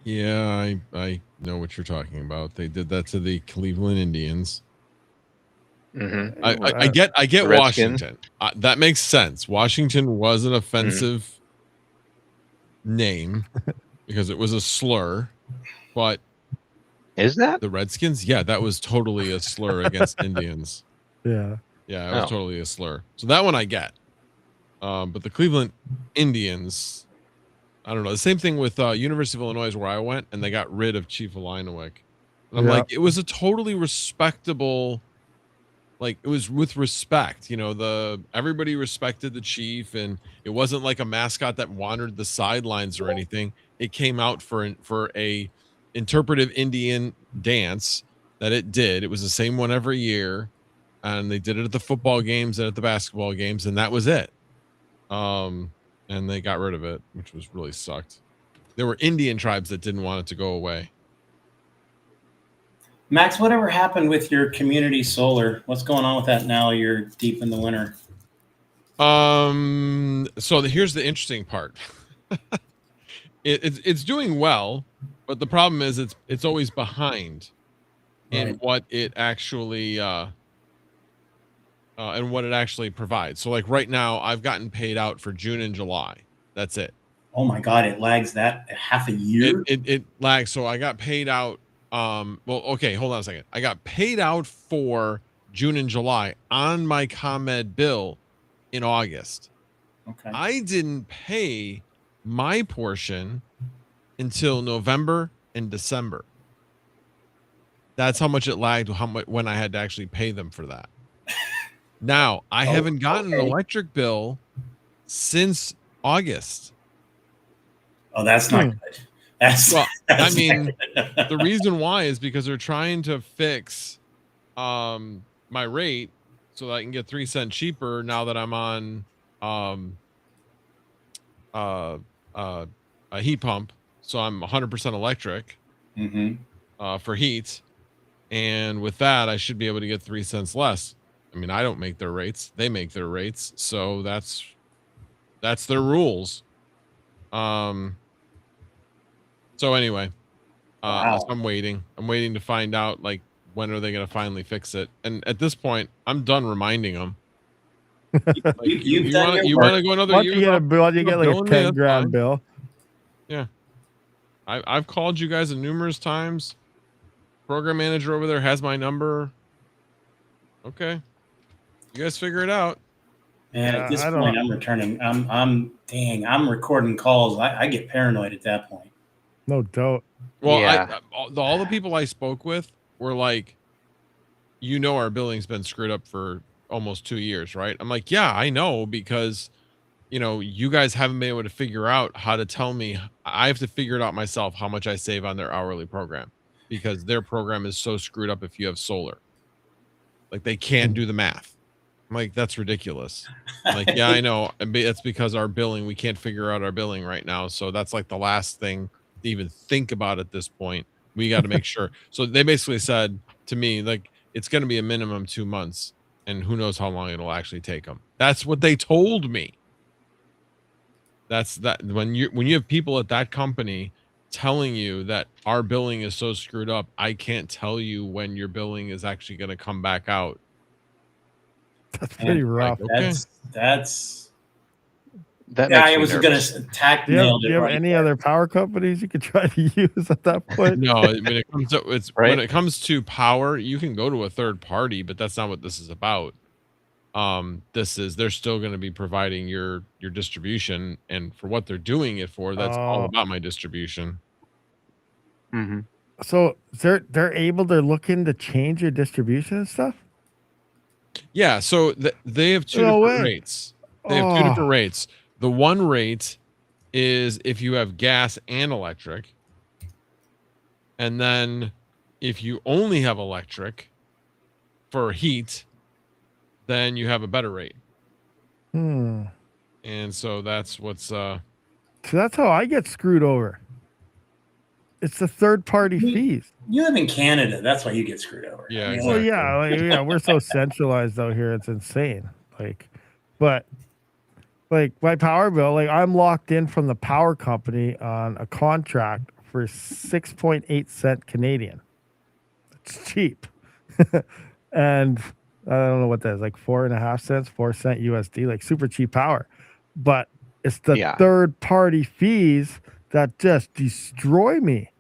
Yeah, I know what you're talking about. They did that to the Cleveland Indians. Mm-hmm. I get The Redskins. Washington. That makes sense. Washington was an offensive name because it was a slur, but Is that? the Redskins, yeah, that was totally a slur against Indians. Yeah. Yeah, it was Oh. totally a slur. So that one I get. But the Cleveland Indians, I don't know. The same thing with University of Illinois where I went, and they got rid of Chief Illinois. And I'm Yeah. like, it was a totally respectable, like it was with respect. You know, everybody respected the chief, and it wasn't like a mascot that wandered the sidelines or anything. It came out for a interpretive Indian dance that it did. It was the same one every year, and they did it at the football games and at the basketball games, and that was it. And they got rid of it, which was really sucked. There were Indian tribes that didn't want it to go away. Max, whatever happened with your community solar? What's going on with that now? You're deep in the winter. So here's the interesting part. It's doing well, but the problem is it's always behind in Right. what it actually provides. So like right now, I've gotten paid out for June and July. That's it. Oh my God, it lags that half a year. It lags. So I got paid out. Well, okay, hold on a second. I got paid out for June and July on my ComEd bill in August. Okay. I didn't pay my portion until November and December. That's how much it lagged, how much when I had to actually pay them for that. Now, I haven't gotten an electric bill since August. Oh, that's not good. That's Well, that's I mean, not good. the reason why is because they're trying to fix my rate so that I can get 3 cents cheaper now that I'm on a heat pump. So I'm 100% electric for heat. And with that, I should be able to get 3 cents less. I mean, I don't make their rates. They make their rates. So that's their rules. So anyway, Wow. so I'm waiting to find out like when are they going to finally fix it. And at this point, I'm done reminding them. Like, You've done your you work. want to go another Once year? you get a bill, you get like a billing me, 10 that's grand fine. bill. Yeah. I've called you guys numerous times. Program manager over there has my number. Okay. You guys figure it out. And Yeah, at this I don't point, know. I'm recording calls. I get paranoid at that point. No doubt. Well, Yeah. all the people I spoke with were like, you know, our billing's been screwed up for almost 2 years, right? I'm like, yeah, I know, because you know, you guys haven't been able to figure out how to tell me. I have to figure it out myself how much I save on their hourly program, because their program is so screwed up if you have solar. Like they can't do the math. I'm like, that's ridiculous. I'm like, yeah, I know. That's because our billing, we can't figure out our billing right now. So that's like the last thing to even think about at this point. We got to make sure. So they basically said to me, like, it's going to be a minimum 2 months, and who knows how long it'll actually take them. That's what they told me. That's that when you have people at that company telling you that our billing is so screwed up, I can't tell you when your billing is actually going to come back out. That's pretty rough. Like, okay. That's That yeah. makes I me was nervous. gonna tack Do you have, nailed do it you have right any there. other power companies you could try to use at that point? No, when it comes to Right. when it comes to power, you can go to a third party, but that's not what this is about. They're still going to be providing your distribution, and for what they're doing it for, that's all about my distribution. Mm-hmm. So they're looking to change your distribution and stuff? Yeah, so they have two No different way. rates. They have two different rates. The one rate is if you have gas and electric. And then if you only have electric for heat, then you have a better rate. And so that's what's so that's how I get screwed over. It's the third party fees. You live in Canada. That's why you get screwed over. Yeah, I mean, exactly. Well, yeah, we're so centralized out here. It's insane. But my power bill, I'm locked in from the power company on a contract for 6.8 cent Canadian. It's cheap. And I don't know what that is, like 4.5 cents, 4 cent USD, like super cheap power. But it's the third party fees that just destroy me.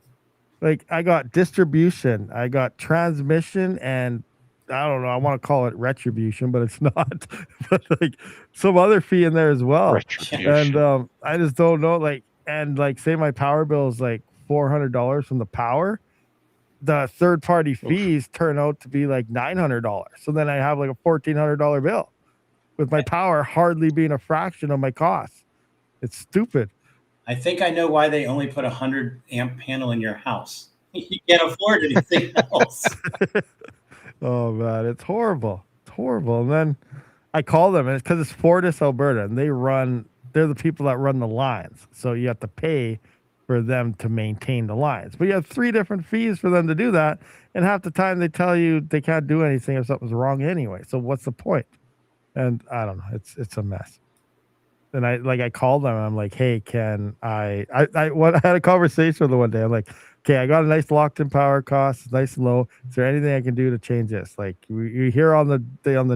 Like I got distribution, I got transmission, and I don't know, I want to call it retribution, but it's not. But like some other fee in there as well. Retribution. And I just don't know. Say my power bill is like $400 from the power. The third party fees turn out to be like $900. So then I have like a $1,400 bill with my power hardly being a fraction of my costs. It's stupid. I think I know why they only put a 100 amp panel in your house. You can't afford anything else. Oh man, it's horrible. It's horrible. And then I call them, and it's because it's Fortis, Alberta, and they're the people that run the lines. So you have to pay for them to maintain the lines. But you have 3 different fees for them to do that. And half the time they tell you they can't do anything if something's wrong anyway. So what's the point? And I don't know. It's a mess. And I called them. And I'm like, hey, can I had a conversation with them one day. I'm like, okay, I got a nice locked in power cost. It's nice and low. Is there anything I can do to change this? Like you hear on the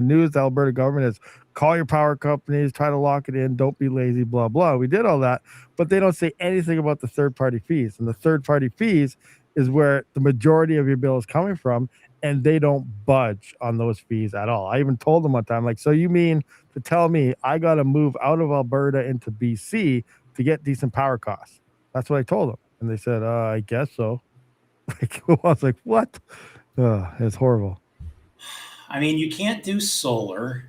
news, the Alberta government is call your power companies, try to lock it in. Don't be lazy, blah, blah. We did all that, but they don't say anything about the third party fees. And the third party fees is where the majority of your bill is coming from. And they don't budge on those fees at all. I even told them one time, like, so you mean to tell me I got to move out of Alberta into BC to get decent power costs? That's what I told them. And they said, I guess so. Like, I was like, what? It's horrible. I mean, you can't do solar.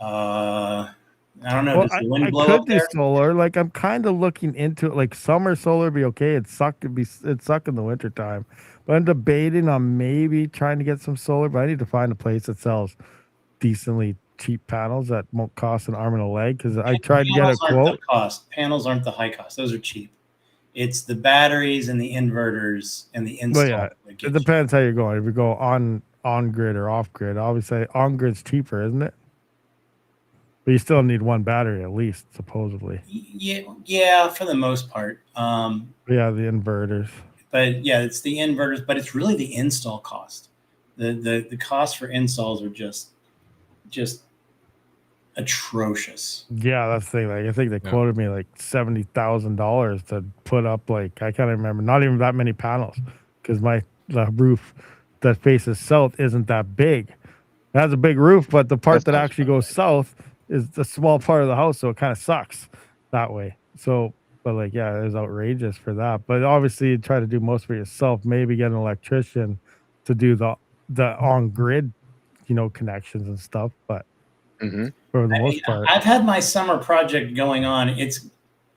I don't know. Well, Does the wind I blow could up do there? solar. Like, I'm kind of looking into it. Like, summer solar would be okay. It'd suck in the wintertime. But I'm debating on maybe trying to get some solar, but I need to find a place that sells decently cheap panels that won't cost an arm and a leg, because I tried to get a quote. Panels aren't the high cost. Those are cheap. It's the batteries and the inverters and the install. Well, yeah, it depends how you're going. If you go on grid or off grid, obviously on grid's cheaper, isn't it? But you still need one battery at least, supposedly. Yeah, for the most part. Yeah, the inverters. But yeah, it's the inverters, but it's really the install cost. The cost for installs are just atrocious. Yeah, that's the thing. Like, I think they quoted me like $70,000 to put up, like, I can't remember, not even that many panels, because the roof that faces south isn't that big. It has a big roof, but the part that actually goes south is the small part of the house, so it kind of sucks that way. So, but like, yeah, it was outrageous for that. But obviously, you try to do most for yourself. Maybe get an electrician to do the on grid, connections and stuff. But for the most part, I've had my summer project going on.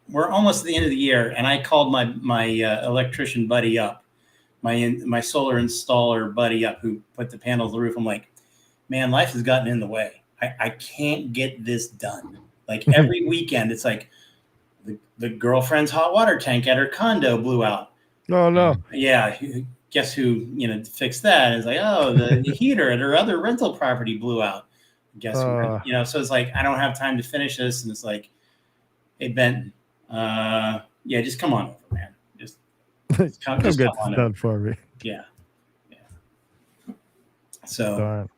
We're almost at the end of the year, and I called my electrician buddy up, my solar installer buddy up, who put the panels on the roof. I'm like, man, life has gotten in the way. I can't get this done. Like every weekend, it's like the girlfriend's hot water tank at her condo blew out. Oh no! Yeah, guess who fixed that? It's like, oh, the heater at her other rental property blew out. Guess who? So it's like I don't have time to finish this, and it's like, hey Ben, just come on over, man. Just come get on done over. for me. Yeah. So. Darn.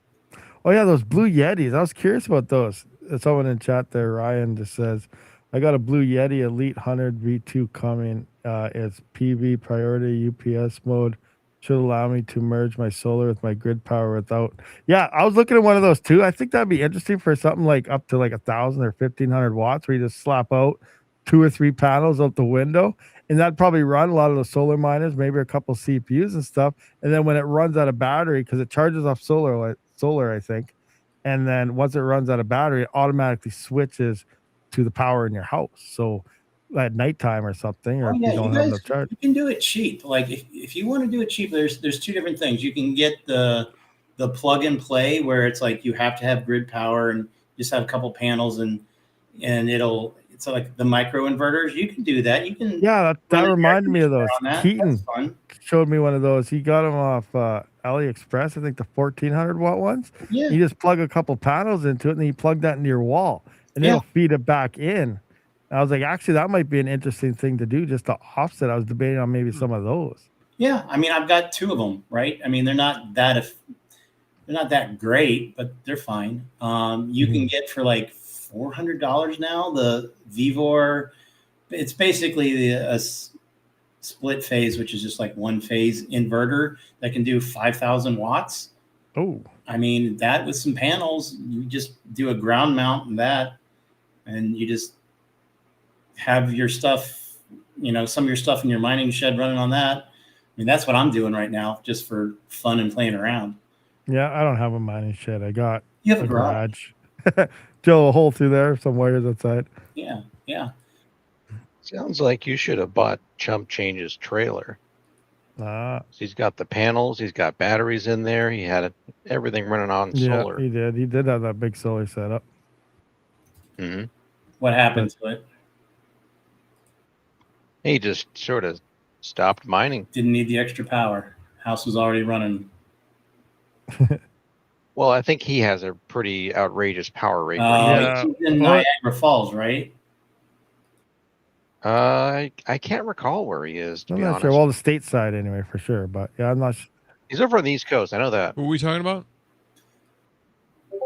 Oh yeah, those blue Yetis. I was curious about those. Someone in chat there, Ryan, just says, I got a blue Yeti Elite 100 V2 coming. It's PV priority UPS mode. Should allow me to merge my solar with my grid power without. Yeah, I was looking at one of those too. I think that'd be interesting for something like up to like 1,000 or 1,500 watts, where you just slap out 2 or 3 panels out the window, and that'd probably run a lot of the solar miners, maybe a couple CPUs and stuff. And then when it runs out of battery, because it charges off solar, I think, and then once it runs out of battery, it automatically switches to the power in your house. So at nighttime or something, or if you don't have enough charge, you can do it cheap. Like if you want to do it cheap, there's 2 different things. You can get the plug and play, where it's like you have to have grid power and just have a couple panels, and it'll it's like the micro inverters. You can do that. You can. Yeah, that run an air reminded me of conditioner those. on that. That's Keaton fun. showed me one of those. He got them off AliExpress, I think the 1400 watt ones. Yeah. You just plug a couple panels into it, and then you plug that into your wall, and Yeah. it'll feed it back in. And I was like, actually, that might be an interesting thing to do just to offset. I was debating on maybe some of those. Yeah, I mean, I've got 2 of them, right? I mean, they're not that great, but they're fine. You can get for like $400 now the Vivor. It's basically a split phase, which is just like one phase inverter that can do 5,000 watts. Oh, I mean, that with some panels, you just do a ground mount and that, and you just have your stuff, some of your stuff in your mining shed running on that. I mean, that's what I'm doing right now, just for fun and playing around. yeah, I don't have a mining shed. I got You have a garage. Drill a hole through there, some wires outside. Yeah, yeah. Sounds like you should have bought Chump Change's trailer. He's got the panels, he's got batteries in there, he had everything running on solar. He did. He did have that big solar setup. Mm-hmm. What happened to it? He just sort of stopped mining. Didn't need the extra power. House was already running. Well, I think he has a pretty outrageous power rate. He's in Niagara Falls, right? I can't recall where he is, to I'm be not honest. sure. Well, the state side anyway, for sure. But yeah, I'm not. He's over on the East Coast. I know that. Who are we talking about?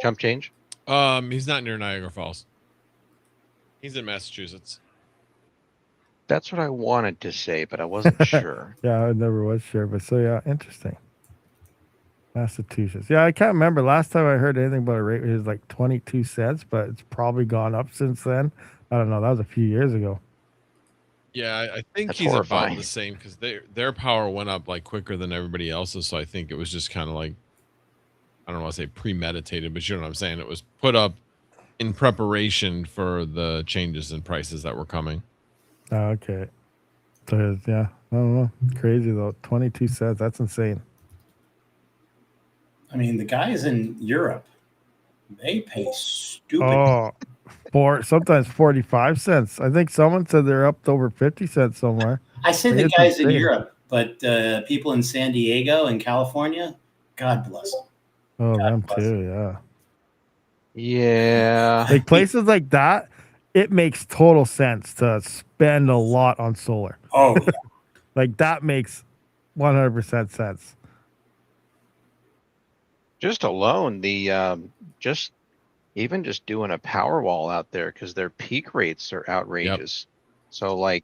Chump Change? He's not near Niagara Falls. He's in Massachusetts. That's what I wanted to say, but I wasn't sure. Yeah, I never was sure. But so yeah, interesting. Massachusetts. Yeah, I can't remember. Last time I heard anything about a rate, it was like 22 cents, but it's probably gone up since then. I don't know. That was a few years ago. Yeah, I think That's he's horrifying. about the same because their power went up like quicker than everybody else's. So I think it was just kind of like, I don't want to say premeditated, but you know what I'm saying? It was put up in preparation for the changes in prices that were coming. Oh, okay. So yeah, I don't know. Crazy though. 22 cents. That's insane. I mean, the guys in Europe, they pay stupid. Oh, sometimes 45 cents. I think someone said they're up to over 50 cents somewhere. I say the guys in Europe, but people in San Diego and California, God bless them. Oh, them too, yeah. Yeah. Like places like that, it makes total sense to spend a lot on solar. Oh, yeah. Like that makes 100% sense. Just alone, just doing a power wall out there, because their peak rates are outrageous. Yep. So like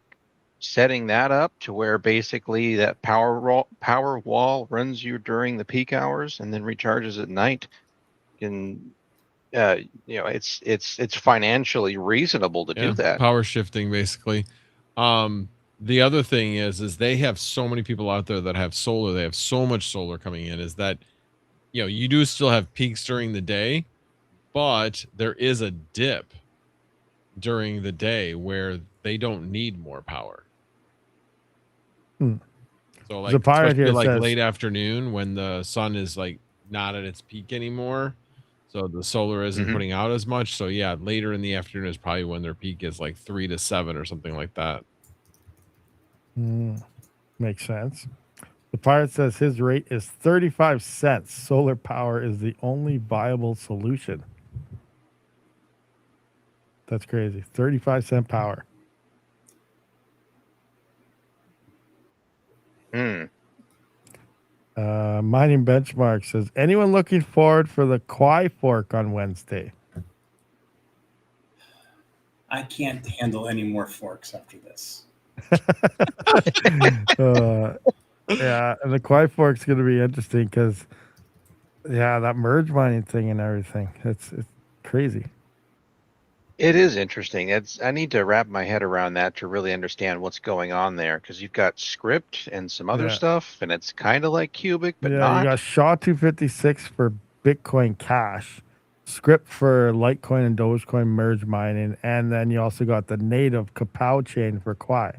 setting that up to where basically that power wall runs you during the peak hours and then recharges at night, can it's financially reasonable to do that. Power shifting basically. The other thing is they have so many people out there that have solar. They have so much solar coming in, is that you do still have peaks during the day, but there is a dip during the day where they don't need more power. So like, especially like late afternoon when the sun is like not at its peak anymore, so the solar isn't putting out as much. So yeah, later in the afternoon is probably when their peak is like 3 to 7 or something like that. Makes sense. The pirate says his rate is 35 cents. Solar power is the only viable solution. That's crazy. 35-cent power. Mining Benchmark says, anyone looking forward for the Quai fork on Wednesday? I can't handle any more forks after this. Yeah, and the Quai fork's going to be interesting because, that merge mining thing and everything. It's crazy. It is interesting. I need to wrap my head around that to really understand what's going on there, because you've got script and some other stuff, and it's kind of like Cubic, but not. You got SHA-256 for Bitcoin Cash, script for Litecoin and Dogecoin merge mining, and then you also got the native Kapow chain for Quai.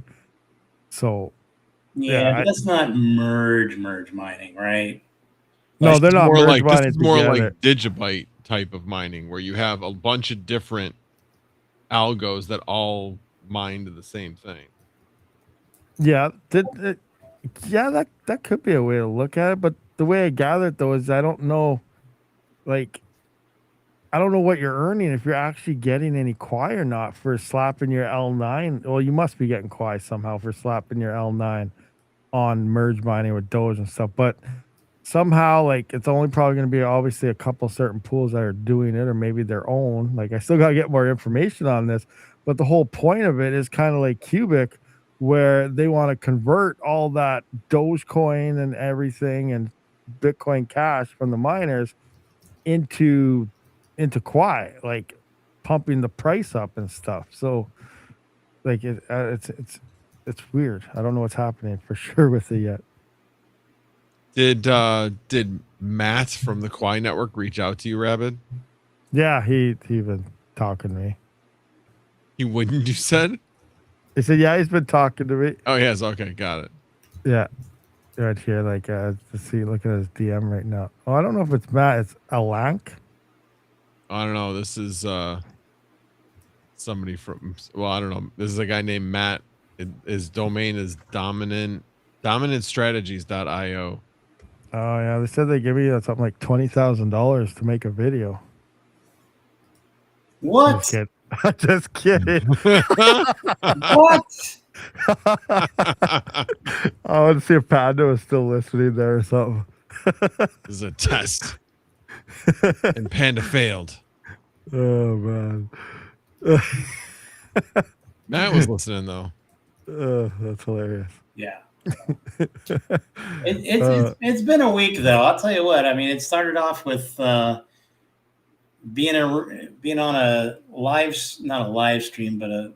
So, but that's not merge mining, right? No, they're not merge mining. This is more like Digibyte type of mining, where you have a bunch of different algos that all mined the same thing. Yeah, yeah, that could be a way to look at it. But the way I gather it though is I don't know, like I don't know what you're earning if you're actually getting any Quai or not for slapping your L9. Well, you must be getting Quai somehow for slapping your L9 on merge mining with Doge and stuff. But somehow, like, it's only probably going to be obviously a couple certain pools that are doing it, or maybe their own. Like, I still got to get more information on this. But the whole point of it is kind of like Cubic, where they want to convert all that Dogecoin and everything and Bitcoin Cash from the miners into Quai, like pumping the price up and stuff. So like it's weird. I don't know what's happening for sure with it yet. Did Matt from the Quai Network reach out to you, Rabid? Yeah, he been talking to me. He wouldn't, you said? He said, yeah, he's been talking to me. Oh, yes. Okay, got it. Yeah. Right here, like to see, look at his DM right now. Oh, I don't know if it's Matt, it's Alank. I don't know. This is somebody from, well, I don't know. This is a guy named Matt. His domain is dominantstrategies.io. Oh yeah, they said they give you something like $20,000 to make a video. What? Just kidding. What? I want to see if Panda was still listening there or something. This is a test. And Panda failed. Oh man. Matt was listening though. That's hilarious. Yeah. It's been a week though. I'll tell you what. I mean, it started off with being on a not a live stream, but a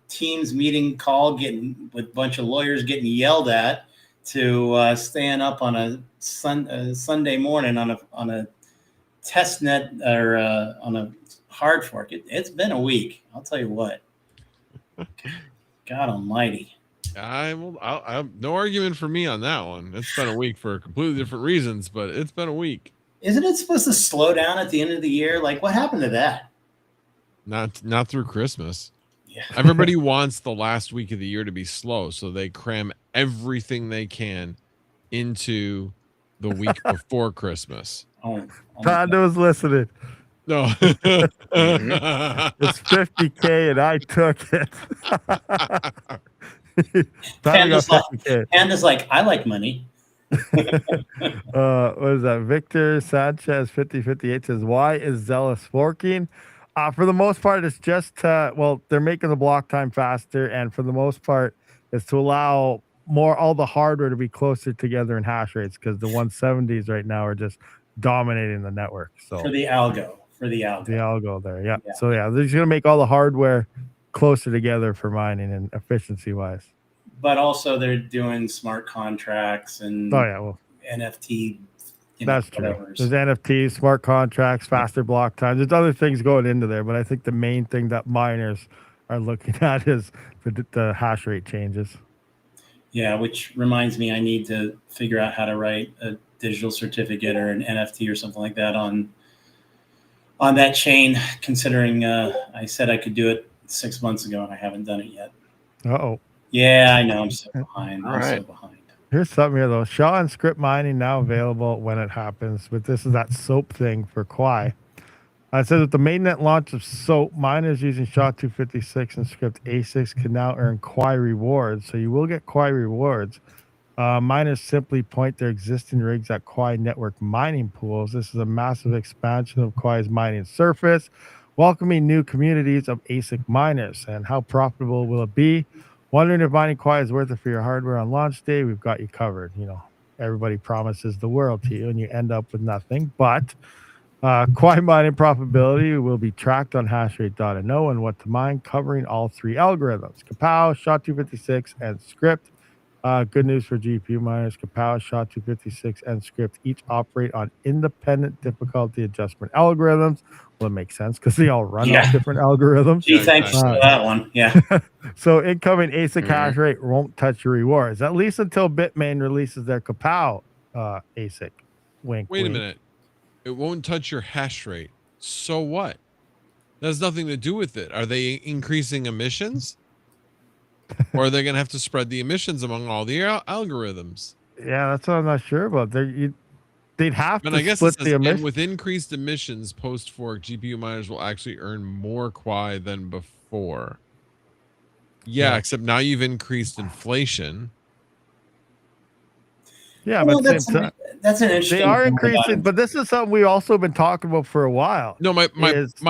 Teams meeting call, getting with a bunch of lawyers getting yelled at to staying up on a Sunday morning on a test net or on a hard fork. It's been a week. I'll tell you what. God Almighty. I'll no argument for me on that one. It's been a week for completely different reasons, but it's been a week. Isn't it supposed to slow down at the end of the year? Like, what happened to that? Not through Christmas. Yeah. Everybody wants the last week of the year to be slow, so they cram everything they can into the week before Christmas. Panda was listening. No. It's 50K and I took it. Panda's like, I like money. What is that? Victor Sanchez 5058 says, why is Xelis forking? For the most part, it's just well, they're making the block time faster, and for the most part, it's to allow all the hardware to be closer together in hash rates, because the 170s right now are just dominating the network. So for the algo. The algo there, yeah. So yeah, they're just gonna make all the hardware closer together for mining and efficiency wise. But also they're doing smart contracts and NFT. That's true. There's NFTs, smart contracts, faster block times. There's other things going into there, but I think the main thing that miners are looking at is the hash rate changes. Yeah, which reminds me, I need to figure out how to write a digital certificate or an NFT or something like that on that chain, considering I said I could do it 6 months ago and I haven't done it yet. Uh-oh. Yeah, I know. I'm so behind. So behind. Here's something here, though. SHA and script mining now available when it happens. But this is that SOAP thing for Quai. It says with the mainnet launch of SOAP, miners using SHA-256 and script ASICs can now earn Quai rewards. So you will get Quai rewards. Miners simply point their existing rigs at Quai network mining pools. This is a massive expansion of Quai's mining surface, welcoming new communities of ASIC miners. And how profitable will it be? Wondering if mining Quai is worth it for your hardware on launch day? We've got you covered. You know, everybody promises the world to you, and you end up with nothing. But Quai mining profitability will be tracked on hashrate.no and what to mine, covering all three algorithms: Kapow, SHA-256, and script. Good news for GPU miners. Kapow, SHA-256, and script each operate on independent difficulty adjustment algorithms. Well, it makes sense because they all run off different algorithms. Gee, thanks for that one. Yeah. So incoming ASIC hash rate won't touch your rewards, at least until Bitmain releases their Kapow ASIC. Wink. Wait a minute. It won't touch your hash rate. So what? That has nothing to do with it. Are they increasing emissions? Or are they going to have to spread the emissions among all the algorithms? Yeah, that's what I'm not sure about. They'd have And to I guess split it says, the and emission. with increased emissions post fork, GPU miners will actually earn more QI than before. Yeah, except now you've increased inflation. Yeah, Well, but same time, that's an interesting. they are point increasing. about But this is something we also been talking about for a while. No, my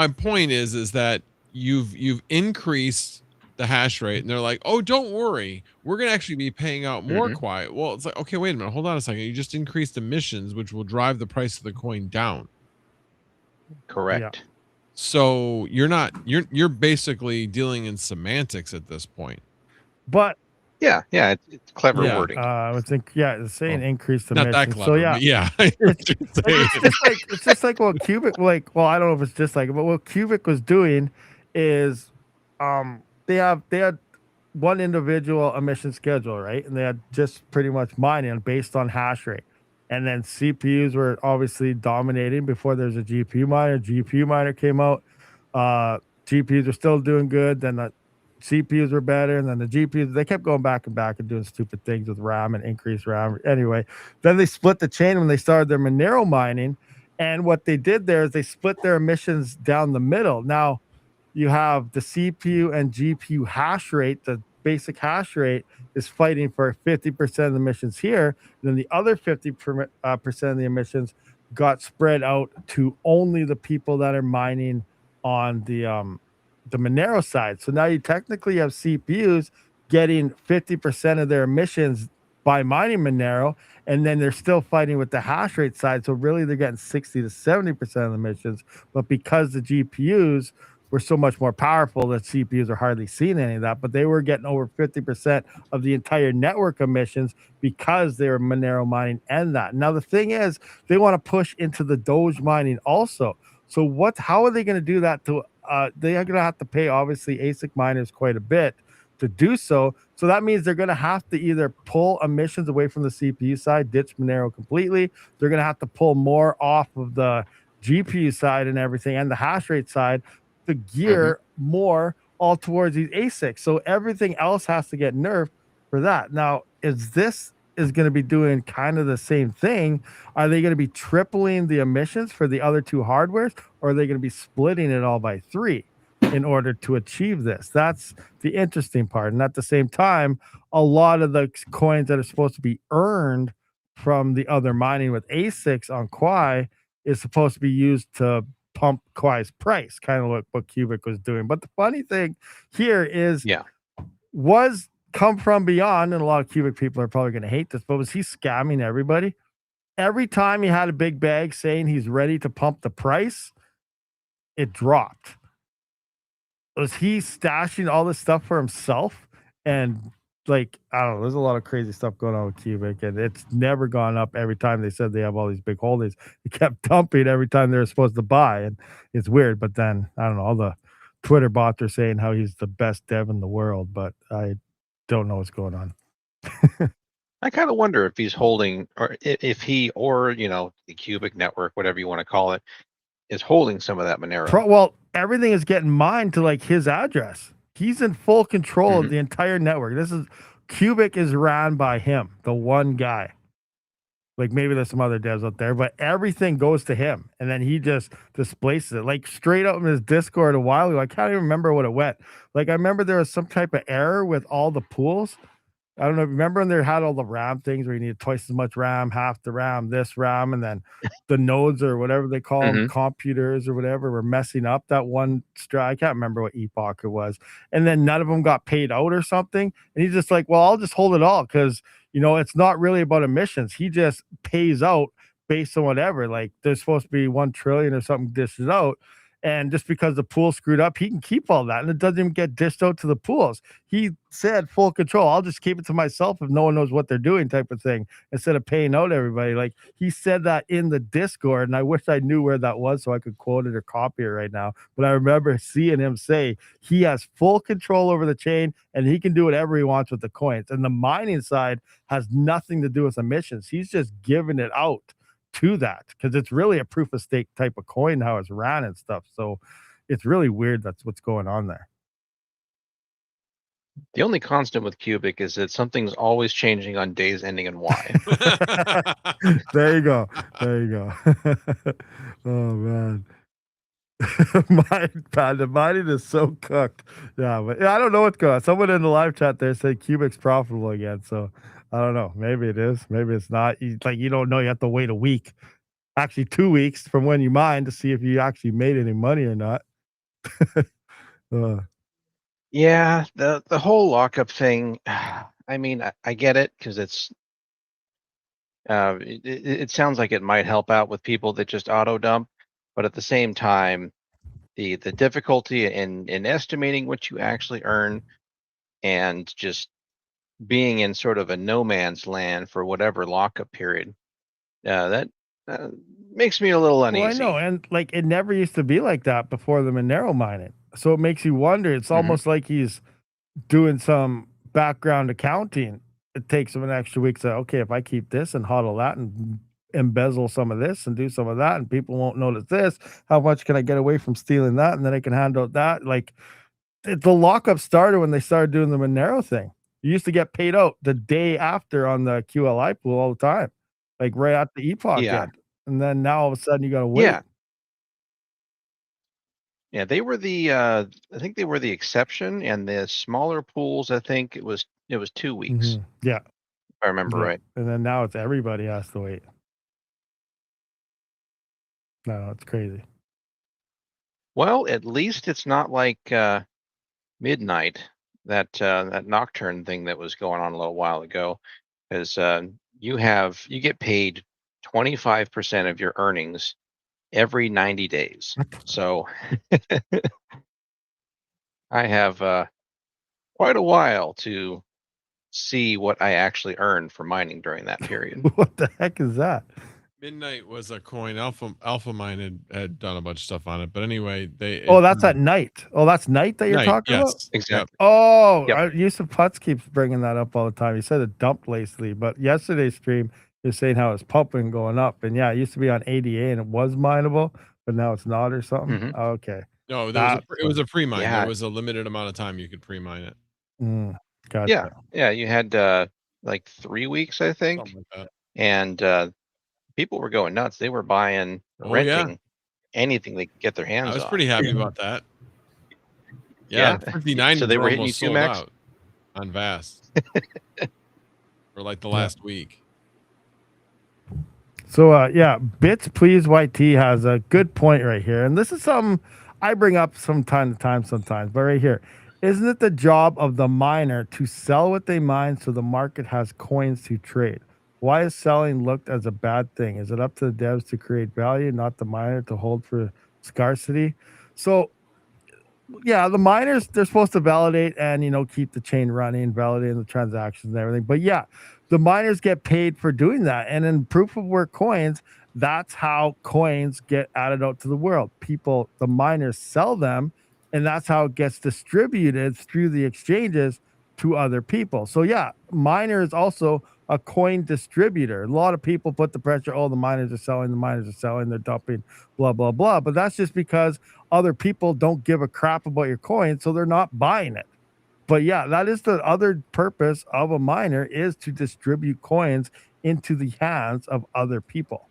point is that you've increased the hash rate, and they're like, oh, don't worry, we're gonna actually be paying out more QI. Well, it's like, okay, wait a minute, hold on a second. You just increased emissions, which will drive the price of the coin down. Correct. Yeah. So you're basically dealing in semantics at this point. But Yeah, it's clever Yeah. wording. I would think, it's saying increased Not emissions. that clever, so but yeah, I hear what you're saying. it's just like what Cubic, well, I don't know if it's just like it, but what Cubic was doing is, they had one individual emission schedule, right? And they had just pretty much mining based on hash rate. And then CPUs were obviously dominating before there's a GPU miner. GPU miner came out. GPUs are still doing good. Then the CPUs were better. And then the GPUs, they kept going back and doing stupid things with RAM and increased RAM. Anyway, then they split the chain when they started their Monero mining. And what they did there is they split their emissions down the middle. Now, you have the CPU and GPU hash rate, the basic hash rate is fighting for 50% of the emissions here. And then the other 50% of the emissions got spread out to only the people that are mining on the Monero side. So now you technically have CPUs getting 50% of their emissions by mining Monero, and then they're still fighting with the hash rate side. So really they're getting 60 to 70% of the emissions. But because the GPUs were so much more powerful that CPUs are hardly seeing any of that, but they were getting over 50% of the entire network emissions because they were Monero mining and that. Now the thing is, they want to push into the Doge mining also. So how are they going to do that? They are going to have to pay obviously ASIC miners quite a bit to do so. So that means they're going to have to either pull emissions away from the CPU side, ditch Monero completely. They're going to have to pull more off of the GPU side and everything and the hash rate side to gear more all towards these ASICs. So everything else has to get nerfed for that. Now, this is going to be doing kind of the same thing. Are they going to be tripling the emissions for the other two hardwares, or are they going to be splitting it all by 3 in order to achieve this? That's the interesting part. And at the same time, a lot of the coins that are supposed to be earned from the other mining with ASICs on Quai is supposed to be used to pump Quai's price, kind of what Cubic was doing. But the funny thing here is, was Come From Beyond, and a lot of Cubic people are probably going to hate this, but was he scamming everybody? Every time he had a big bag saying he's ready to pump the price, it dropped. Was he stashing all this stuff for himself? And like, I don't know, there's a lot of crazy stuff going on with Cubic, and it's never gone up every time they said they have all these big holdings. It kept dumping every time they were supposed to buy, and it's weird. But then, I don't know, all the Twitter bots are saying how he's the best dev in the world, but I don't know what's going on. I kind of wonder if he's holding, or if he, or the Cubic network, whatever you want to call it, is holding some of that Monero. Well, everything is getting mined to like his address. He's in full control of the entire network. Cubic is ran by him, the one guy. Like maybe there's some other devs out there, but everything goes to him, and then he just displaces it. Like straight up in his Discord a while ago, I can't even remember what it went. Like I remember there was some type of error with all the pools. I don't know. Remember when they had all the RAM things where you need twice as much RAM, half the RAM, this RAM, and then the nodes or whatever they call them, computers or whatever, were messing up that one I can't remember what epoch it was. And then none of them got paid out or something. And he's just like, well, I'll just hold it all because, it's not really about emissions. He just pays out based on whatever. Like there's supposed to be 1 trillion or something dishes out. And just because the pool screwed up, he can keep all that. And it doesn't even get dished out to the pools. He said full control. I'll just keep it to myself if no one knows what they're doing type of thing, instead of paying out everybody. Like he said that in the Discord, and I wish I knew where that was so I could quote it or copy it right now. But I remember seeing him say he has full control over the chain and he can do whatever he wants with the coins. And the mining side has nothing to do with emissions. He's just giving it out to that because it's really a proof of stake type of coin how it's ran and stuff. So it's really weird. That's what's going on there. The only constant with Cubic is that something's always changing on days ending in Y. There you go. There you go. Oh man. The mining is so cooked. Yeah, but I don't know what's going on. Someone in the live chat there said Cubic's profitable again. So I don't know. Maybe it is. Maybe it's not. You don't know. You have to wait a week, actually 2 weeks from when you mine to see if you actually made any money or not. uh, Yeah, the whole lockup thing. I mean, I get it because it sounds like it might help out with people that just auto dump, but at the same time, the difficulty in estimating what you actually earn and just being in sort of a no man's land for whatever lockup period, that makes me a little well, I uneasy. know, and like it never used to be like that before the Monero mining. So it makes you wonder. It's Mhm. almost like he's doing some background accounting. It takes him an extra week. So, okay, if I keep this and hodl that and embezzle some of this and do some of that, and people won't notice this, how much can I get away from stealing that? And then I can hand out that. Like the lockup started when they started doing the Monero thing. You used to get paid out the day after on the QLI pool all the time, like right at the epoch Yeah, end. And then now all of a sudden you got to wait. yeah, yeah. They were I think they were the exception, and the smaller pools, I think it was 2 weeks, Yeah. if I remember Yeah. right. And then now it's everybody has to wait. No, it's crazy. Well, at least it's not like midnight, that nocturne thing that was going on a little while ago, because you get paid 25% of your earnings every 90 days. So I have quite a while to see what I actually earned for mining during that period. What the heck is that? Midnight was a coin. Alpha Mine had done a bunch of stuff on it, but anyway, Oh, that's at night. Oh, that's night that you're night. talking about? Yes. Yep. Exactly. Oh, Yep. Yusuf Putz keeps bringing that up all the time. He said it dumped lately, but yesterday's stream is saying how it's pumping going up. And yeah, it used to be on ADA and it was mineable, but now it's not or something. Hmm. Okay. No, That's it was a pre-mine. Yeah. There was a limited amount of time you could pre-mine it. Gotcha. Yeah. Yeah. You had like 3 weeks, I think, Something like that. and people were going nuts. They were buying, Oh, yeah. renting anything they could get their hands I was on. pretty happy about that. Yeah. Yeah, 59 So they were hitting you almost sold max? out on Vast for like the Yeah. last week. So yeah, Bits Please YT has a good point right here. And this is something I bring up from time to time sometimes, but right here. Isn't it the job of the miner to sell what they mine so the market has coins to trade? Why is selling looked as a bad thing? Is it up to the devs to create value, not the miner to hold for scarcity? So yeah, the miners, they're supposed to validate and keep the chain running, validating the transactions and everything. But yeah, the miners get paid for doing that. And in proof of work coins, that's how coins get added out to the world. People, the miners sell them, and that's how it gets distributed through the exchanges to other people. So yeah, miner is also a coin distributor. A lot of people put the pressure, oh, the miners are selling, they're dumping, blah, blah, blah. But that's just because other people don't give a crap about your coin, so they're not buying it. But yeah, that is the other purpose of a miner, is to distribute coins into the hands of other people.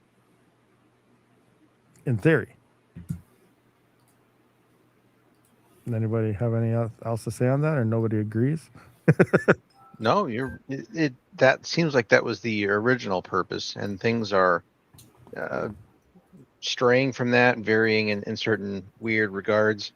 In theory. Anybody have any else to say on that, or nobody agrees? No, that seems like that was the original purpose, and things are straying from that and varying in certain weird regards.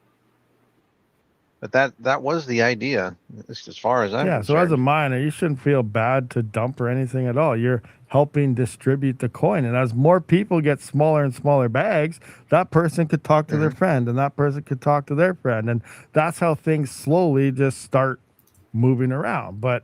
But that was the idea, as far as I'm Yeah, so as a concerned. miner, you shouldn't feel bad to dump or anything at all. You're helping distribute the coin. And as more people get smaller and smaller bags, that person could talk to their friend, and that person could talk to their friend. And that's how things slowly just start moving around. But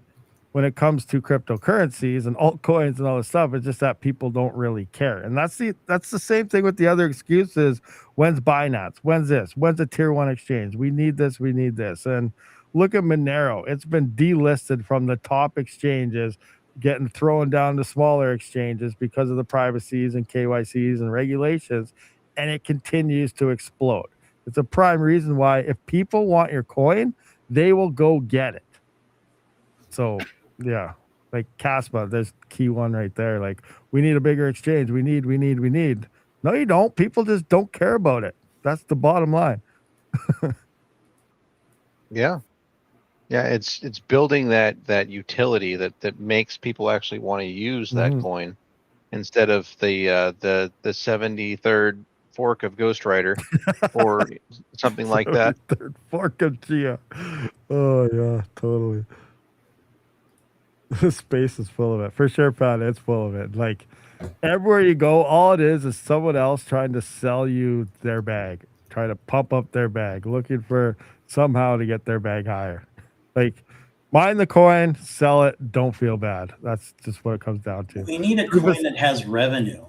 when it comes to cryptocurrencies and altcoins and all this stuff, it's just that people don't really care. And that's the same thing with the other excuses. When's Binance? When's this? When's a tier 1 exchange? We need this, we need this. And look at Monero. It's been delisted from the top exchanges, getting thrown down to smaller exchanges because of the privacies and KYCs and regulations, and it continues to explode. It's a prime reason why if people want your coin, they will go get it. So yeah, like Kaspa, there's key one right there. Like, we need a bigger exchange. We need. No, you don't. People just don't care about it. That's the bottom line. Yeah. Yeah, it's building that utility that makes people actually want to use that Mhm. coin instead of the 73rd fork of Ghost Rider or something like that. 73rd fork of Gia. Oh yeah, totally. The space is full of it. For sure, Pat, it's full of it. Like, everywhere you go, all it is someone else trying to sell you their bag, trying to pump up their bag, looking for somehow to get their bag higher. Like, mine the coin, sell it, don't feel bad. That's just what it comes down to. We need a coin that has revenue.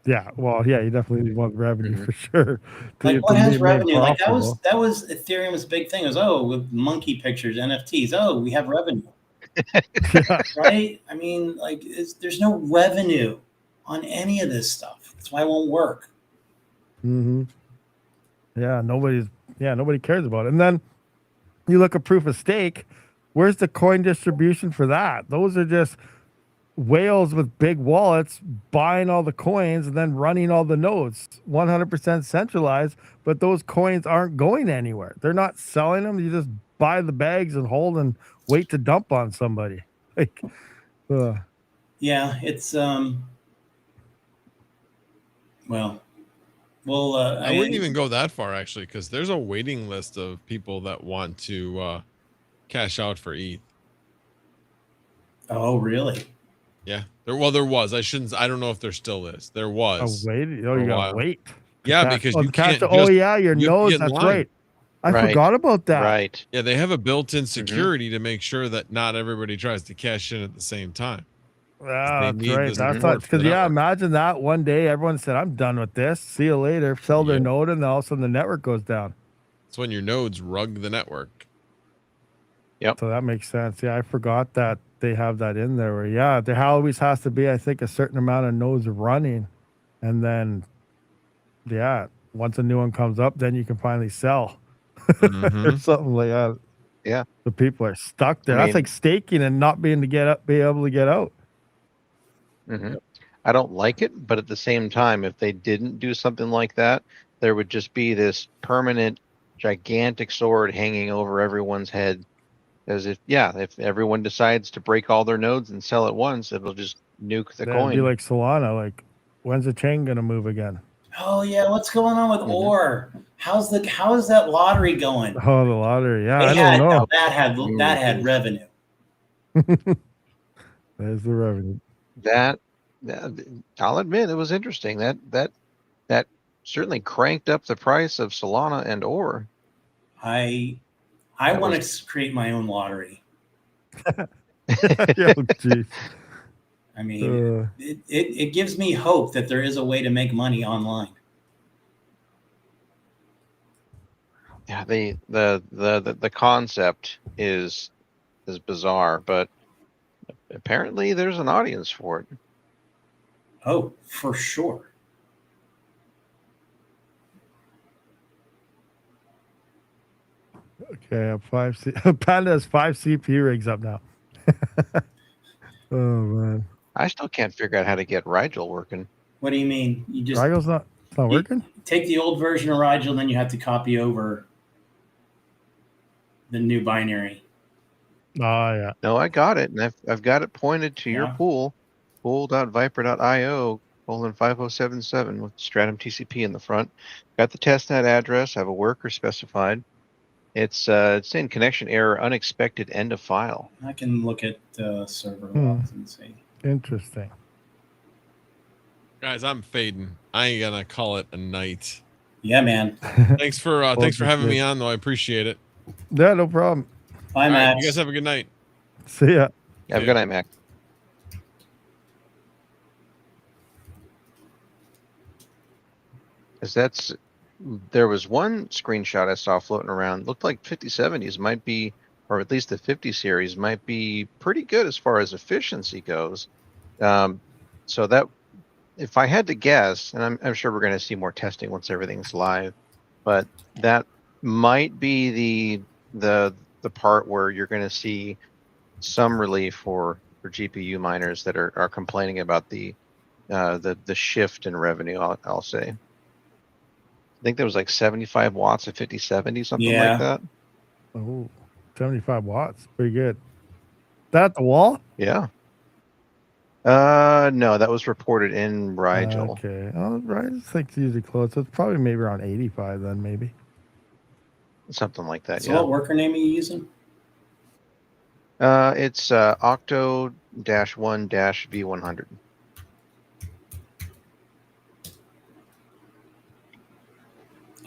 Yeah, well, yeah, you definitely want revenue Mhm. for sure. Like, what has revenue? Like, that profitable. was Ethereum's big thing. It was, with monkey pictures, NFTs. Oh, we have revenue, Yeah. right? I mean, like, there's no revenue on any of this stuff. That's why it won't work. Mm-hmm. Yeah, nobody cares about it. And then you look at proof of stake. Where's the coin distribution for that? Those are just whales with big wallets buying all the coins and then running all the nodes, 100% centralized. But those coins aren't going anywhere. They're not selling them. You just buy the bags and hold and wait to dump on somebody. Like, Yeah, it's well, I wouldn't even go that far actually, because there's a waiting list of people that want to cash out for ETH. Oh, really? Yeah. There was. I don't know if there still is. There was. wait. Oh, you gotta wait. Yeah, cash. because Oh, you the cash. can't Oh, just, yeah, your you have to nose. get in That's line. right. I Right. forgot about that. Right. Yeah, they have a built-in security to make sure that not everybody tries to cash in at the same time. Yeah, They that's need right. the That's support not for the because, yeah, network. imagine that one day everyone said, I'm done with this. See you later. Sell their Yep. node, and then all of a sudden the network goes down. It's when your nodes rug the network. So that makes sense. Yeah, I forgot that they have that in there where, yeah, there always has to be, I think, a certain amount of nodes running. And then, yeah, once a new one comes up, then you can finally sell or Mhm. something like that. Yeah. The people are stuck there. I That's mean- like staking and not being able to get out. Mhm. I don't like it, but at the same time, if they didn't do something like that, there would just be this permanent, gigantic sword hanging over everyone's head. As if everyone decides to break all their nodes and sell at once, it'll just nuke the Then it'd coin. be like Solana. Like, when's the chain gonna move again? Oh yeah, what's going on with ore? How's that lottery going? Oh, the lottery. Yeah, I don't know. That had revenue. There's the revenue. That I'll admit it was interesting. That certainly cranked up the price of Solana and ore. I want to create my own lottery. Oh, geez. I mean, it gives me hope that there is a way to make money online. Yeah, the concept is bizarre, but apparently there's an audience for it. Oh, for sure. Okay, Panda has 5 CPU rigs up now. Oh man, I still can't figure out how to get Rigel working. What do you mean? You just Rigel's not working? take the old version of Rigel, then you have to copy over the new binary. Oh yeah. No, I got it, and I've got it pointed to your pool, pool.viper.io :5077 with Stratum TCP in the front. Got the testnet address. I have a worker specified. It's saying connection error, unexpected end of file. I can look at server logs and see. Interesting. Guys, I'm fading. I ain't gonna call it a night. Yeah, man. Thanks for having me on, though. I appreciate it. Yeah, no problem. Bye, All right, Max. you guys have a good night. See ya. Have a good night, Mac. There was one screenshot I saw floating around. Looked like 5070s might be, or at least the 50 series might be pretty good as far as efficiency goes. So that, if I had to guess, and I'm sure we're going to see more testing once everything's live, but that might be the part where you're going to see some relief for GPU miners that are complaining about the shift in revenue. I'll say. I think there was like 75 watts of 5070, something like that. Oh, 75 watts, pretty good. That the wall? Yeah. No, that was reported in Rigel. Okay. Oh, Rigel thinks usually close. So it's probably maybe around 85 then, maybe. Something like that. So yeah. what worker name are you using? It's Octo-1-V100.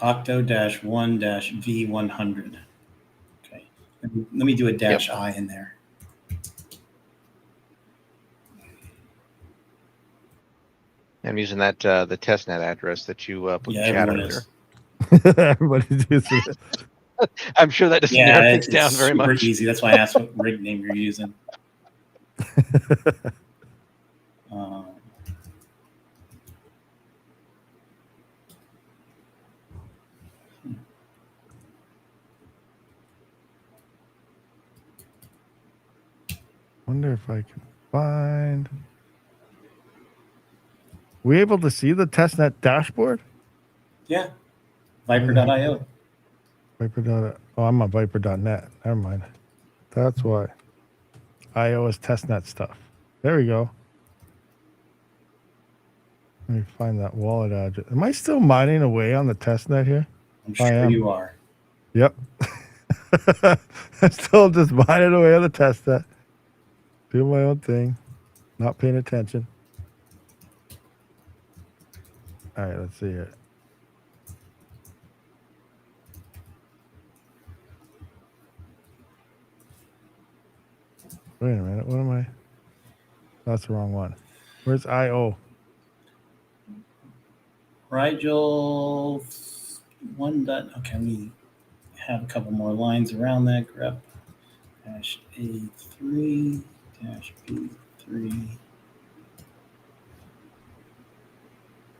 Octo-1-V100. Okay. Let me do a dash I in there. I'm using that the testnet address that you put in chat earlier. Everybody's using it. I'm sure that doesn't narrow things down very super much. easy. That's why I asked what rig name you're using. Wonder if I can find. We able to see the testnet dashboard? Yeah. Viper.io. Viper.io. Oh, I'm on Viper.net. Never mind. That's why. IO is testnet stuff. There we go. Let me find that wallet address. Am I still mining away on the testnet here? I'm sure you are. Yep. I'm still just mining away on the testnet. Doing my own thing. Not paying attention. All right, let's see it. Wait a minute. What am I? That's the wrong one. Where's IO? Rigel 1. Okay, let me have a couple more lines around that. Grep -A3 -B3.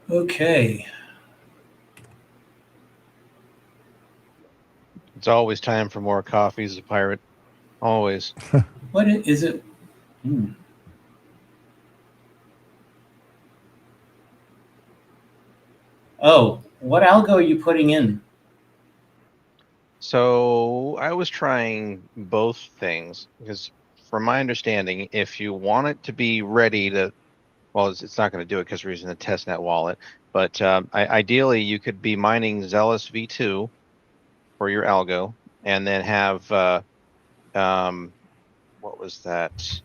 Okay. It's always time for more coffee as a pirate. Always. What is it? Oh, what algo are you putting in? So I was trying both things because, from my understanding, if you want it to be ready to, well, it's not going to do it because we're using the testnet wallet. But ideally, you could be mining Xelis V2 for your algo, and then have what was that?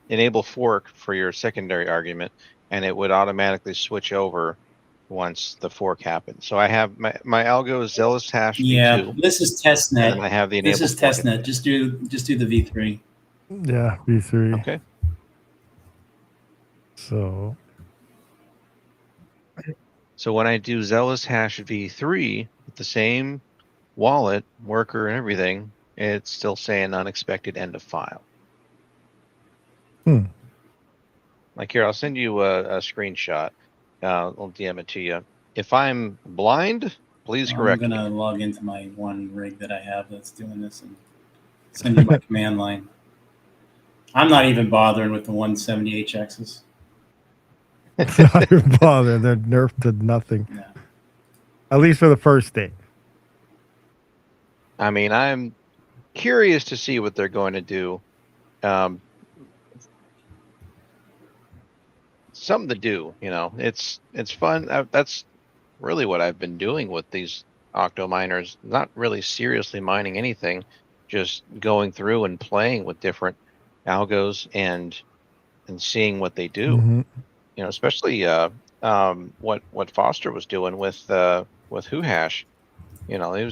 Enable fork for your secondary argument, and it would automatically switch over once the fork happens. So I have my algo is Xelis hash V2. This is testnet. And then I have the enable. This is testnet. Just do the V3. Yeah, V3. Okay. So when I do Xelis hash V3 with the same wallet, worker, and everything, it's still saying unexpected end of file. Like here, I'll send you a screenshot. I'll DM it to you. If I'm blind, please correct me. I'm gonna log into my one rig that I have that's doing this and send you my command line. I'm not even bothering with the 170HXs. not even bother. They're nerfed to nothing. No. At least for the first day. I mean, I'm curious to see what they're going to do. Something to do, you know. It's fun. That's really what I've been doing with these octo miners. Not really seriously mining anything, just going through and playing with different algos and seeing what they do. You know, especially what Foster was doing with WhoHash. You know,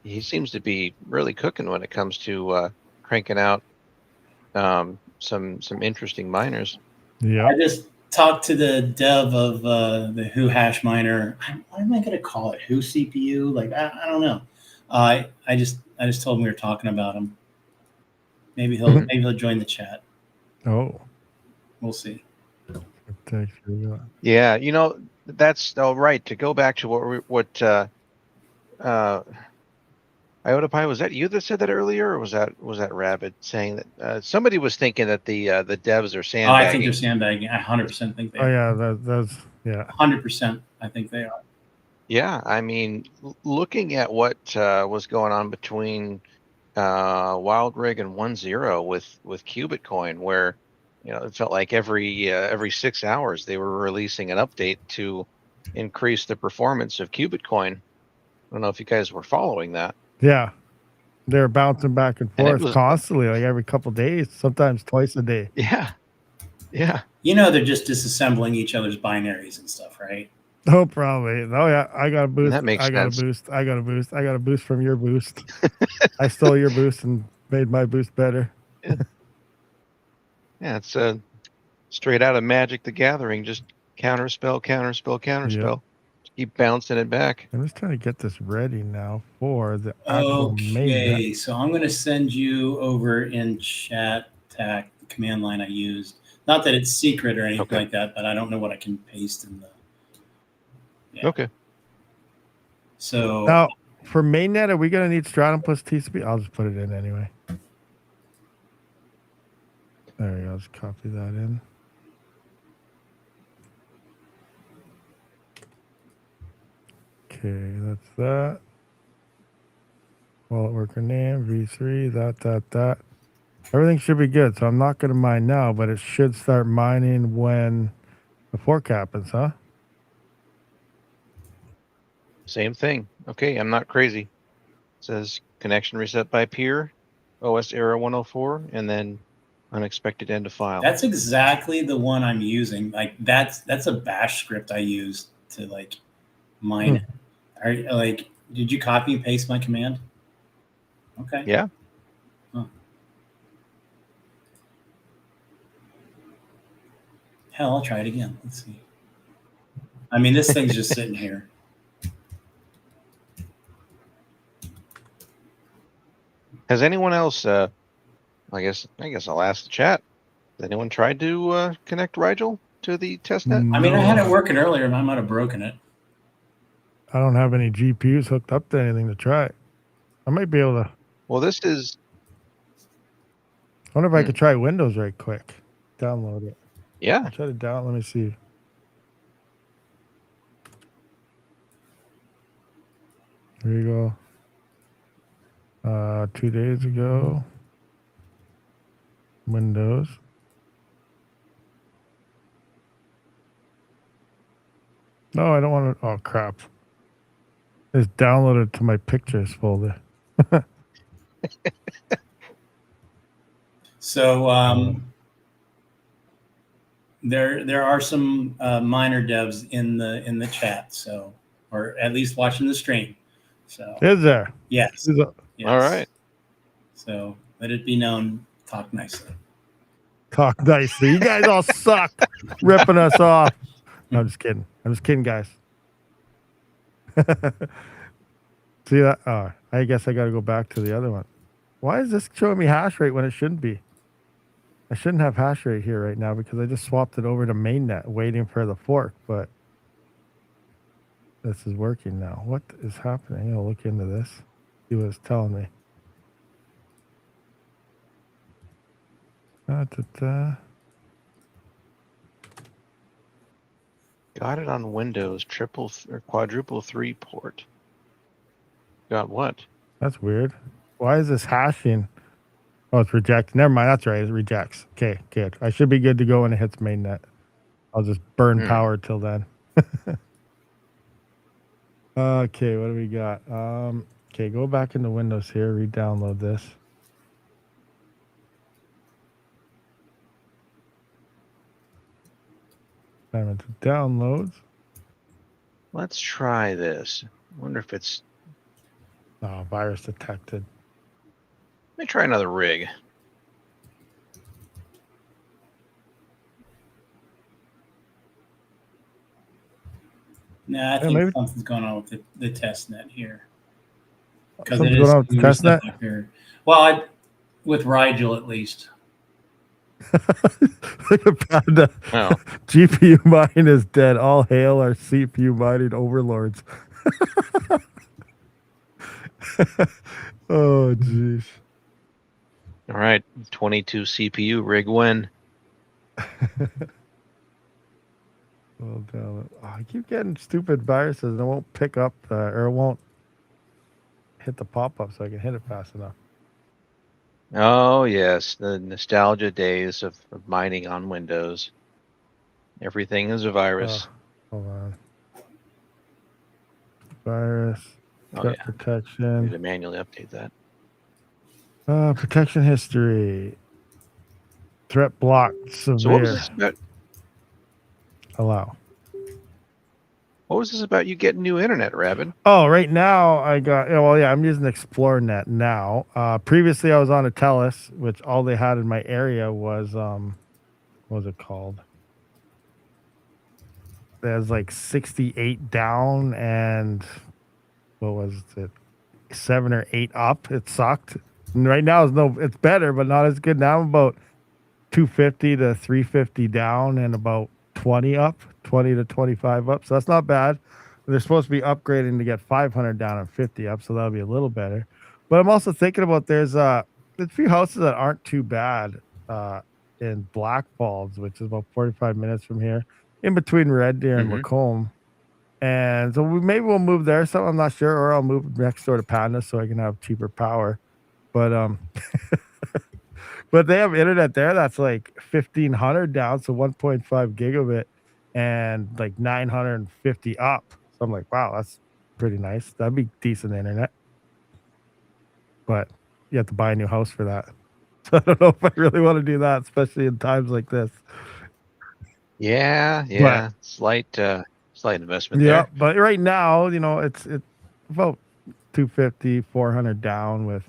he seems to be really cooking when it comes to cranking out some interesting miners. Yeah. I just talked to the dev of the WhoHash miner. What am I going to call it? Who CPU? Like I don't know. I just told him we were talking about him. Maybe he'll join the chat. Oh, we'll see. Yeah, you know, that's right. To go back to what IotaPie, was that you that said that earlier, or was that Rabid saying that somebody was thinking that the devs are Oh, sandbagging? I think they're sandbagging. I 100% think they Oh are. yeah, that's yeah. 100%. I think they are. Yeah, I mean, looking at what was going on between Wild Rig and 1.0 with Qubit Coin, where it felt like every 6 hours they were releasing an update to increase the performance of Qubit Coin. I don't know if you guys were following that. Yeah. They're bouncing back and And it forth was constantly, like every couple days, sometimes twice a day. yeah. They're just disassembling each other's binaries and stuff, right? Oh, probably. Oh yeah, I got a boost. That makes I got sense. a boost. I got a boost. I got a boost from your boost. I stole your boost and made my boost better. Yeah, it's straight out of Magic the Gathering, just counterspell, counterspell, counterspell. Keep bouncing it back. I'm just trying to get this ready now for the actual mainnet. Okay, so I'm going to send you over in chat tag the command line I used. Not that it's secret or anything like that, but I don't know what I can paste in the. Yeah. Okay. So now for mainnet, are we going to need Stratum plus TCP? I'll just put it in anyway. There we go. I'll just copy that in. Okay, that's that. Wallet worker name, V3, that. Everything should be good. So I'm not going to mine now, but it should start mining when the fork happens, huh? Same thing. Okay, I'm not crazy. It says connection reset by peer, OS error 104, and then unexpected end of file. That's exactly the one I'm using. Like that's a bash script I use to like mine it. Did you copy and paste my command? Okay. Yeah. Huh. Hell, I'll try it again. Let's see. I mean, this thing's just sitting here. Has anyone else? I guess I'll ask the chat. Has anyone tried to connect Rigel to the testnet? I mean, I had it working earlier, but I might have broken it. I don't have any GPUs hooked up to anything to try it. I might be able to. Well, this is. I wonder if I could try Windows right quick. Download it. Yeah. I'll try to download. Let me see. Here you go. 2 days ago. Windows. No, I don't want to. Oh, crap. It's downloaded to my pictures folder. So there are some minor devs in the chat, so or at least watching the stream. So is there? Yes. Yes. All right. So let it be known. Talk nicely. Talk nicely. You guys all suck, ripping us off. No, I'm just kidding. I'm just kidding, guys. See that? Oh, I guess I got to go back to the other one. Why is this showing me hash rate when it shouldn't be? I shouldn't have hash rate here right now because I just swapped it over to mainnet waiting for the fork, but this is working now. What is happening? I'll look into this. See what it's telling me. Got it on Windows triple or quadruple 3 port. Got what? That's weird. Why is this hashing? Oh, it's rejected. Never mind. That's right. It rejects. Okay, good. I should be good to go when it hits mainnet. I'll just burn power till then. Okay, what do we got? Okay, go back into Windows here. Re-download this. I'm into downloads. Let's try this. I wonder if it's. Oh, virus detected. Let me try another rig. Nah, I think something's going on with the test net here. Something's going on with the test net? Well, with Rigel at least. Look at Panda. Oh. GPU mining is dead. All hail our CPU mining overlords. Oh, jeez. All right, 22 CPU rig win. Oh, damn it. Oh, I keep getting stupid viruses and it won't pick up or it won't hit the pop-up so I can hit it fast enough. Oh yes, the nostalgia days of mining on Windows. Everything is a virus. Hold on. Virus, Oh threat yeah, need protection, to manually update that. protection history, threat blocked, So what was severe, this about? allow. What was this about you getting new internet, Rabid? Oh, right now I got, well, yeah, I'm using ExploreNet now. Previously I was on a Telus, which all they had in my area was, what was it called? There's like 68 down and what was it? 7 or 8 up. It sucked. And right now it's better, but not as good. Now I'm about 250 to 350 down and about 20 up, 20 to 25 up. So that's not bad. They're supposed to be upgrading to get 500 down and 50 up, so that'll be a little better. But I'm also thinking about there's a few houses that aren't too bad in Black Falls, which is about 45 minutes from here, in between Red Deer and Macomb. And so maybe we'll move there. So I'm not sure, or I'll move next door to Panda so I can have cheaper power. But but they have internet there that's like 1500 down, so 1.5 gigabit and like 950 up. So I'm like, wow, that's pretty nice. That'd be decent internet. But you have to buy a new house for that. So I don't know if I really want to do that, especially in times like this. Yeah. Slight investment Yeah, there. but right now, it's about 250, 400 down with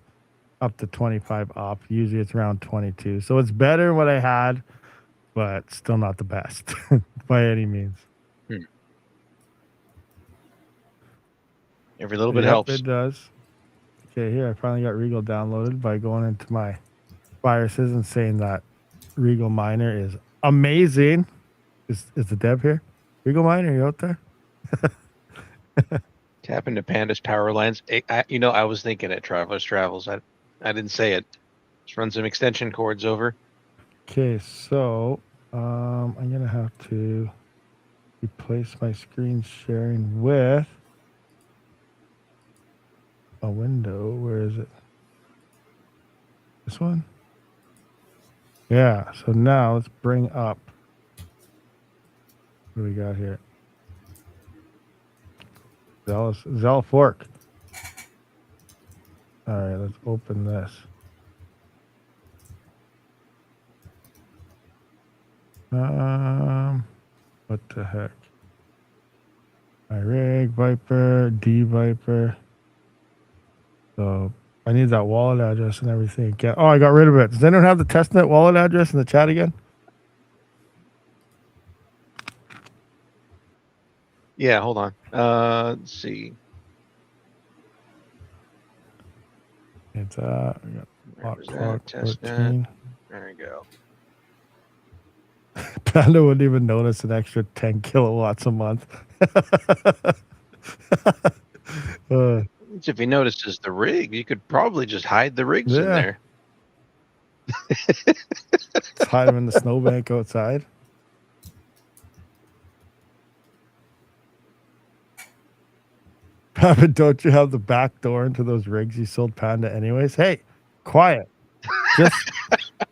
up to 25 up. Usually it's around 22. So it's better than what I had, but still not the best by any means. Every little bit helps. It does. Okay, here I finally got Regal downloaded by going into my viruses and saying that Regal Miner is amazing. Is the dev here? Regal Miner, you out there? Tap into Panda's power lines. I was thinking it. Travelers Travels. I didn't say it. Just run some extension cords over. Okay, so I'm gonna have to replace my screen sharing with a window. Where is it? This one? Yeah, so now let's bring up what do we got here? Xelis Hardfork. All right, let's open this. What the heck? My rig, Viper, D Viper. So I need that wallet address and everything again. Oh, I got rid of it. Does anyone have the testnet wallet address in the chat again? Yeah, hold on. Let's see. It's I got clock 14. There we go. Panda wouldn't even notice an extra 10 kilowatts a month. If he notices the rig, you could probably just hide the rigs in there. Let's hide them in the snowbank outside. Papa, don't you have the back door into those rigs you sold Panda anyways? Hey, quiet. Just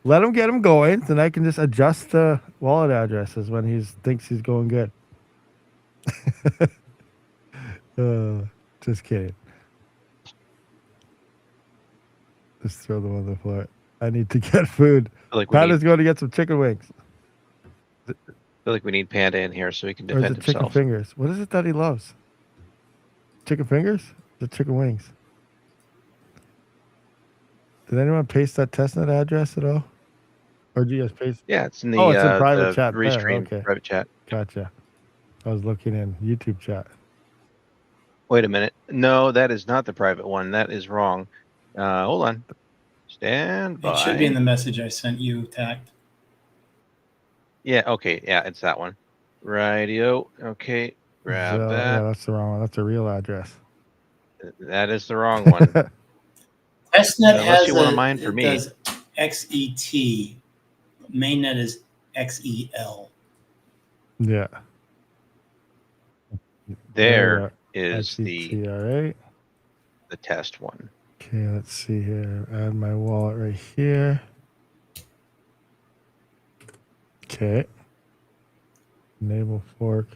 let him get him going, then I can just adjust the wallet addresses when he thinks he's going good. Just kidding. Just throw them on the floor. I need to get food. Panda's going to get some chicken wings. I feel like we need Panda in here so he can defend himself. Chicken fingers. What is it that he loves? Chicken fingers? The chicken wings. Did anyone paste that testnet address at all? Or did you just paste? Yeah, it's in the it's in private chat. Restream Okay. private chat. Gotcha. I was looking in YouTube chat. Wait a minute. No, that is not the private one. That is wrong. Hold on. Stand by. It should be in the message I sent you, Tact. Yeah, okay. Yeah, it's that one. Radio. Okay. Grab that. Yeah, that's the wrong one. That's a real address. That is the wrong one. Testnet Unless has you want a mine for it me. does XET. Mainnet is XEL. Yeah. There is XET, all right. the test one. Okay, let's see here. Add my wallet right here. Okay. Enable fork.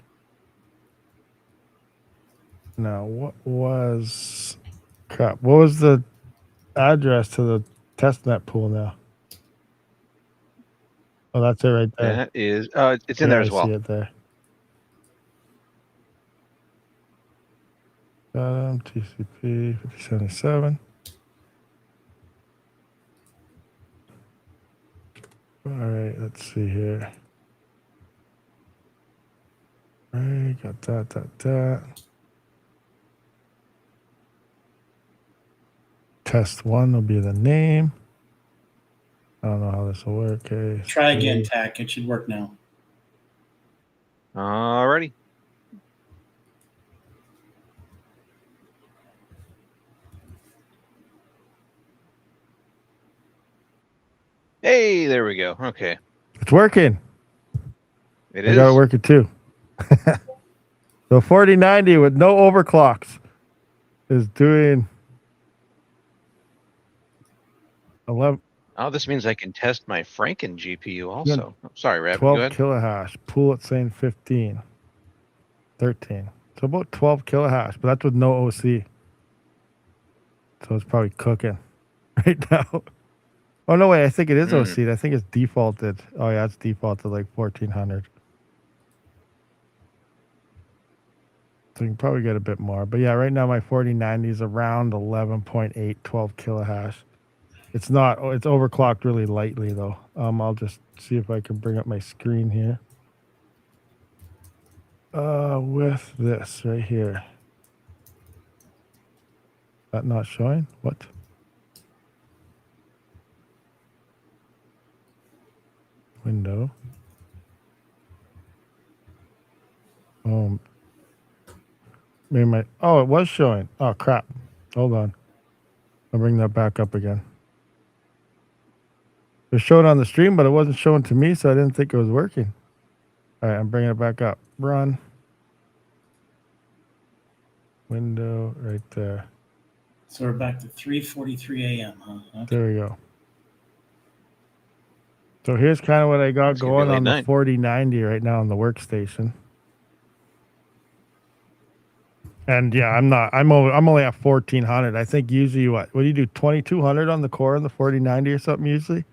Now, what was crap? What was the address to the testnet pool now? Oh, that's it right there. That is, it's in there as I see well. it there. Got him. TCP 5077. All right, let's see here. All right, got that. Test 1 will be the name. I don't know how this will work. Okay. Try again, TAC. It should work now. Alrighty. Hey, there we go. Okay. It's working. It I is. got it working too. So 4090 with no overclocks is doing 11. Oh, this means I can test my Franken GPU also. Oh, sorry, Rabid. 12 Go ahead. kilohash. Pool it's saying 15. 13. So about 12 kilohash, but that's with no OC. So it's probably cooking right now. Oh, no, wait. I think it is OC. I think it's defaulted. Oh, yeah, it's defaulted like 1400. So you can probably get a bit more. But yeah, right now my 4090 is around 11.8, 12 kilohash. It's not, it's overclocked really lightly though. I'll just see if I can bring up my screen here. With this right here. That not showing? What? Window. Maybe my, oh, it was showing. Oh, crap. Hold on. I'll bring that back up again. It was showing on the stream, but it wasn't showing to me, so I didn't think it was working. All right, I'm bringing it back up. Run. Window right there. So we're back to 3:43 a.m., huh? Okay. There we go. So here's kind of what I got going on the 4090 right now on the workstation. And yeah, I'm only at 1400. I think usually what do you do? 2200 on the core on the 4090 or something usually?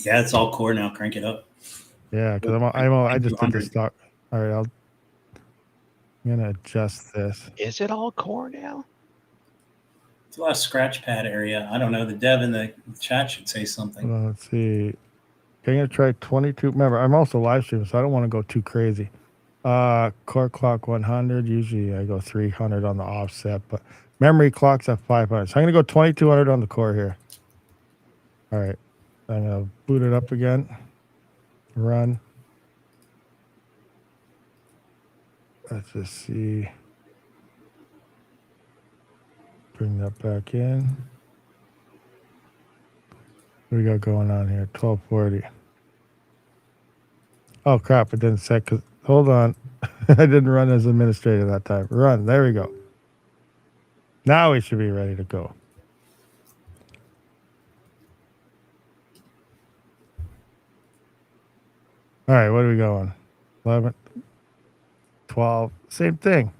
Yeah, it's all core now. Crank it up. Yeah, because I just did the stock. All right, I'm gonna adjust this. Is it all core now? It's a lot of scratch pad area. I don't know. The dev in the chat should say something. Well, let's see. Okay, I'm gonna try 22. Remember, I'm also live streaming, so I don't want to go too crazy. Core clock 100. Usually I go 300 on the offset, but memory clock's at 500. So I'm gonna go 2200 on the core here. All right, I'm gonna boot it up again. Run. Let's just see. Bring that back in. What do we got going on here? 1240. Oh crap! It didn't set. Cause hold on, I didn't run as administrator that time. Run. There we go. Now we should be ready to go. All right, what are we going? 11, 12, same thing.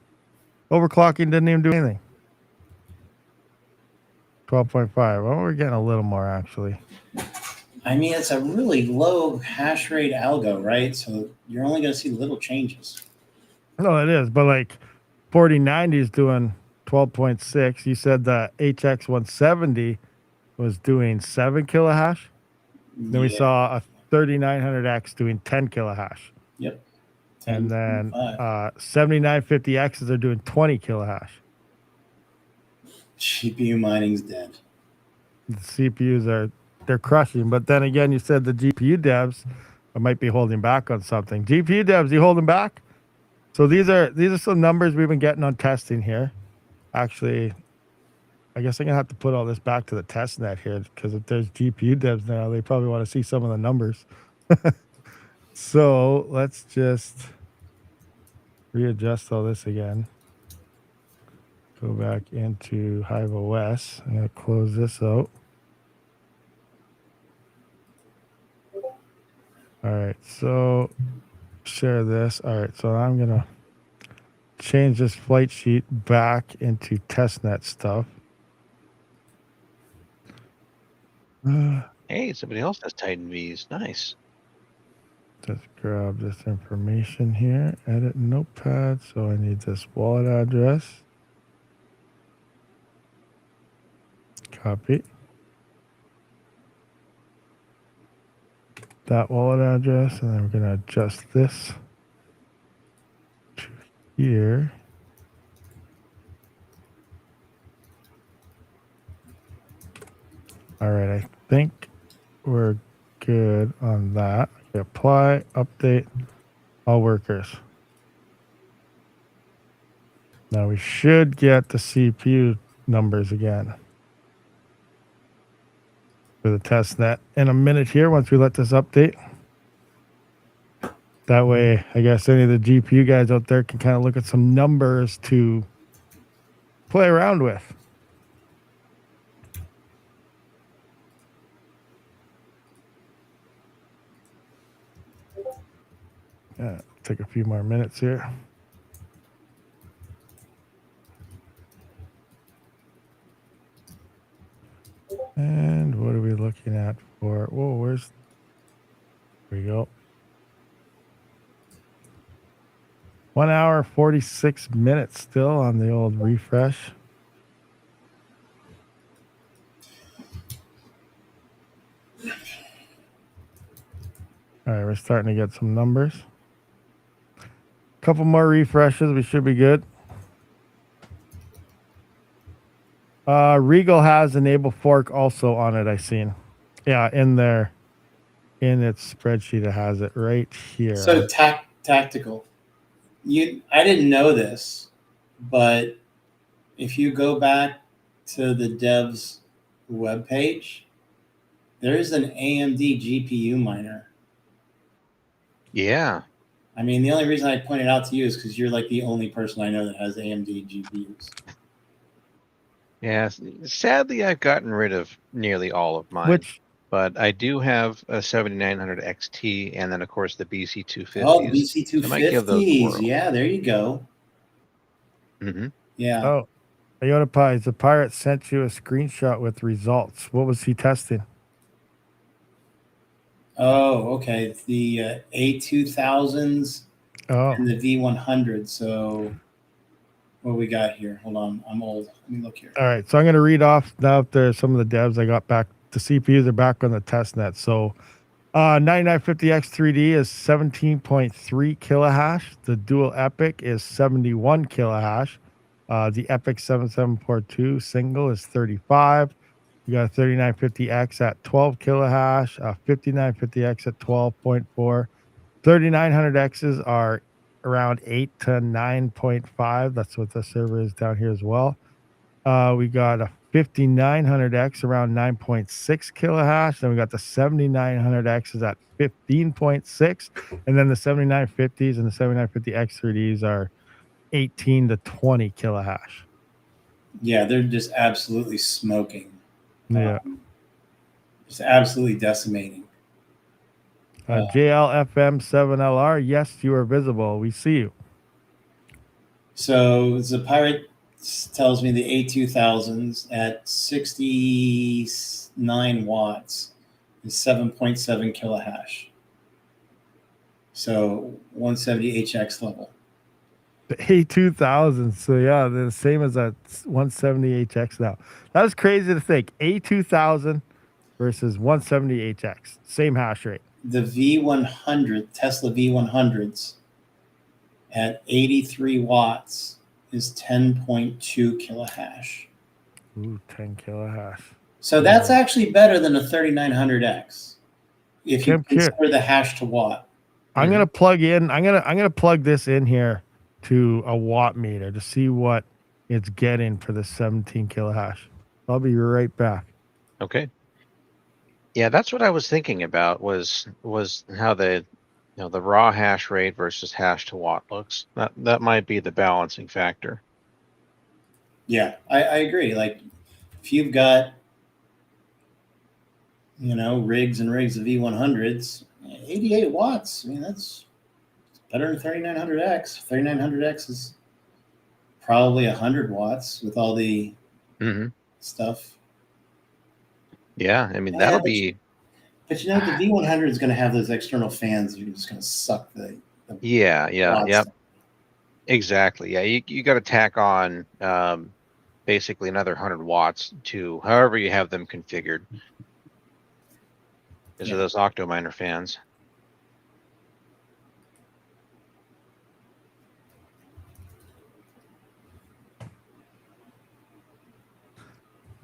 Overclocking didn't even do anything. 12.5. Well, we're getting a little more actually. I mean, it's a really low hash rate algo, right? So you're only going to see little changes. No, it is, but like 4090 is doing 12.6. You said the HX 170 was doing 7 kilohash. Then we saw a 3900X doing 10 kilohash. Yep. And then 7950Xs are doing 20 kilohash. GPU mining's dead. The CPUs they're crushing. But then again, you said the GPU devs might be holding back on something. GPU devs, you holding back? So these are some numbers we've been getting on testing here. Actually, I guess I'm gonna have to put all this back to the test net here, because if there's GPU devs now, they probably want to see some of the numbers. So let's just readjust all this again. Go back into Hive OS. I'm gonna close this out. All right, so share this. All right, so I'm gonna change this flight sheet back into testnet stuff. Hey, somebody else has Titan V's. Nice. Just grab this information here, edit notepad. So I need this wallet address. Copy. That wallet address, and then we're going to adjust this to here. All right, I think we're good on that. Okay, apply, update, all workers. Now we should get the CPU numbers again for the test net in a minute here once we let this update. That way, I guess any of the GPU guys out there can kind of look at some numbers to play around with. Yeah, take a few more minutes here. And what are we looking at for? Whoa, where's... There we go. 1 hour, 46 minutes still on the old refresh. All right, we're starting to get some numbers. Couple more refreshes, we should be good. Regal has enable fork also on it, I seen. Yeah, in there, in its spreadsheet, it has it right here. So tactical. I didn't know this, but if you go back to the dev's webpage, there is an AMD GPU miner. Yeah. I mean, the only reason I pointed out to you is because you're like the only person I know that has AMD GPUs. Yeah. Sadly, I've gotten rid of nearly all of mine. But I do have a 7900 XT, and then of course the BC250s. Oh, the BC250s. I might give those a whirl. Yeah, there you go. Mm-hmm. Yeah. Oh, Iota Pies, the pirate sent you a screenshot with results. What was he testing? Oh, okay. The A2000s and the V100. So what we got here? Hold on. I'm old. Let me look here. All right. So I'm going to read off now if there's some of the devs I got back. The CPUs are back on the test net. So 9950X 3D is 17.3 kilohash. The dual epic is 71 kilohash. The epic 7742 single is 35. You got a 3950X at 12 kilohash, 5950X at 12.4. 3900Xs are around 8 to 9.5. That's what the server is down here as well. We got a 5900X around 9.6 kilohash. Then we got the 7900X is at 15.6. And then the 7950s and the 7950X 3Ds are 18 to 20 kilohash. Yeah, they're just absolutely smoking. Yeah. Just absolutely decimating. JLFM7LR, yes, you are visible. We see you. So the pirate tells me the A2000s at 69 watts is 7.7 kilohash. So 170HX level. The A2000. So yeah, they're the same as that 170HX now. That was crazy to think. A2000 versus 170HX. Same hash rate. The V100, Tesla V100s at 83 watts is 10.2 kilohash. Ooh, 10 kilohash. So that's actually better than a 3900X. If you consider the hash to watt. I'm gonna plug in. I'm gonna plug this in here to a watt meter to see what it's getting for the 17 kilohash. I'll be right back. Okay. Yeah, that's what I was thinking about was how the the raw hash rate versus hash to watt looks. That might be the balancing factor. Yeah, I agree. Like if you've got rigs and rigs of V100s, 88 watts. I mean, that's better than 3900X. 3900X is probably 100 watts with all the stuff. Yeah, I mean, Yeah, that'll but be. But the V100 is going to have those external fans that are just going to suck the Yeah, watts yep. down. Exactly. Yeah, you got to tack on basically another 100 watts to however you have them configured. Because of those octominer fans.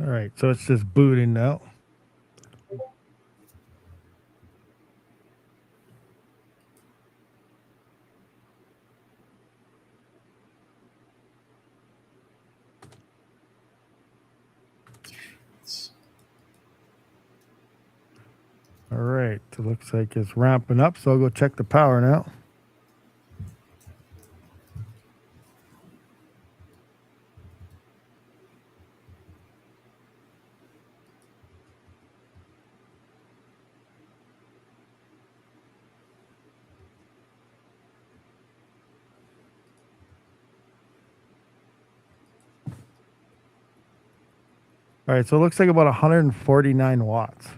All right, so it's just booting now. All right, it looks like it's ramping up, so I'll go check the power now. All right, so it looks like about 149 watts.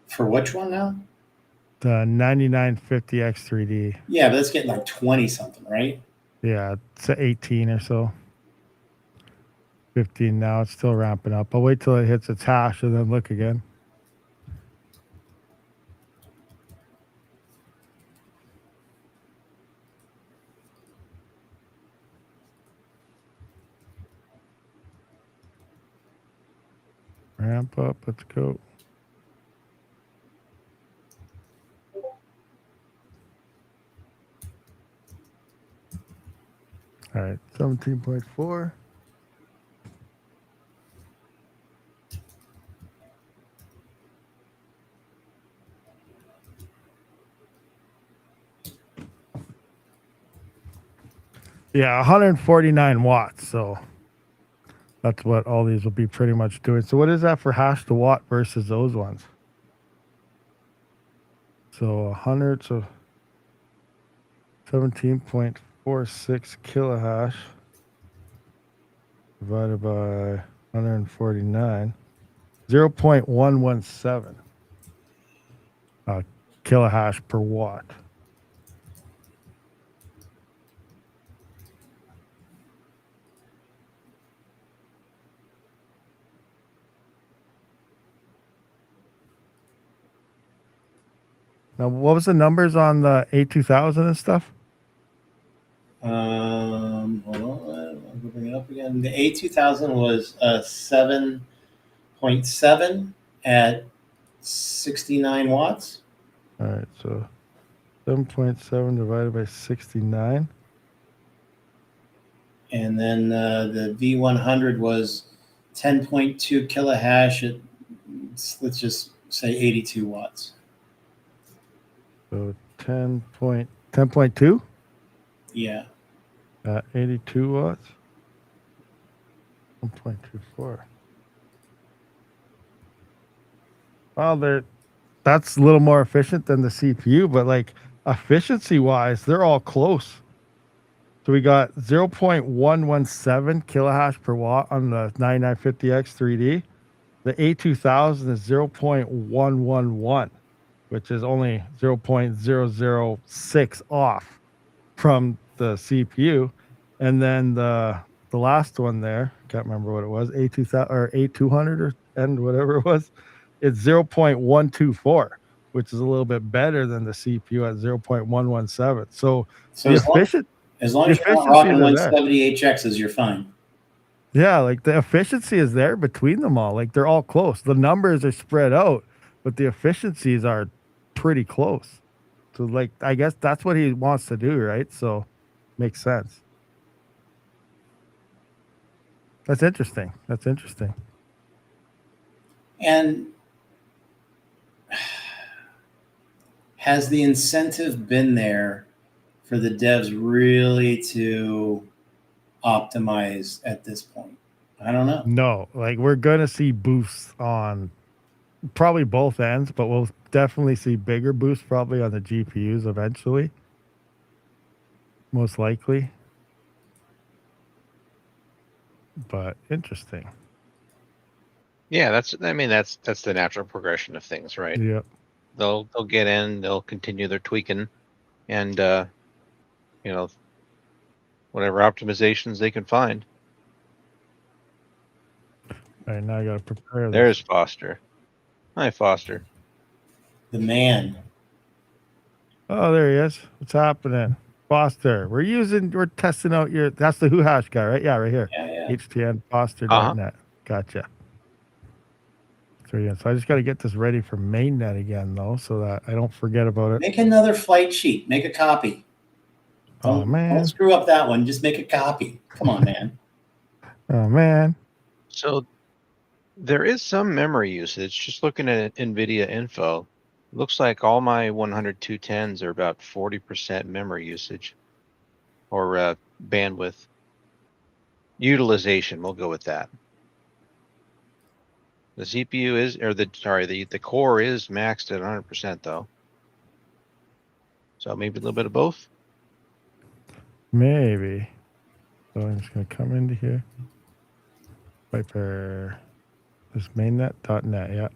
For which one now? The 9950X3D. Yeah, but that's getting like 20 something, right? Yeah, it's 18 or so. 15 now. It's still ramping up. I'll wait till it hits its hash and then look again. Ramp up. Let's go. All right, 17.4. Yeah, 149 watts. So that's what all these will be pretty much doing. So what is that for hash to watt versus those ones? So 100, so 17.46 kilohash divided by 149, 0.117 kilohash per watt. Now, what was the numbers on the A2000 and stuff? Hold on, I'll bring it up again. The A2000 was 7.7 at 69 watts. All right, so 7.7 divided by 69. And then the V100 was 10.2 kilohash at, let's just say 82 watts. So 10.2? Yeah. 82 watts. 1.24. Well, that's a little more efficient than the CPU, but like efficiency wise, they're all close. So we got 0.117 kilohash per watt on the 9950X 3D. The A2000 is 0.111, which is only 0.006 off from the CPU. And then the last one there, can't remember what it was, A2000 or A200 or and whatever it was, it's 0.124, which is a little bit better than the CPU at 0.117. So the as long as you're not rocking 170HXs, you're fine. Yeah, like the efficiency is there between them all. Like they're all close. The numbers are spread out, but the efficiencies are pretty close. So like I guess that's what he wants to do, right? So Makes sense. That's interesting. That's interesting. And has the incentive been there for the devs really to optimize at this point? I don't know. No, like we're gonna see boosts on probably both ends, but we'll definitely see bigger boosts probably on the GPUs eventually. Most likely. But interesting. Yeah, that's the natural progression of things, right? Yep. They'll get in, they'll continue their tweaking, and you know, whatever optimizations they can find. All right, now I gotta prepare There's this. Foster. Hi, Foster. The man. Oh, there he is. What's happening? Foster. We're testing out your that's the Who Hash guy, right? Yeah, right here. Yeah. HTN Foster.net. Uh-huh. Gotcha. So yeah, so I just gotta get this ready for mainnet again though, so that I don't forget about it. Make another flight sheet. Make a copy. Oh Don't man. screw up that one. Just make a copy. Come on, man. Oh man. So there is some memory usage. Just looking at NVIDIA info, looks like all my 10210s are about 40% memory usage, or bandwidth utilization. We'll go with that. The CPU is, or the core is maxed at 100% though. So maybe a little bit of both. Maybe. So I'm just gonna come into here. Viper. This mainnet.net, yeah.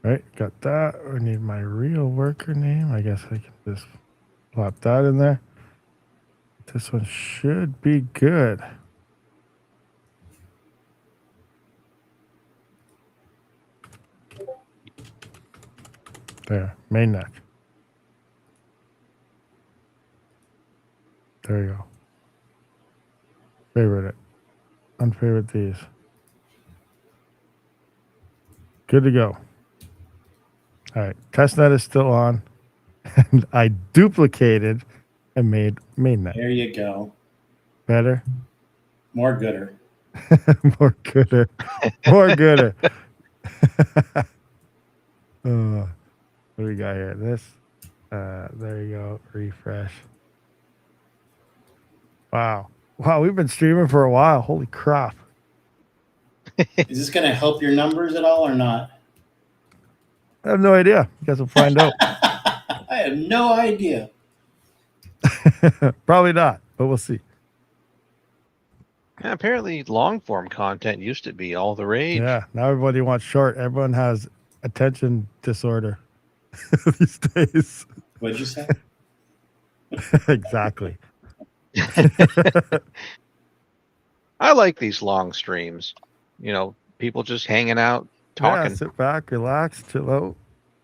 Right, got that. I need my real worker name. I guess I can just plop that in there. This one should be good. There, mainnet. There you go. Favorite it. Unfavorite these. Good to go. All right, testnet is still on. And I duplicated and made mainnet. There you go. Better? More gooder. More gooder. More gooder. What do we got here? This. There you go. Refresh. Wow. Wow, we've been streaming for a while. Holy crap. Is this going to help your numbers at all or not? I have no idea. You guys will find out. I have no idea. Probably not, but we'll see. Yeah, apparently long form content used to be all the rage. Yeah, now everybody wants short. Everyone has attention disorder these days. What'd you say? Exactly. I like these long streams. You know, people just hanging out, talking. Yeah, sit back, relax, chill out.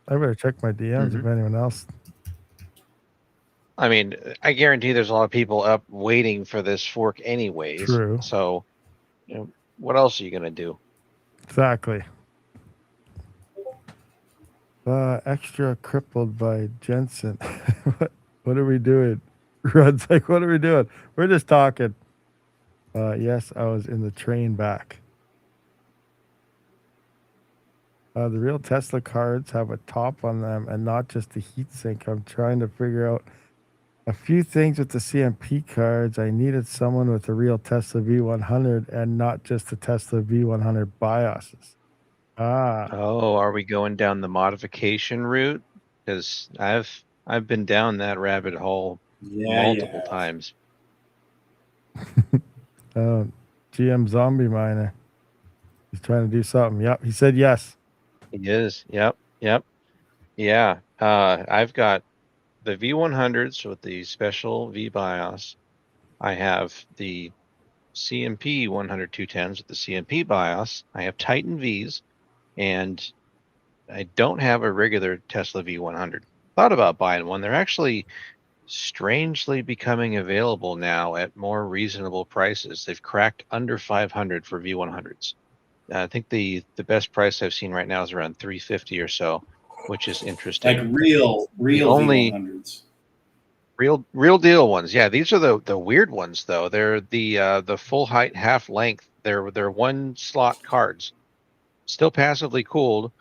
I better check my DMs if anyone else. I mean, I guarantee there's a lot of people up waiting for this fork anyways. True. So, you know, what else are you going to do? Exactly. Extra crippled by Jensen. What are we doing? Rod's like, what are we doing? We're just talking. Yes, I was in the train back. The real Tesla cards have a top on them and not just a heatsink. I'm trying to figure out a few things with the CMP cards. I needed someone with a real Tesla V100 and not just the Tesla V100 BIOSes. Oh, are we going down the modification route? Because I've been down that rabbit hole multiple times. GM Zombie Miner. He's trying to do something. Yep, he said yes. He is. Yep. Yeah. I've got the V100s with the special V BIOS. I have the CMP 100-210s with the CMP BIOS. I have Titan Vs, and I don't have a regular Tesla V100. Thought about buying one. They're actually strangely becoming available now at more reasonable prices. They've cracked under 500 for V100s. I think the best price I've seen right now is around 350 or so. which is interesting. Like real only- V100s. Real deal ones. Yeah, these are the weird ones though. They're the full height, half length. They're one slot cards, still passively cooled.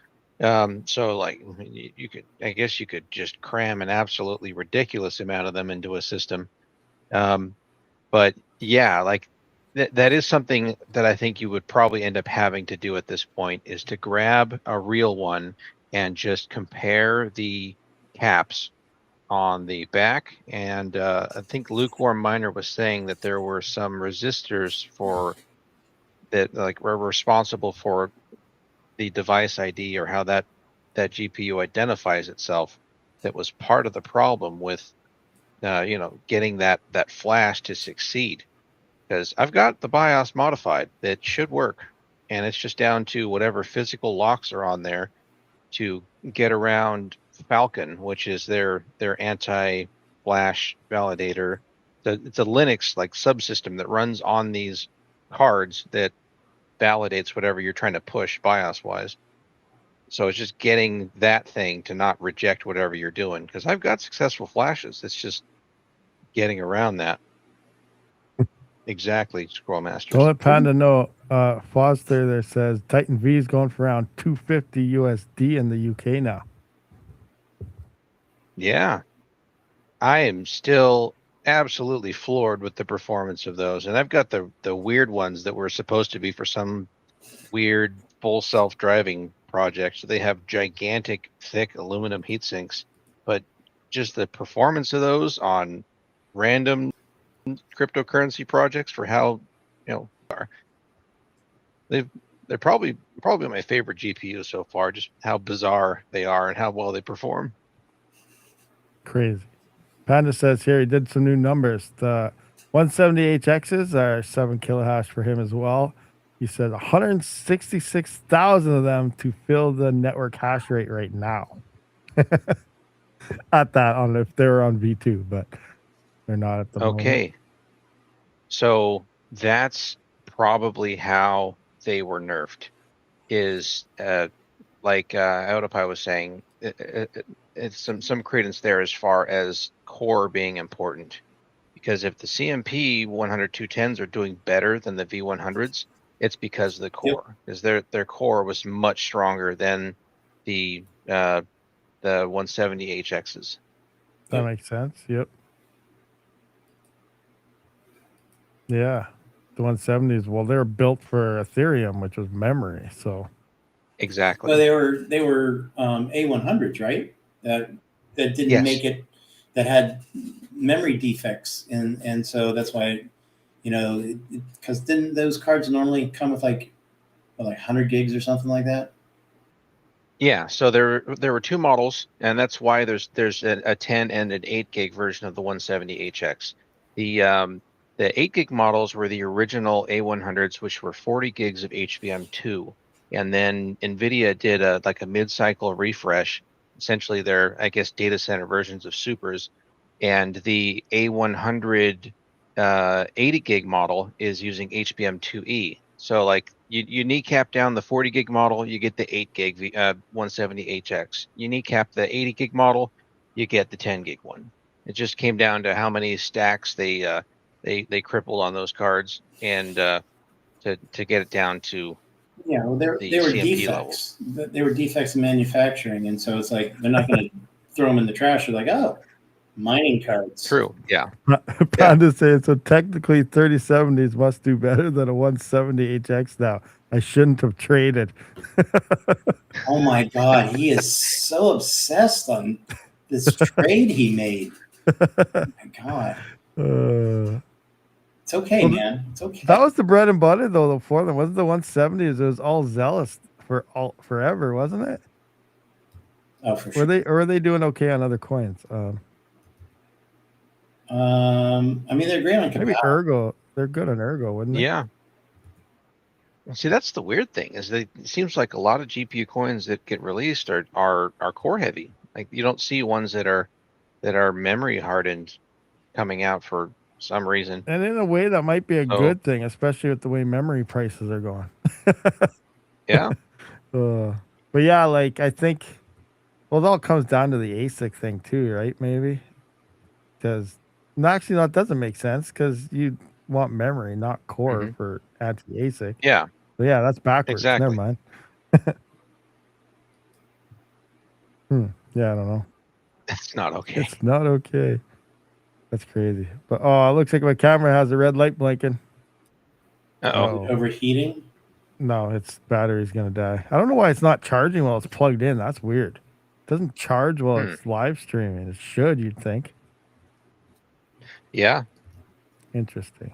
So like you could, I guess you could just cram an absolutely ridiculous amount of them into a system. But yeah, like that is something that I think you would probably end up having to do at this point, is to grab a real one and just compare the caps on the back. And I think Lukewarm Miner was saying that there were some resistors for that, like were responsible for the device ID, or how that GPU identifies itself, that was part of the problem with getting that flash to succeed. Because I've got the BIOS modified, that should work, and it's just down to whatever physical locks are on there to get around Falcon, which is their anti-flash validator. It's a Linux like subsystem that runs on these cards that validates whatever you're trying to push BIOS wise. So it's just getting that thing to not reject whatever you're doing. Because I've got successful flashes. It's just getting around that. Exactly, Scroll Masters. Don't let Panda know. Foster there says Titan V is going for around 250 USD in the UK now. Yeah, I am still absolutely floored with the performance of those, and I've got the weird ones that were supposed to be for some weird full self-driving project. So they have gigantic, thick aluminum heat sinks, but just the performance of those on random cryptocurrency projects for how are. They're probably my favorite GPU so far, just how bizarre they are and how well they perform. Crazy. Panda says here he did some new numbers. The 170HXs are 7 kilohash for him as well. He said 166,000 of them to fill the network hash rate right now. At that, on if they're on V2, but they're not at the moment. Okay. So that's probably how they were nerfed. Is like Autopie was saying, it's some credence there as far as core being important. Because if the CMP 100-210s are doing better than the V100s, it's because of the core. Because their core was much stronger than the 170HXs. That makes sense. Yep. Yeah. The 170s, well, they're built for Ethereum, which was memory. So Exactly. Well, they were A100s, right? That didn't make it. That had memory defects, and so that's why, because didn't those cards normally come with like 100 gigs or something like that? Yeah, so there were two models, and that's why there's a 10 and an 8 gig version of the 170HX. The 8 gig models were the original A100s, which were 40 gigs of HBM2, and then NVIDIA did a mid-cycle refresh, essentially their, I guess, data center versions of Supers, and the A100 80 gig model is using HBM2E. So like you kneecap down the 40 gig model, you get the 8 gig 170HX. You kneecap the 80 gig model, you get the 10 gig one. It just came down to how many stacks they crippled on those cards, and to get it down to well, they were CMP defects. They were defects in manufacturing, and so it's like they're not going to throw them in the trash. They're like, oh, mining cards. True. Yeah. Panda saying so technically 3070s must do better than a 170HX now. I shouldn't have traded. Oh my God, he is so obsessed on this trade he made. Oh my God. It's okay, man. It's okay. That was the bread and butter though for them. Wasn't the 170s? It was all Xelis forever, wasn't it? Oh, for sure. Were they doing okay on other coins? I mean, they're great on maybe Ergo. They're good on Ergo, wouldn't they? Yeah. See, that's the weird thing, is that it seems like a lot of GPU coins that get released are core heavy. Like you don't see ones that are memory hardened coming out for some reason. And in a way, that might be a good thing, especially with the way memory prices are going. Yeah. But yeah, like I think, Well, it all comes down to the ASIC thing too, right? Maybe because actually, no, it doesn't make sense because you want memory, not core for anti-ASIC. Yeah, So yeah, that's backwards. Never exactly. mind. Yeah, I don't know. It's not okay. It's not okay. That's crazy. But oh, it looks like my camera has a red light blinking. Uh-oh. Overheating? No, its battery's gonna die. I don't know why it's not charging while it's plugged in. That's weird. It doesn't charge while it's live streaming. It should, you'd think. Yeah. Interesting.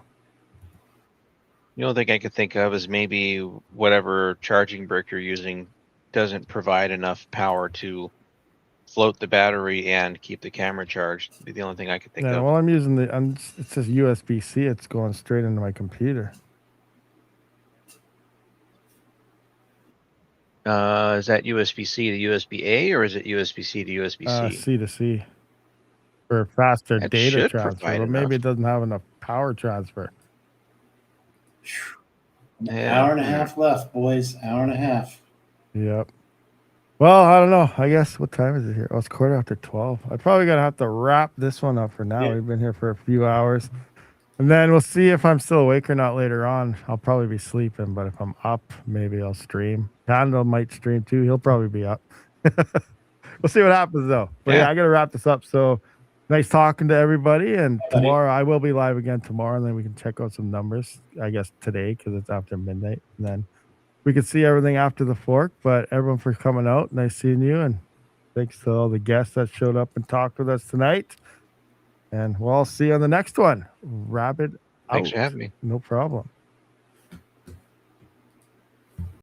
The only thing I could think of is maybe whatever charging brick you're using doesn't provide enough power to float the battery and keep the camera charged. Be the only thing I could think Yeah, of. well, I'm using it says USB-C. It's going straight into my computer. Is that USB-C to USB-A or is it USB-C to USB-C? C to C for faster That data should transfer. provide But maybe enough. it doesn't have enough power transfer. An Yeah. hour and a half left, boys. Hour and a half. Yep. Well, I don't know. I guess what time is it here? Oh, it's 12:15. I probably gonna have to wrap this one up for now. Yeah. We've been here for a few hours, and then we'll see if I'm still awake or not later on. I'll probably be sleeping, but if I'm up, maybe I'll stream. Panda might stream too. He'll probably be up. We'll see what happens though. But yeah, I gotta wrap this up. So nice talking to everybody. And tomorrow I will be live again tomorrow, and then we can check out some numbers. I guess today because it's after midnight, and then we could see everything after the fork. But everyone for coming out. Nice seeing you. And thanks to all the guests that showed up and talked with us tonight. And we'll all see you on the next one. Rabid out. Thanks for having me. No problem.